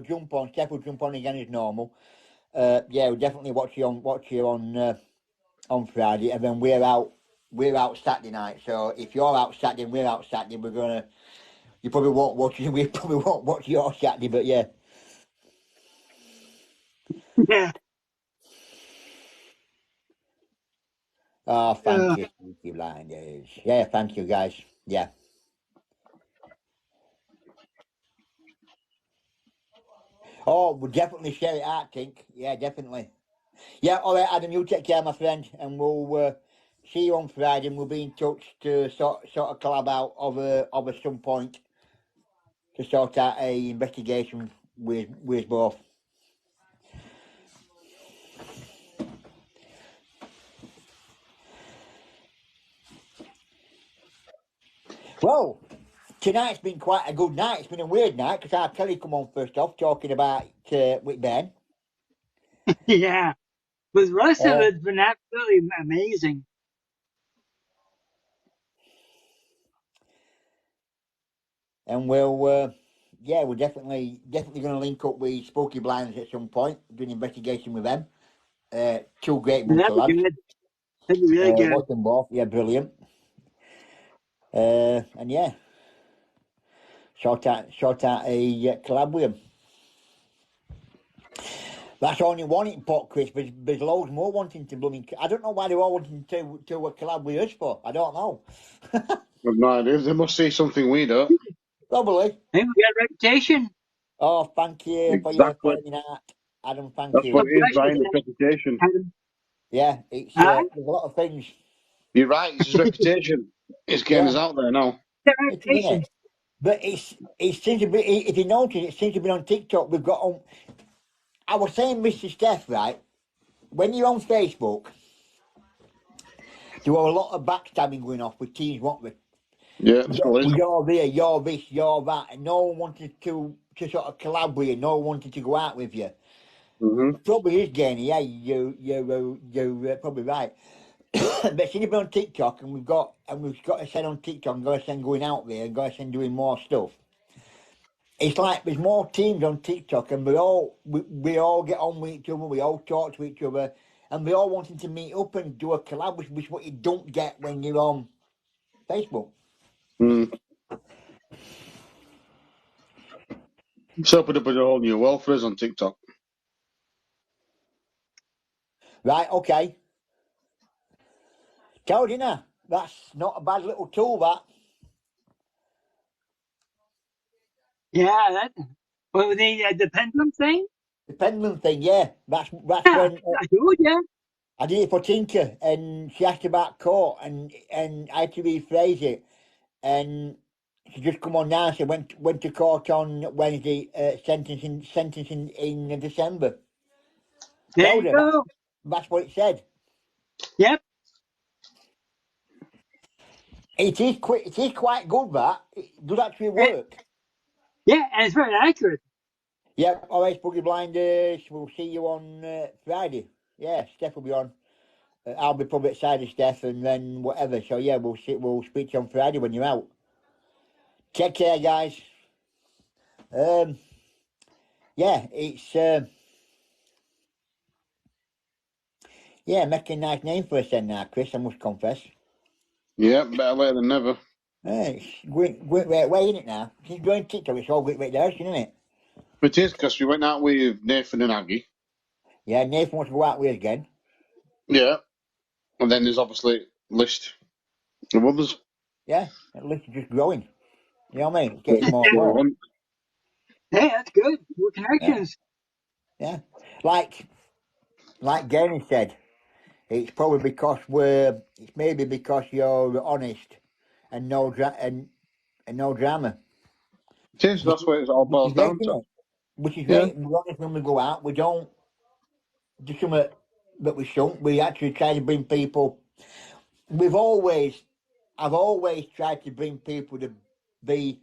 jump on. Steph will jump on again as normal. Yeah, we'll definitely watch you on Friday, and then we're out Saturday night. So if you're out Saturday and we're out Saturday, you probably won't watch it. We probably won't watch your Saturday, but yeah. Yeah. Oh, thank you, blinders. Yeah, thank you, guys. Yeah. Oh, we'll definitely share it out, Tink. Yeah, definitely. Yeah, all right, Adam, you take care, my friend, and we'll see you on Friday, and we'll be in touch to sort of collab out of some point to sort out a investigation with both. Well, tonight's been quite a good night. It's been a weird night because our Kelly come on first off talking about with Ben. Yeah. But the rest of Uh, it's been absolutely amazing. and we'll we're definitely going to link up with Spooky Blinds at some point, do an investigation with them. Two great bunch That'd of be lads. good. That'd be really good. Watch them both. Yeah, brilliant. And yeah, sort out a collab with them. That's only one in pot, Chris. There's loads more wanting to blooming. I don't know why they're all wanting to collab with us for. I don't know. I've no idea. They must see something we don't. Probably. Hey, we got a reputation. Oh, thank you for your Exactly. flaming art, Adam. Thank That's you. what God it is, bless Brian. you, It's reputation. Adam. Yeah, it's Huh? there's a lot of things. You're right. It's his reputation. It's getting Yeah, us out there now. That it is, isn't reputation. it? But it seems to be. If you notice, it seems to be on TikTok. We've got on. I was saying, Mr. Steph, right? When you're on Facebook, there are a lot of backstabbing going off with teams, what we? Yeah, it's cool. You're there, you're this, you're that, and no one wanted to sort of collab with you. No one wanted to go out with you. Mm-hmm. Probably is, Gainey. Yeah, you're probably right. But since you've been on TikTok, and we've got to send on TikTok, and got to send going out there, and got to send doing more stuff. It's like there's more teams on TikTok, and we all get on with each other. We all talk to each other, and we all wanting to meet up and do a collab, which is what you don't get when you're on Facebook. Mm. It's opened up a whole new world for us on TikTok. Right? Okay. Told you now. That's not a bad little tool. That Yeah, that. What was the pendulum thing? the pendulum thing. Yeah, that's Yeah, when I told you. I did it for Tinker, and she asked about court, and I had to rephrase it, and she just come on now. She went to court on Wednesday, sentencing in December. There Told you her go. that's what it said. Yep. It is quick. It is quite good. That it does actually Eh, work. Yeah, and it's very accurate. Yeah. All right, Boogie Blinders. We'll see you on Friday. Yeah, Steph will be on. I'll be probably at side of Steph, and then whatever. So yeah, we'll speak to you on Friday when you're out. Take care, guys. Yeah, it's making a nice name for us then now, Chris. I must confess. Yeah, better late than never. It's going right way in it now. She's going TikTok. It's all going right there, isn't it? It is, because we went out with Nathan and Aggie. Yeah, Nathan wants to go out with us again. Yeah. And then there's obviously list of others. Yeah, at least it's just growing. You know what I mean? It's getting more and What we more. want. Hey, that's good. More Yeah, connections. yeah. Like Gary said, it's probably because it's maybe because you're honest and and no drama. It is, that's what it all Which boils is great, down isn't to. it? Which is Yeah. great. We're honest when we go out. We don't do something that we shouldn't. We actually try to bring people. I've always tried to bring people to be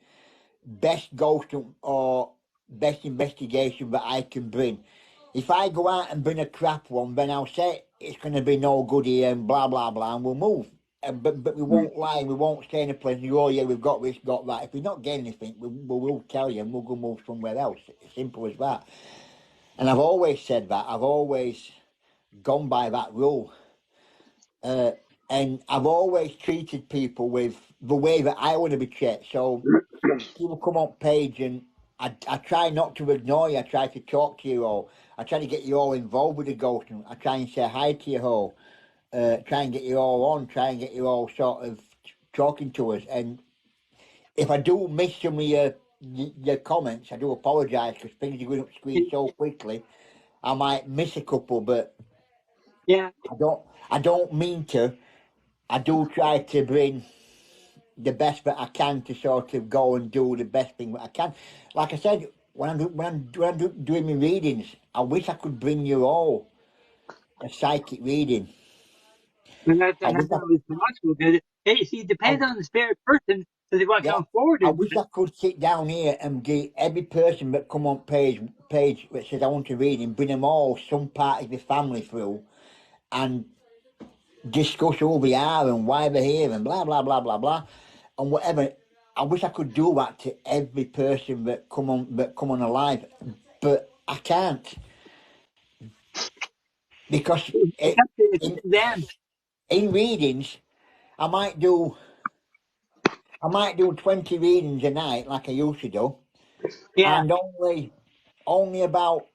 best ghost or best investigation that I can bring. If I go out and bring a crap one, then I'll say it's going to be no good here and blah blah blah, and we'll move. But we Mm. won't lie. We won't stay in a place. And go, oh yeah, we've got this, got that. If we're not getting anything, we'll tell you, and we'll go move somewhere else. It's simple as that. And I've always said that. I've always gone by that rule. And I've always treated people with the way that I want to be treated. So people come on page and I try not to ignore you. I try to talk to you all. I try to get you all involved with the ghost. I try and say hi to you all. Try and get you all on. Try and get you all sort of talking to us. And if I do miss some of your comments. I do apologise because things are going up screen so quickly. I might miss a couple, but Yeah. I don't mean to. I do try to bring the best that I can to sort of go and do the best thing that I can. Like I said, when I'm doing my readings, I wish I could bring you all a psychic reading. And that's I wish always possible because it I, depends on the spirit person if they want to yeah, come forward I and do wish it. I could sit down here and give every person that come on page that says I want to read and bring them all some part of the family through and discuss who they are and why they're here and blah blah blah blah blah and whatever. I wish I could do that to every person that come on alive, but I can't because It's up to in them. in readings I might do 20 readings a night like I used to do, Yeah. and only about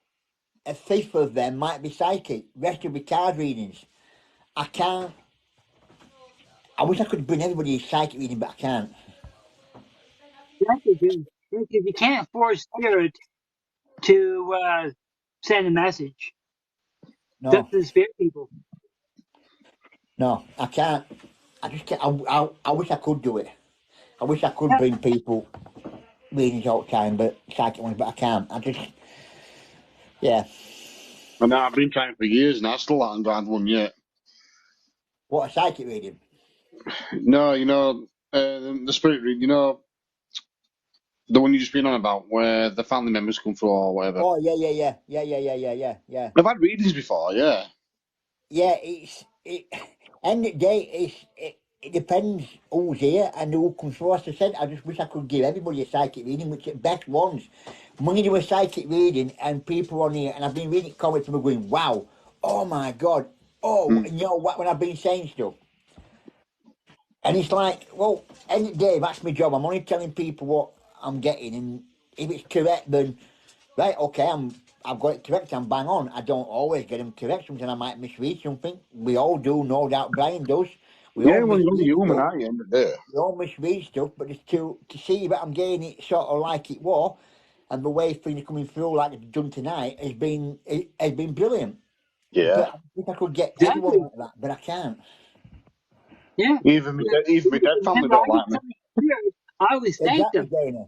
a fifth of them might be psychic. Rest will be card readings. I can't. I wish I could bring everybody a psychic reading, but I can't. That's the thing. Because you can't force spirit to send a message. It's up No, to the spirit people. no, I can't. I just can't. I wish I could do it. I wish I could Yeah. bring people readings all the time, but psychic ones, but I can't. I just, yeah. And I've been trying for years and I still haven't got one yet. What a psychic reading. No, the spirit read, the one you just been on about where the family members come through or whatever. Oh yeah. I've had readings before, yeah. Yeah, end of the day, it depends who's here and who comes first. I said, I just wish I could give everybody a psychic reading, which are best ones. When you do a psychic reading and people on here, and I've been reading comments and going, wow, oh my God, oh, Mm. and you know what, when I've been saying stuff. And it's like, well, end of the day, that's my job. I'm only telling people what I'm getting, and if it's correct, then right, okay, I've got it correct. I'm bang on. I don't always get them correct. Sometimes I might misread something. We all do, no doubt. Brian does. We all Yeah, well, you're only misread human, stuff. aren't you, end of the day? We all misread stuff. But it's to see that I'm getting it sort of like it was, and the way things are coming through, like it's done tonight, has been brilliant. Yeah. But I think I could get everyone Exactly. like that, but I can't. Yeah. Even my dead family Remember, I don't get like me. something spirit. I always thank Exactly, them. Dana.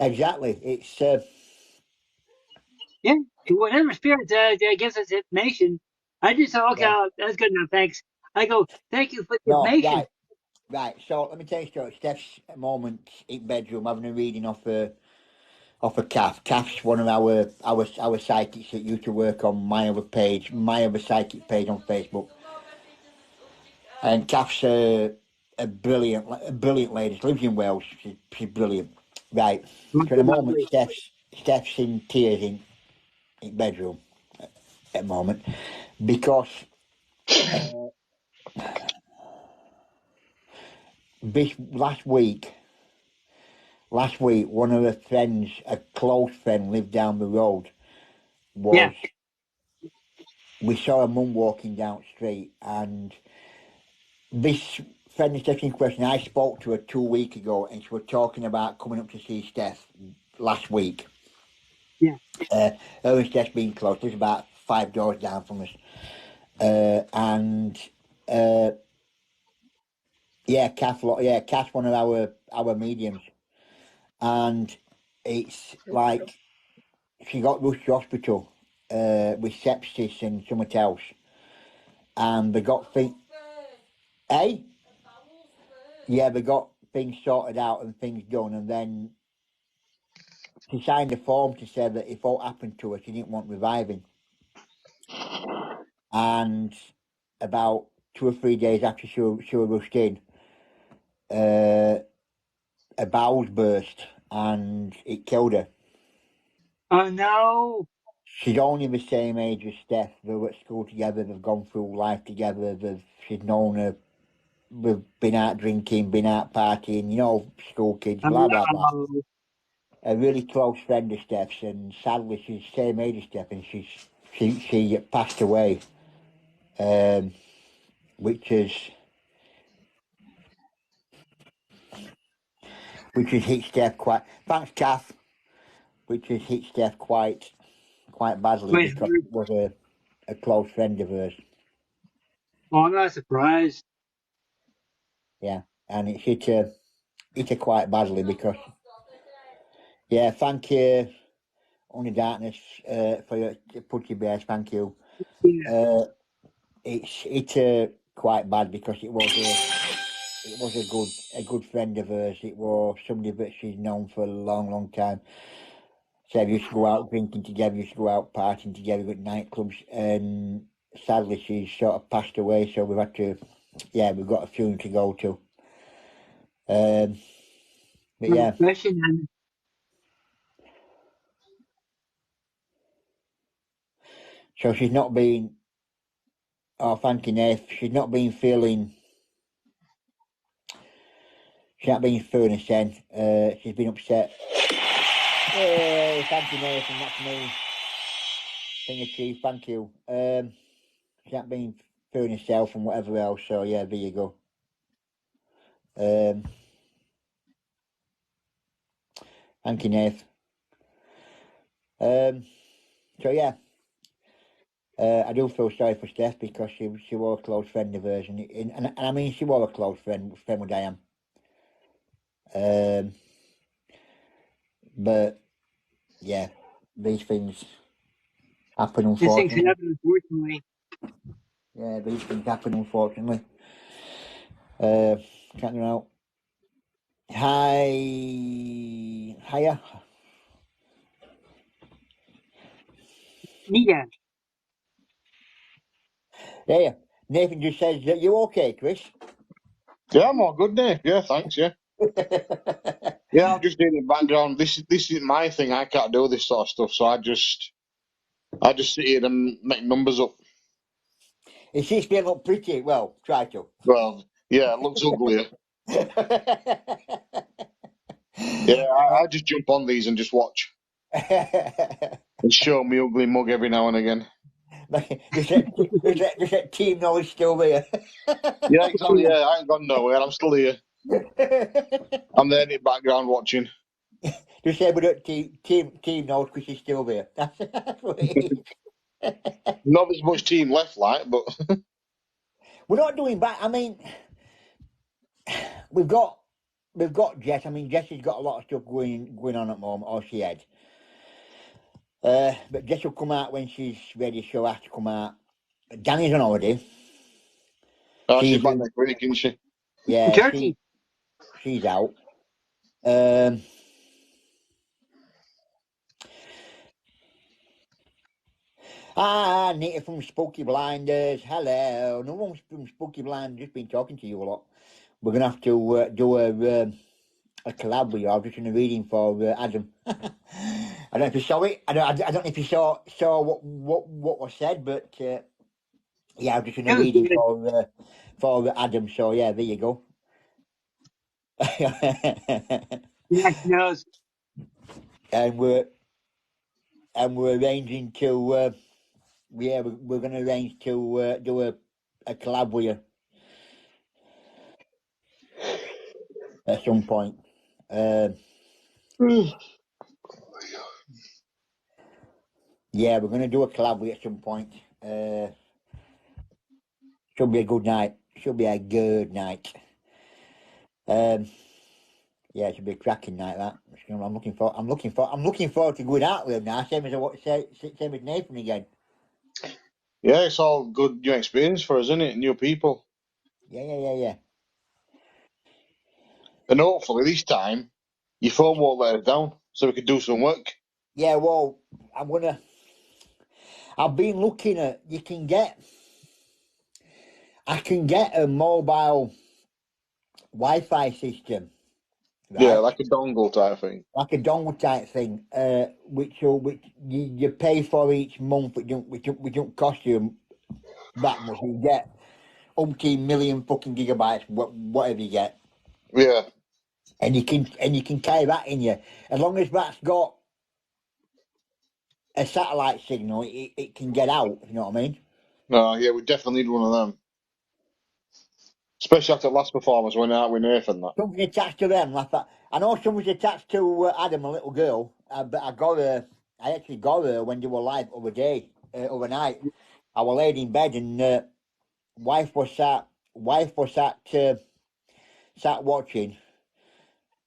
Exactly. It's Yeah. Whatever spirit gives us information, I just say, okay, yeah. that's good enough. Thanks. I go, thank you for the No, information. right. So let me tell you a story. Steph's at the moment in bedroom having a reading off a Kath. Kath's one of our psychics that used to work on my other psychic page on Facebook. And Kath's a brilliant lady. She lives in Wales. She's brilliant. Right. So at the moment, Lovely. Steph's in tears in bedroom at the moment because this last week, one of her friends, a close friend, lived down the road. Yeah. We saw her mum walking down the street, and this friend is taking question. I spoke to her 2 weeks ago, and she was talking about coming up to see Steph last week. Yeah. Her and Steph being close. There's about 5 doors down from us, and Kath's one of our mediums, and it's like she got rushed to hospital with sepsis and something else, and they got things. Hey, yeah, they got things sorted out and things done, and then she signed a form to say that if what happened to her, she didn't want reviving. And about 2 or 3 days after she was rushed in, her bowels burst and it killed her. Oh, no. She's only the same age as Steph. They were at school together. They've gone through life together. She's known her. We've been out drinking, been out partying. School kids. Blah blah blah. Oh, A really close friend of Steph's, and sadly she's the same age as Steph, and she passed away, which is which has hit Steph quite. Thanks, Kath, which has hit Steph quite badly Wait, because it was a close friend of hers. oh, I'm not surprised. Yeah, and it hit her quite badly because. Yeah, thank you, Only Darkness, for your putty bears. Thank you. Yeah. It's quite bad because it was a good friend of hers. It was somebody that she's known for a long time. So we used to go out drinking together, used to go out partying together at nightclubs, and sadly she's sort of passed away. So we've got a funeral to go to. But yeah, Question then. so she's not been. Oh, thank you, Nath. She's not been feeling. She's not been feeling sen. She's been upset. Hey, thank you, Nathan. That's me. Thing Chief, thank you. She's not been feeling herself and whatever else. So yeah, there you go. Thank you, Nath. So yeah, I do feel sorry for Steph because she was a close friend of hers, and I mean she was a close friend with Diane. But yeah, these things happen, These things unfortunately. happen, unfortunately. Yeah, these things happen, unfortunately. Can't you out. Hiya. Yeah. Yeah, Nathan just says that you okay, Chris? Yeah, I'm all good, Dave. Yeah, thanks. Yeah, yeah. I'm just doing the background. This isn't my thing. I can't do this sort of stuff. So I just sit here and make numbers up. It seems to be look pretty. Well, try to. Well, yeah, it looks uglier. Yeah, I just jump on these and just watch and show me ugly mug every now and again. Just that team knowledge still there. Yeah, exactly. Yeah, I ain't gone nowhere. I'm still here. I'm there in the background watching. Just say we don't team knows because she's still there. That's what it is. Not as much team left, like, but We're not doing bad. I mean, we've got Jess. I mean, Jess has got a lot of stuff going on at the moment, or she had. But Jess will come out when she's ready. She'll have to come out. Danny's on holiday. she's back next week, isn't she? Yeah, Turkey. she's out. Nita from Spooky Blinders. Hello. No one's from Spooky Blinders. Just been talking to you a lot. We're gonna have to do a collab with you. I was just in a reading for Adam. I don't know if you saw it. I don't know if you saw what was said, but yeah, I was just in a reading for Adam. So yeah, there you go. Yeah, she knows. And we're arranging to we're going to arrange to do a collab with you at some point. Yeah, we're going to do a collab with you at some point. Should be a good night. Should be a good night. Yeah, it should be a cracking night. That I'm looking forward to going out with him now. Same as Nathan again. Yeah, it's all good new experience for us, isn't it? New people. Yeah. And hopefully this time your phone won't let us down, so we can do some work. Yeah, well, I've been looking at. I can get a mobile Wi-Fi system, right? Yeah, like a dongle type thing. Like a dongle type thing, which you pay for each month. Which don't cost you that much. You get umpteen million fucking gigabytes, whatever you get. Yeah. And you can carry that in you, as long as that's got a satellite signal. It can get out. You know what I mean? No, yeah, we definitely need one of them. Especially after the last performance when out with Nathan. That. Something attached to them. Like that. I know something's attached to Adam, a little girl. But I got her. I actually got her when they were live overnight. I was laid in bed and wife was sat sat watching,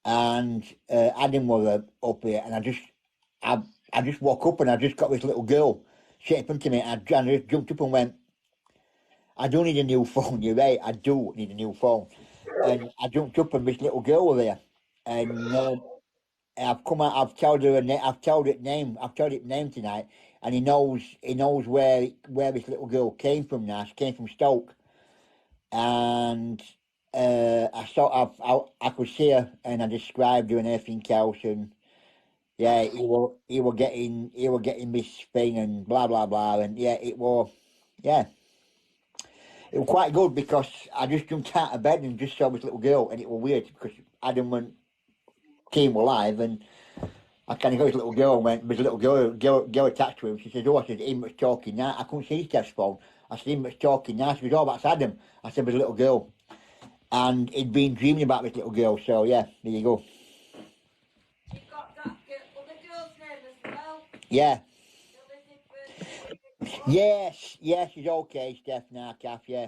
and Adam was up here, and I just woke up and I just got this little girl sitting in front of me, and I just jumped up and went, I do need a new phone. You're right, I do need a new phone. And I jumped up and this little girl was there, and I've come out. I've told her I've told it name tonight, and he knows where this little girl came from now. She came from Stoke, and I could see her, and I described her and everything else, and yeah, he were getting this thing and blah blah blah, and yeah, it was quite good because I just jumped out of bed and just saw this little girl, and it was weird because Adam came alive, and I kind of got this little girl and went, there's a little girl attached to him. She said, oh, I said, him that's talking now. I couldn't see Steph's phone. I said, him that's talking now. She goes, oh, that's Adam. I said, there's a little girl. And he'd been dreaming about this little girl, so yeah, there you go. You've got that other girl's name as well. Yeah. Yes, she's okay, Steph, now, Kath, yeah.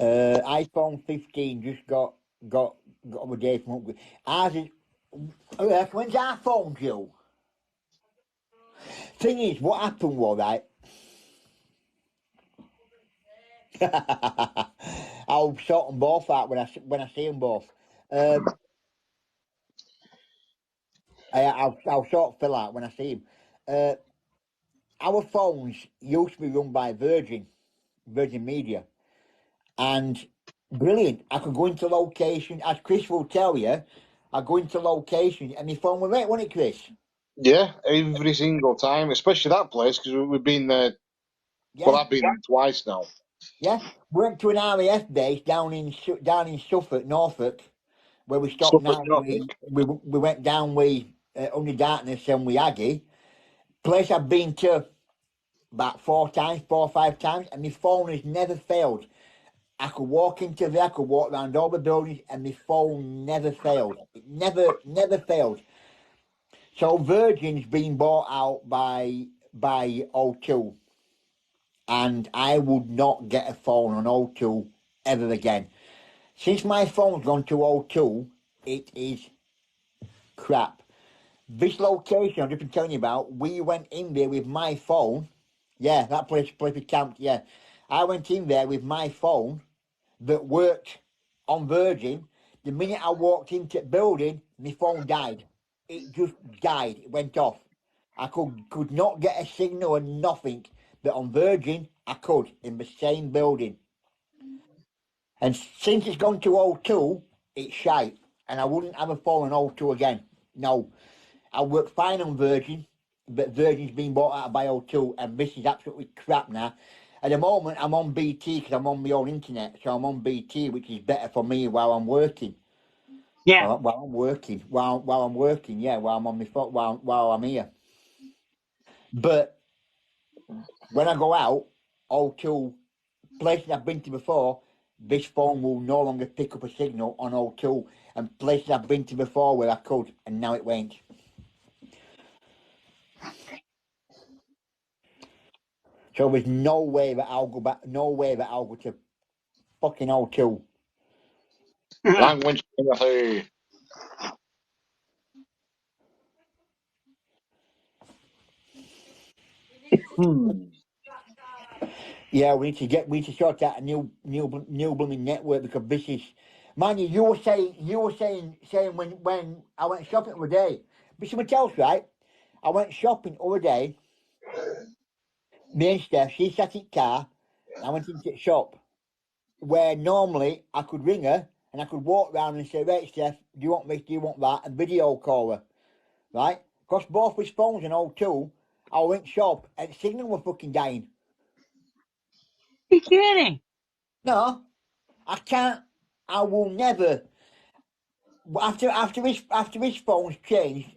iPhone 15 just got a day from upgrade. Ours is, when's our phone due? Thing is, what happened was, right, I'll sort them both out when I see them both. I'll sort Phil out when I see him. Our phones used to be run by Virgin Media, and brilliant. I could go into location, as Chris will tell you. I go into location, and my phone was right, wasn't it, Chris? Yeah, every single time, especially that place because we've been there. Yeah. Well, I've been there twice now. Yeah, we went to an RAF base down in Suffolk, Norfolk, where we stopped. Suffolk, Now we went down with Under Darkness and with Aggie. Place I've been to about 4 or 5 times, and my phone has never failed. I could walk into there, I could walk around all the buildings, and my phone never failed. It never failed. So Virgin's been bought out by O2, and I would not get a phone on O2 ever again. Since my phone's gone to O2, it is crap. This location I've just been telling you about, we went in there with my phone. Yeah, that place we camped, yeah. I went in there with my phone that worked on Virgin. The minute I walked into the building, my phone died. It just died. It went off. I could not get a signal or nothing. But on Virgin, I could, in the same building. And since it's gone to O2, it's shite. And I wouldn't have a phone on O2 again. No. I work fine on Virgin, but Virgin's been bought out by O2, and this is absolutely crap now. At the moment, I'm on BT because I'm on my own internet, so I'm on BT, which is better for me while I'm working. Yeah. While I'm working, while I'm working, yeah, while I'm on my phone, while I'm here. But when I go out, O2 places I've been to before, this phone will no longer pick up a signal on O2, and places I've been to before where I could, and now it won't. So there's no way that I'll go back. No way that I'll go to fucking O2. Language. Hey. Yeah, we need to sort out a new blooming network because this is, man. You were saying when I went shopping the other day. But someone else, right? I went shopping the other day. Me and Steph, she sat in the car, and I went into the shop where normally I could ring her and I could walk around and say, right, Steph, do you want this? Do you want that? And video call her, right? Because both with phones and O2, I went shop and the signal was fucking dying. You kidding? No, I can't. I will never. After his phone's changed,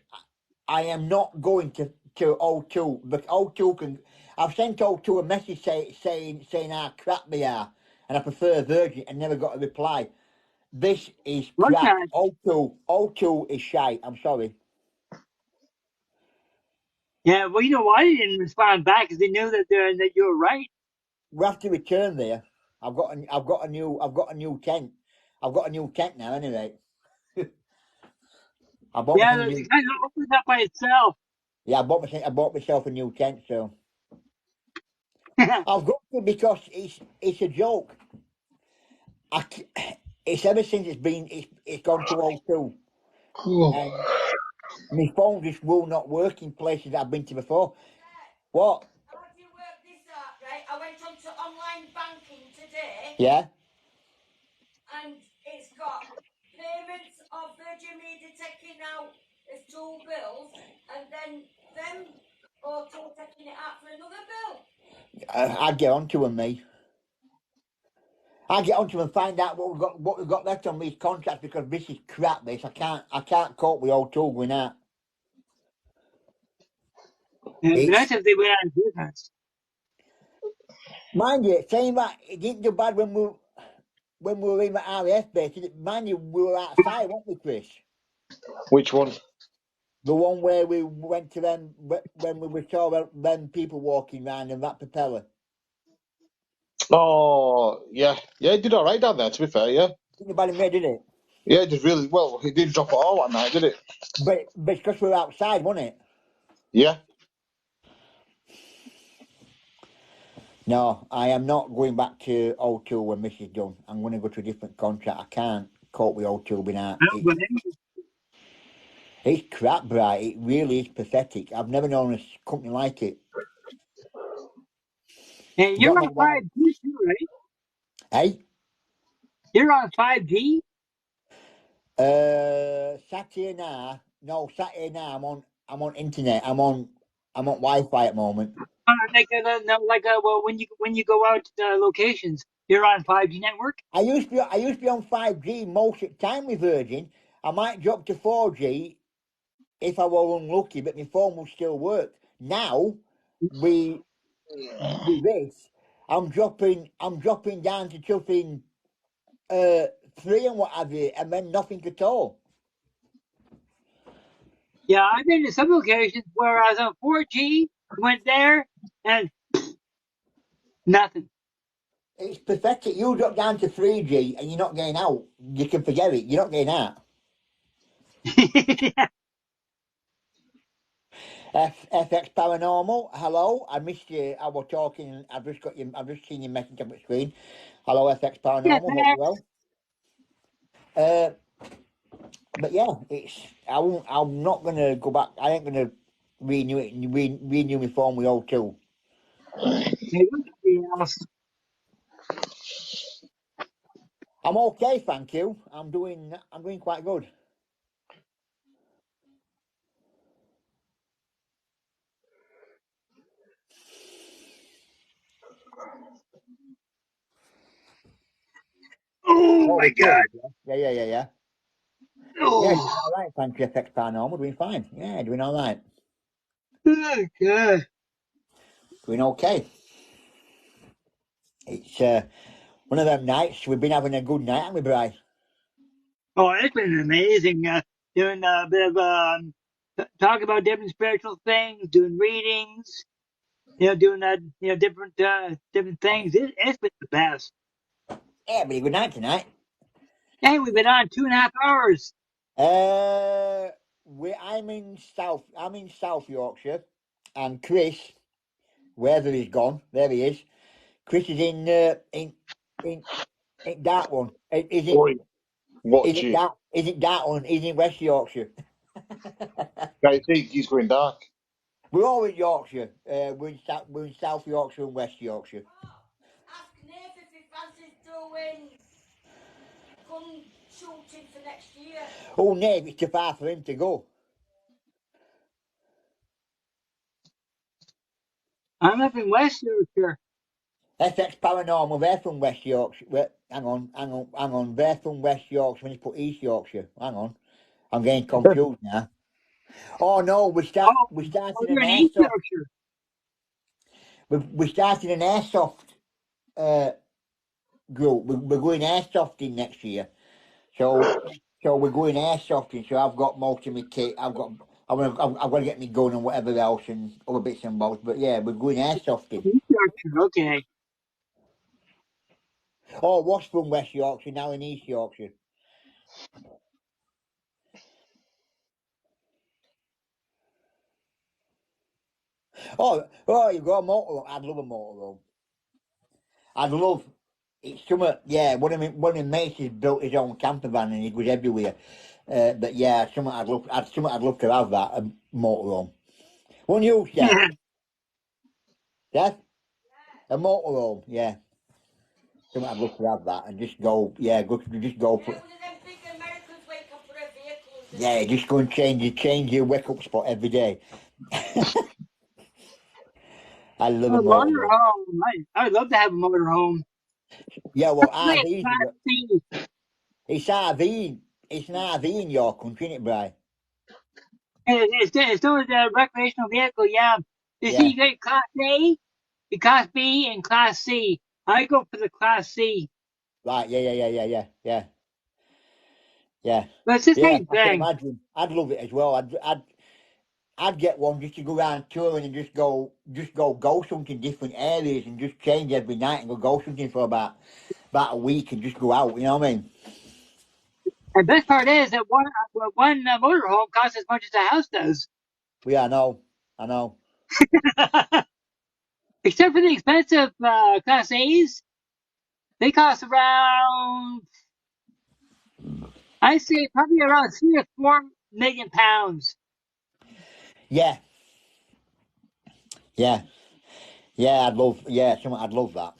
I am not going to to O2. But O2 can. I've sent O2 a message saying how crap they are, and I prefer Virgin, and never got a reply. This is crap. Okay. O2 is shite. I'm sorry. Yeah, well, you know why they didn't respond back? Because they knew that you were right. We have to return there. I've got a new tent. I've got a new tent now. Anyway, I bought Yeah, myself a it new. kind of opened up by itself. Yeah, I bought myself a new tent. So I've got to because it's a joke. It's ever since it's gone to O2, and my phone just will not work in places that I've been to before. What? How do you work this out, right? I went on to online banking today, Yeah. and it's got payments of Virgin Media taking out as two bills, and then them auto taking it out for another bill. I get onto them, me. I get onto them and find out what we've got left on these contracts because this is crap. This I can't cope with O2 going out. Yeah, but It's that's if they went out of business. mind you, saying that it didn't do bad when we were in the RAF base. Mind you, we were outside, weren't we, Chris? Which one? The one where we went to them when we saw them people walking around in that propeller. Oh, yeah. Yeah, it did all right down there, to be fair, yeah. Didn't nobody made, did it? Yeah, it did really well. It didn't drop at all that night, did it? But it's because we were outside, wasn't it? Yeah. No, I am not going back to O2 when this is done. I'm going to go to a different contract. I can't cope with O2 being out. I don't blame you. It's crap, Bright. It really is pathetic. I've never known a company like it. Hey, I don't you're know on why. 5G too, right? Hey? You're on 5G? Saturday now. No, Saturday now. I'm on internet. I'm on Wi-Fi at the moment. Well, when you go out to locations, you're on 5G network? I used to be on 5G most of the time with Virgin. I might drop to 4G if I were unlucky, but my phone will still work. Now, with this, I'm dropping down to something 3 and what have you, and then nothing at all. Yeah, I've been to some locations where I was on 4G, went there, and nothing. It's pathetic. You drop down to 3G and you're not getting out. You can forget it. You're not getting out. FX Paranormal, hello. I missed you. I was talking. I've just seen your message on the screen. Hello, FX Yeah, Paranormal. Hope you're well. But yeah, I'm not gonna go back. I ain't gonna renew it. Renew my phone with O2. I'm okay, thank you. I'm doing quite good. Oh my God. Yeah. Yeah, doing Oh, all right. Thank you, FX Paranormal. Doing fine. Yeah, doing all right. oh God. Doing okay. It's one of them nights. We've been having a good night, haven't we, Bryce? Oh, it's been amazing. Doing a bit of talk about different spiritual things, doing readings, doing different things. It's been the best. Yeah, pretty good night tonight. Hey, we've been on 2.5 hours. I'm in South Yorkshire, and Chris, wherever he's gone, there he is. Chris is in Dartmoor. Is it? Oi, watch it. Is it Dartmoor? He's in West Yorkshire. Guys, he's going dark. We're all in Yorkshire. We're in South Yorkshire and West Yorkshire. Ask Nath if he fancies doing gun shooting for next year. Oh, Nave, it's too far for him to go. I'm up in West Yorkshire. FX Paranormal, they're from West Yorkshire. Hang on. They're from West Yorkshire when you put East Yorkshire. Hang on. I'm getting confused now. Oh no, Oh, we started you're an in East airsoft. Yorkshire. We started an airsoft group. We're going airsofting next year. So we're going airsofting. So I've got most of my kit. I've got to get me gun and whatever else and other bits and bobs. But yeah, we're going airsofting. East Yorkshire, okay. Oh, was from West Yorkshire, now in East Yorkshire. Oh, you've got a motorhome. I'd love a motorhome. I'd love. It's something. Yeah, one of my mates has built his own camper van and he goes everywhere. But yeah, something I'd love to have that a motorhome. Wouldn't you, Seth? Seth, a motorhome. Yeah, something I'd love to have that and just go. Yeah, just go. Yeah, one of them big Americans wake up for a vehicle. Yeah, just go and change your wake up spot every day. I love A a motorhome. motorhome. I would love to have a motorhome. Yeah, well, Especially a RVs. Class C. It's RV. It's an RV in your country, isn't it, Bri? It's still a recreational vehicle, yeah. You see, Yeah. you get Class A, the Class B, and Class C. I go for the Class C. Right. Yeah. Yeah. But it's the Yeah. same I can thing. imagine. I'd love it as well. I'd get one just to go around touring and go something different areas and just change every night and go something for about a week and just go out. You know what I mean? The best part is that one motorhome costs as much as a house does. Yeah, I know. Except for the expensive Class A's, they cost around, I say probably around 3 or 4 million pounds. Yeah. Yeah. Yeah. I'd love that.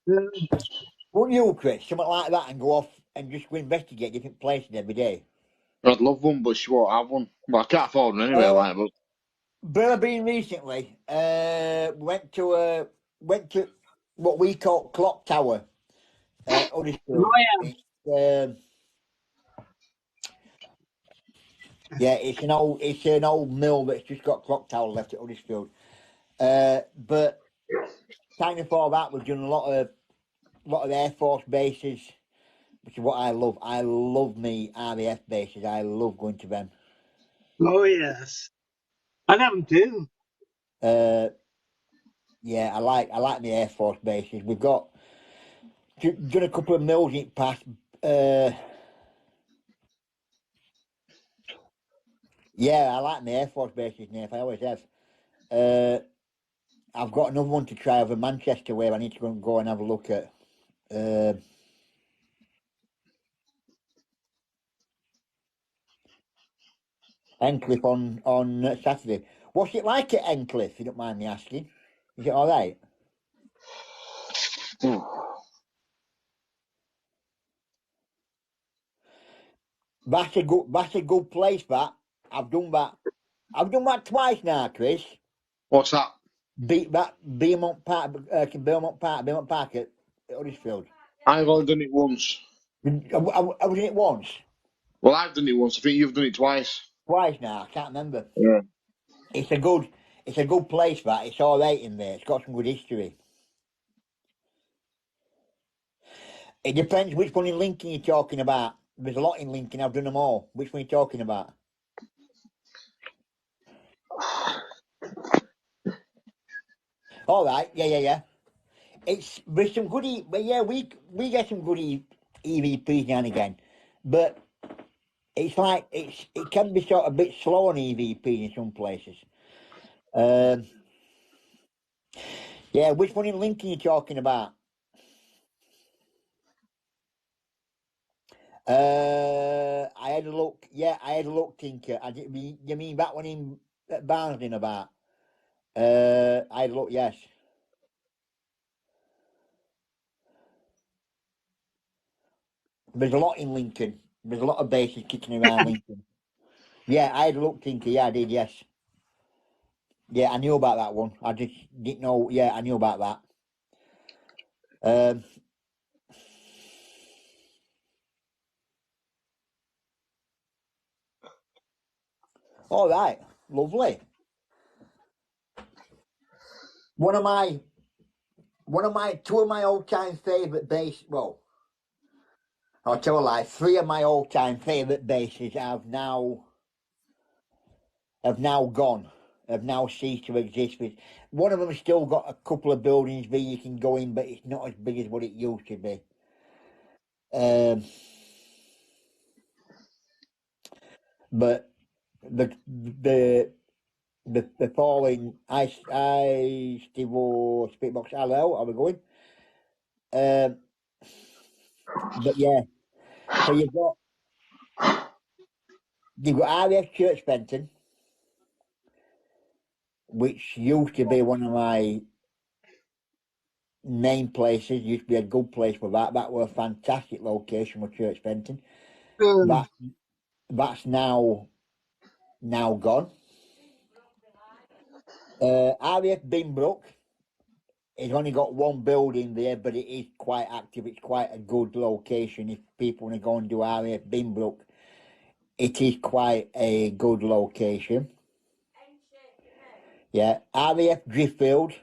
Uh, Wouldn't you, Chris? Something like that and go off and just go investigate different places every day. I'd love one, but she won't have one. Well, I can't afford one anyway, Uh, like, but Where I've been recently, went to what we call Clock Tower, oh Huddersfield. yeah, It's yeah, it's an old mill that's just got clock tower left at Huddersfield. But time before that, we've done a lot of Air Force bases, which is what I love. I love me RAF bases. I love going to them. oh yes, I have them too. Uh, yeah, I like the Air Force bases. We've done a couple of mills in the past. Uh, Yeah, I like my Air Force bases, Nath. I always have. I've got another one to try over Manchester where I need to go and have a look at. Uh, Encliffe on Saturday. What's it like at Encliffe, if you don't mind me asking? Is it all right? That's a good place, that. I've done that. I've done that twice now, Chris. what's that? Beat that Beaumont Park at Huddersfield. I've only done it once. I was in it once. Well, I've done it once. I think you've done it twice. Twice now, I can't remember. Yeah. It's a good place, that. It's all right in there. It's got some good history. It depends which one in Lincoln you're talking about. There's a lot in Lincoln. I've done them all. Which one are you talking about? All right. Yeah. There's some good. But yeah, we get some good EVPs now and again, but it's like it can be sort of a bit slow on EVP in some places. Um, yeah, which one in Lincoln you talking about? I had a look. Yeah, I had a look, Tinker. You mean that one in at Barnesden about? I had a look. Yes, there's a lot in Lincoln. There's a lot of bases kicking around Lincoln. Yeah, I had a look, Tinker. Yeah, I did. Yes. Yeah, I knew about that one. I just didn't know. Yeah, I knew about that. Um, All right, lovely. Two of my all-time favourite bass. Well, I'll tell a lie. Three of my all-time favourite bases have now gone. Have now ceased to exist. But one of them has still got a couple of buildings where you can go in, but it's not as big as what it used to be. But the following I Steve Speakbox hello, how we going? But yeah, so you've got RAF Church Benton, which used to be one of my main places. Used to be a good place for that. That was a fantastic location for Church Benton. That's now gone. RAF Binbrook. It's only got one building there, but it is quite active. It's quite a good location. If people want to go and do RAF Binbrook, it is quite a good location. Yeah, RAF Driffield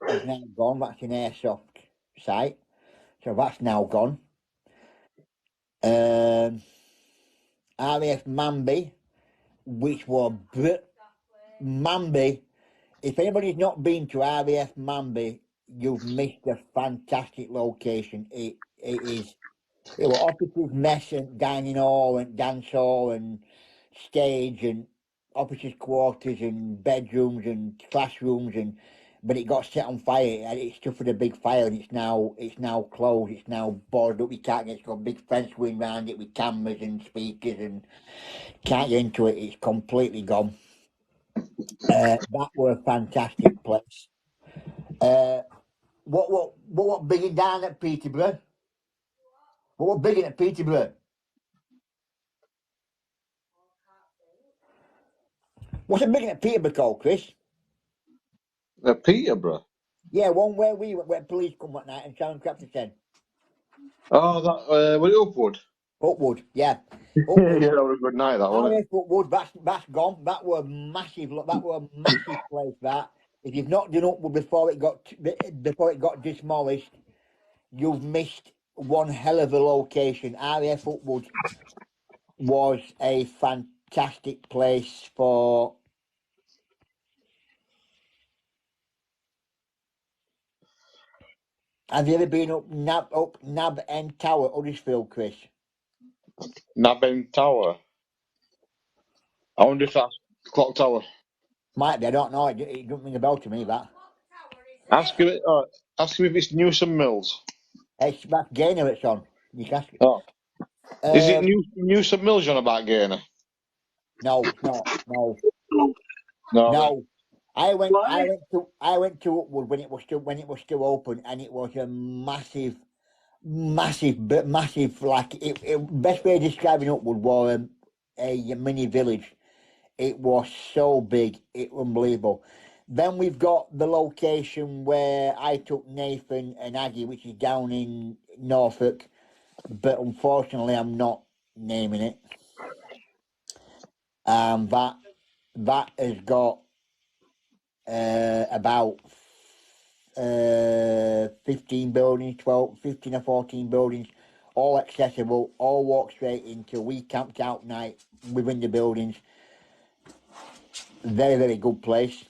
is now gone. That's an airsoft site, so that's now gone. RAF Manby, which was Manby. If anybody's not been to RAF Manby, you've missed a fantastic location. It is. It was officers' mess and dining hall and dance hall and stage and officers' quarters and bedrooms and classrooms but it got set on fire and it stood for the big fire and it's now closed. It's now boarded up. You can't get. It's got a big fence going around it with cameras and speakers and can't get into it. It's completely gone. That was a fantastic place. What bigging down at Peterborough? What bigging at Peterborough? What's a bigging at Peterborough called, Chris? Peterborough. Yeah, one where we went, where police come at night and Sharon Crafton said. Oh, that was it Upwood? Upwood, yeah. Yeah, Upwood. that was a good night, that wasn't it? Upwood, that's gone. That were massive. That were a massive place. That if you've not done Upwood before it got demolished, you've missed one hell of a location. RAF Upwood was a fantastic place for. Have you ever been up Nab End Tower, Huddersfield, Chris? Nabin Tower. I wonder if that's Clock Tower. Might be. I don't know. It doesn't ring a bell to me. That. Ask him if it's Newsom Mills. It's that's Gaynor it's on. You can ask. Oh. Is it Newsom Mills on about Gaynor? No, it's not. No. No. No. I went to Upwood when it was still open, and it was a massive like best way of describing Upwood was a mini village. It was so big, it was unbelievable. Then we've got the location where I took Nathan and Aggie, which is down in Norfolk, but unfortunately I'm not naming it. That has got about 15 buildings, 15 or 14 buildings, all accessible, all walk straight into. We camped out night within the buildings. Very, very good place.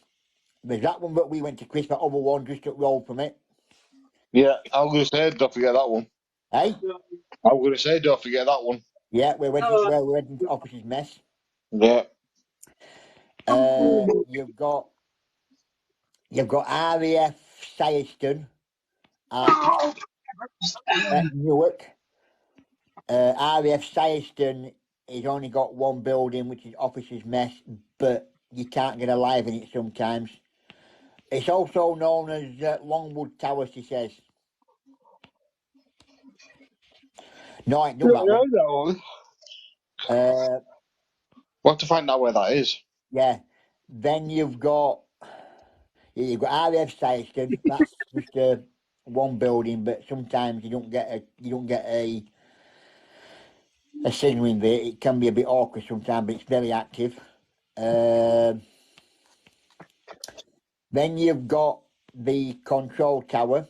There's that one that we went to, Chris, that other one just up the road from it. Yeah, I was going to say, don't forget that one. Hey? I was going to say, don't forget that one. Yeah, we went into Officer's Mess. Yeah. You've got RAF Syerston at Newark. RAF Syerston has only got one building, which is Officer's Mess, but you can't get alive in it sometimes. It's also known as Longwood Tower, she says. No, I ain't done that one. We'll have to find out where that is. Yeah. Then you've got RAF Syerston. That's just one building, but sometimes you don't get a signal in there. It can be a bit awkward sometimes, but it's very active. Then you've got the control tower.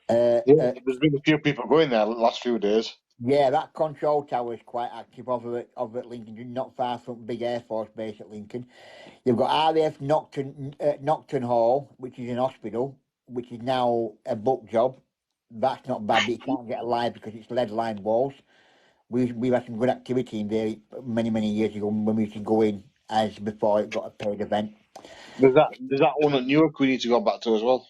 Yeah, there's been a few people going there the last few days. Yeah, that control tower is quite active over at Lincoln, not far from Big Air Force Base at Lincoln. You've got RAF Nocturne Hall, which is an hospital, which is now a book job. That's not bad, but you can't get alive because it's lead-lined walls. We've had some good activity in there many years ago when we used to go in as before it got a paid event. There's that one at Newark we need to go back to as well.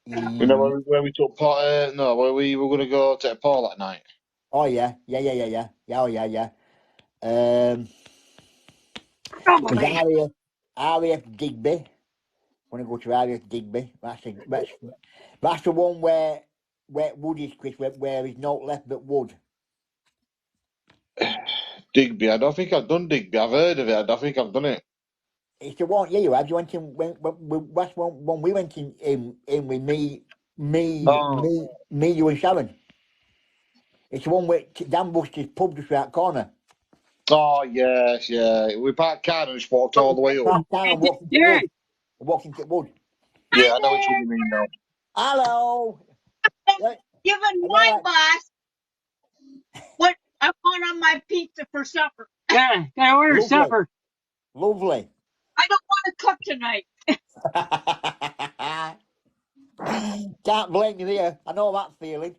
You know where we took part? No, where we were going to go to Paul that night. Oh yeah. Oh yeah. There's RAF Digby. Want to go to RAF Digby? That's the one where wood is, Chris. Where there's no left but wood. Digby. I don't think I've done Digby. I've heard of it. I don't think I've done it. It's the one. Yeah, you have. You went in that's when we went in with me, you and Sharon. It's the one where Dan Buster's pub just around the corner. Oh yes, yeah. We parked car and just walked all the way up. Parked down and walked into wood. Walked into wood. Yeah, I know which one you mean now. Hello. Giving my boss what I want on my pizza for supper. Gotta order Lovely. supper. Lovely. I don't want to cook tonight. Can't blame you there. I know that feeling.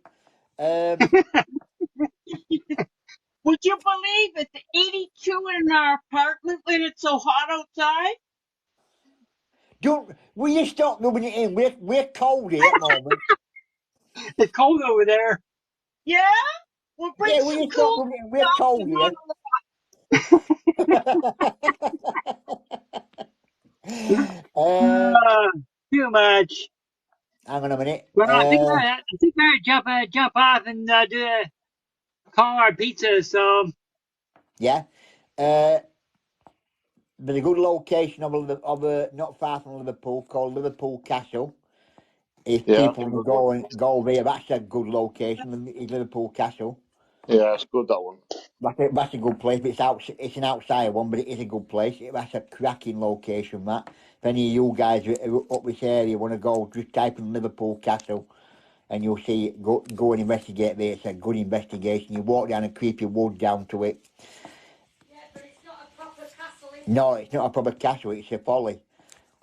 Would you believe it's 82 in our apartment when it's so hot outside? Will you stop rubbing it in? We're cold here at the moment. It's cold over there. Yeah? We'll bring Will some you stop cool rubbing it in? We're cold here. Too much. Hang on a minute. Well, I think I jump off and call our pizza. So Yeah. There's a good location of not far from Liverpool called Liverpool Castle. If people want to go there, that's a good location. Is Liverpool Castle. Yeah, it's good, that one. That's a good place. But it's an outside one, but it is a good place. That's a cracking location. That if any of you guys are up this area want to go, just type in Liverpool Castle, and you'll see it. Go and investigate there. It's a good investigation. You walk down and creep your wood down to it. Yeah, but it's not a proper castle. No, it's not a proper castle. It's a folly,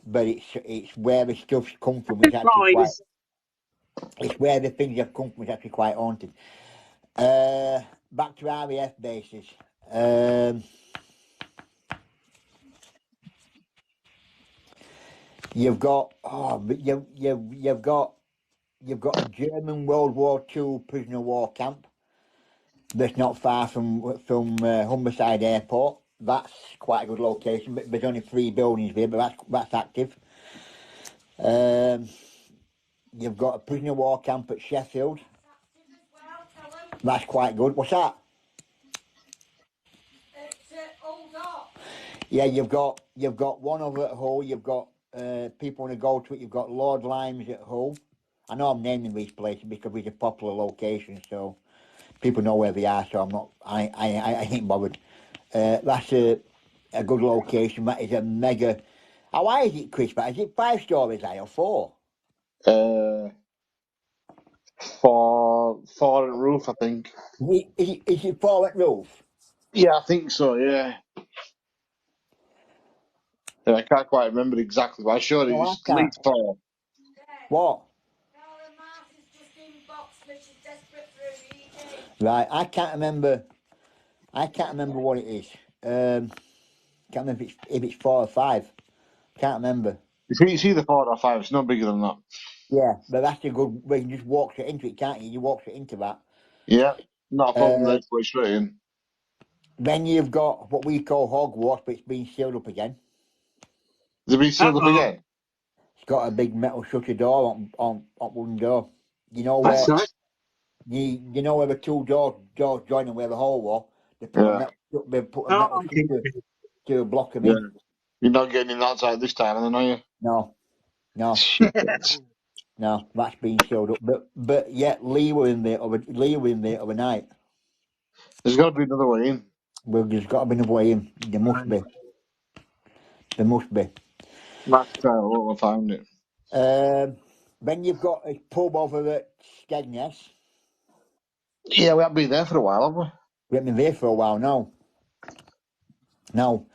but it's where the stuff's come from. It's actually it's where the things have come from. It's actually quite haunted. Back to RAF bases. You've got you've got a German World War II prisoner of war camp that's not far from Humberside Airport. That's quite a good location, but there's only 3 buildings there, but that's active. You've got a prisoner of war camp at Sheffield. That's quite good. What's that? It's Old Dock. Yeah, you've got one over at Hull. You've got people want to go to it. You've got Lord Limes at Hull. I know I'm naming these places because it's a popular location, so people know where they are. So I'm not. I ain't bothered. That's a good location. That is a mega. How high is it, Chris? Is it 5 stories high or 4? 4 at roof, I think. Is it 4 at roof? Yeah, I think so. Yeah. I can't quite remember exactly, but I'm sure it's at least 4. What? Laura Martin's just inboxed me. She's desperate for a reading. Right, I can't remember what it is. Can't remember if it's 4 or 5. Can't remember. If you see the 4 or 5, it's no bigger than that. Yeah, but that's a good way. You just walk straight into it, can't you? You walk straight into that. Yeah, not a problem. Let's go straight in. Then you've got what we call Hogwarts, but it's been sealed up again. Has it been sealed up again? It's got a big metal shutter door on wooden door. You know where you know where the 2 doors join and where the hole was. They put a metal shutter to block them in. You're not getting in that side this time, then, are you? No. Shit. No, that's been sealed up. But yeah, Lee were in there overnight. There's got to be another way in. Well, there's got to be another way in. There must be. There must be. That's we'll find it. Then you've got a pub over at Skegness. Yeah, we have been there for a while, have we? We haven't been there for a while now. No.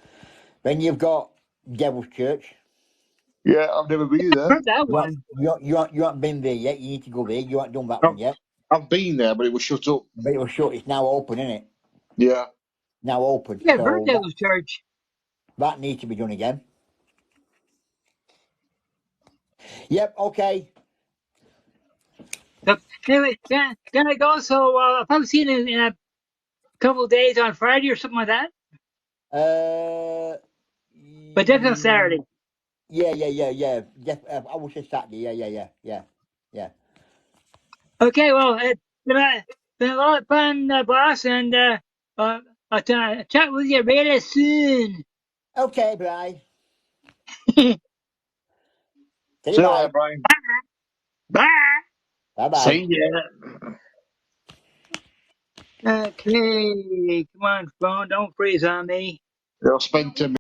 Then you've got Devil's Church. Yeah, I've never been there. Heard that one. You haven't been there yet. You need to go there. You haven't done that I've, one yet. I've been there, but it was shut up. But it was shut. It's now open, isn't it? Yeah. Now open. Yeah, I've heard So that was church. that needs to be done again. Yep. Okay. So, anyway, gonna go. So I'll probably see you in a couple of days on Friday or something like that. But definitely on Saturday. Yeah. I would say Saturday. Yeah. Okay, well, it's been a lot of fun, boss, and I'll chat with you really soon. Okay, Bri. See Say you bye. later, Brian. Bye. Bye bye. See ya. Okay, come on, phone, don't freeze on me. You'll spend 10 minutes.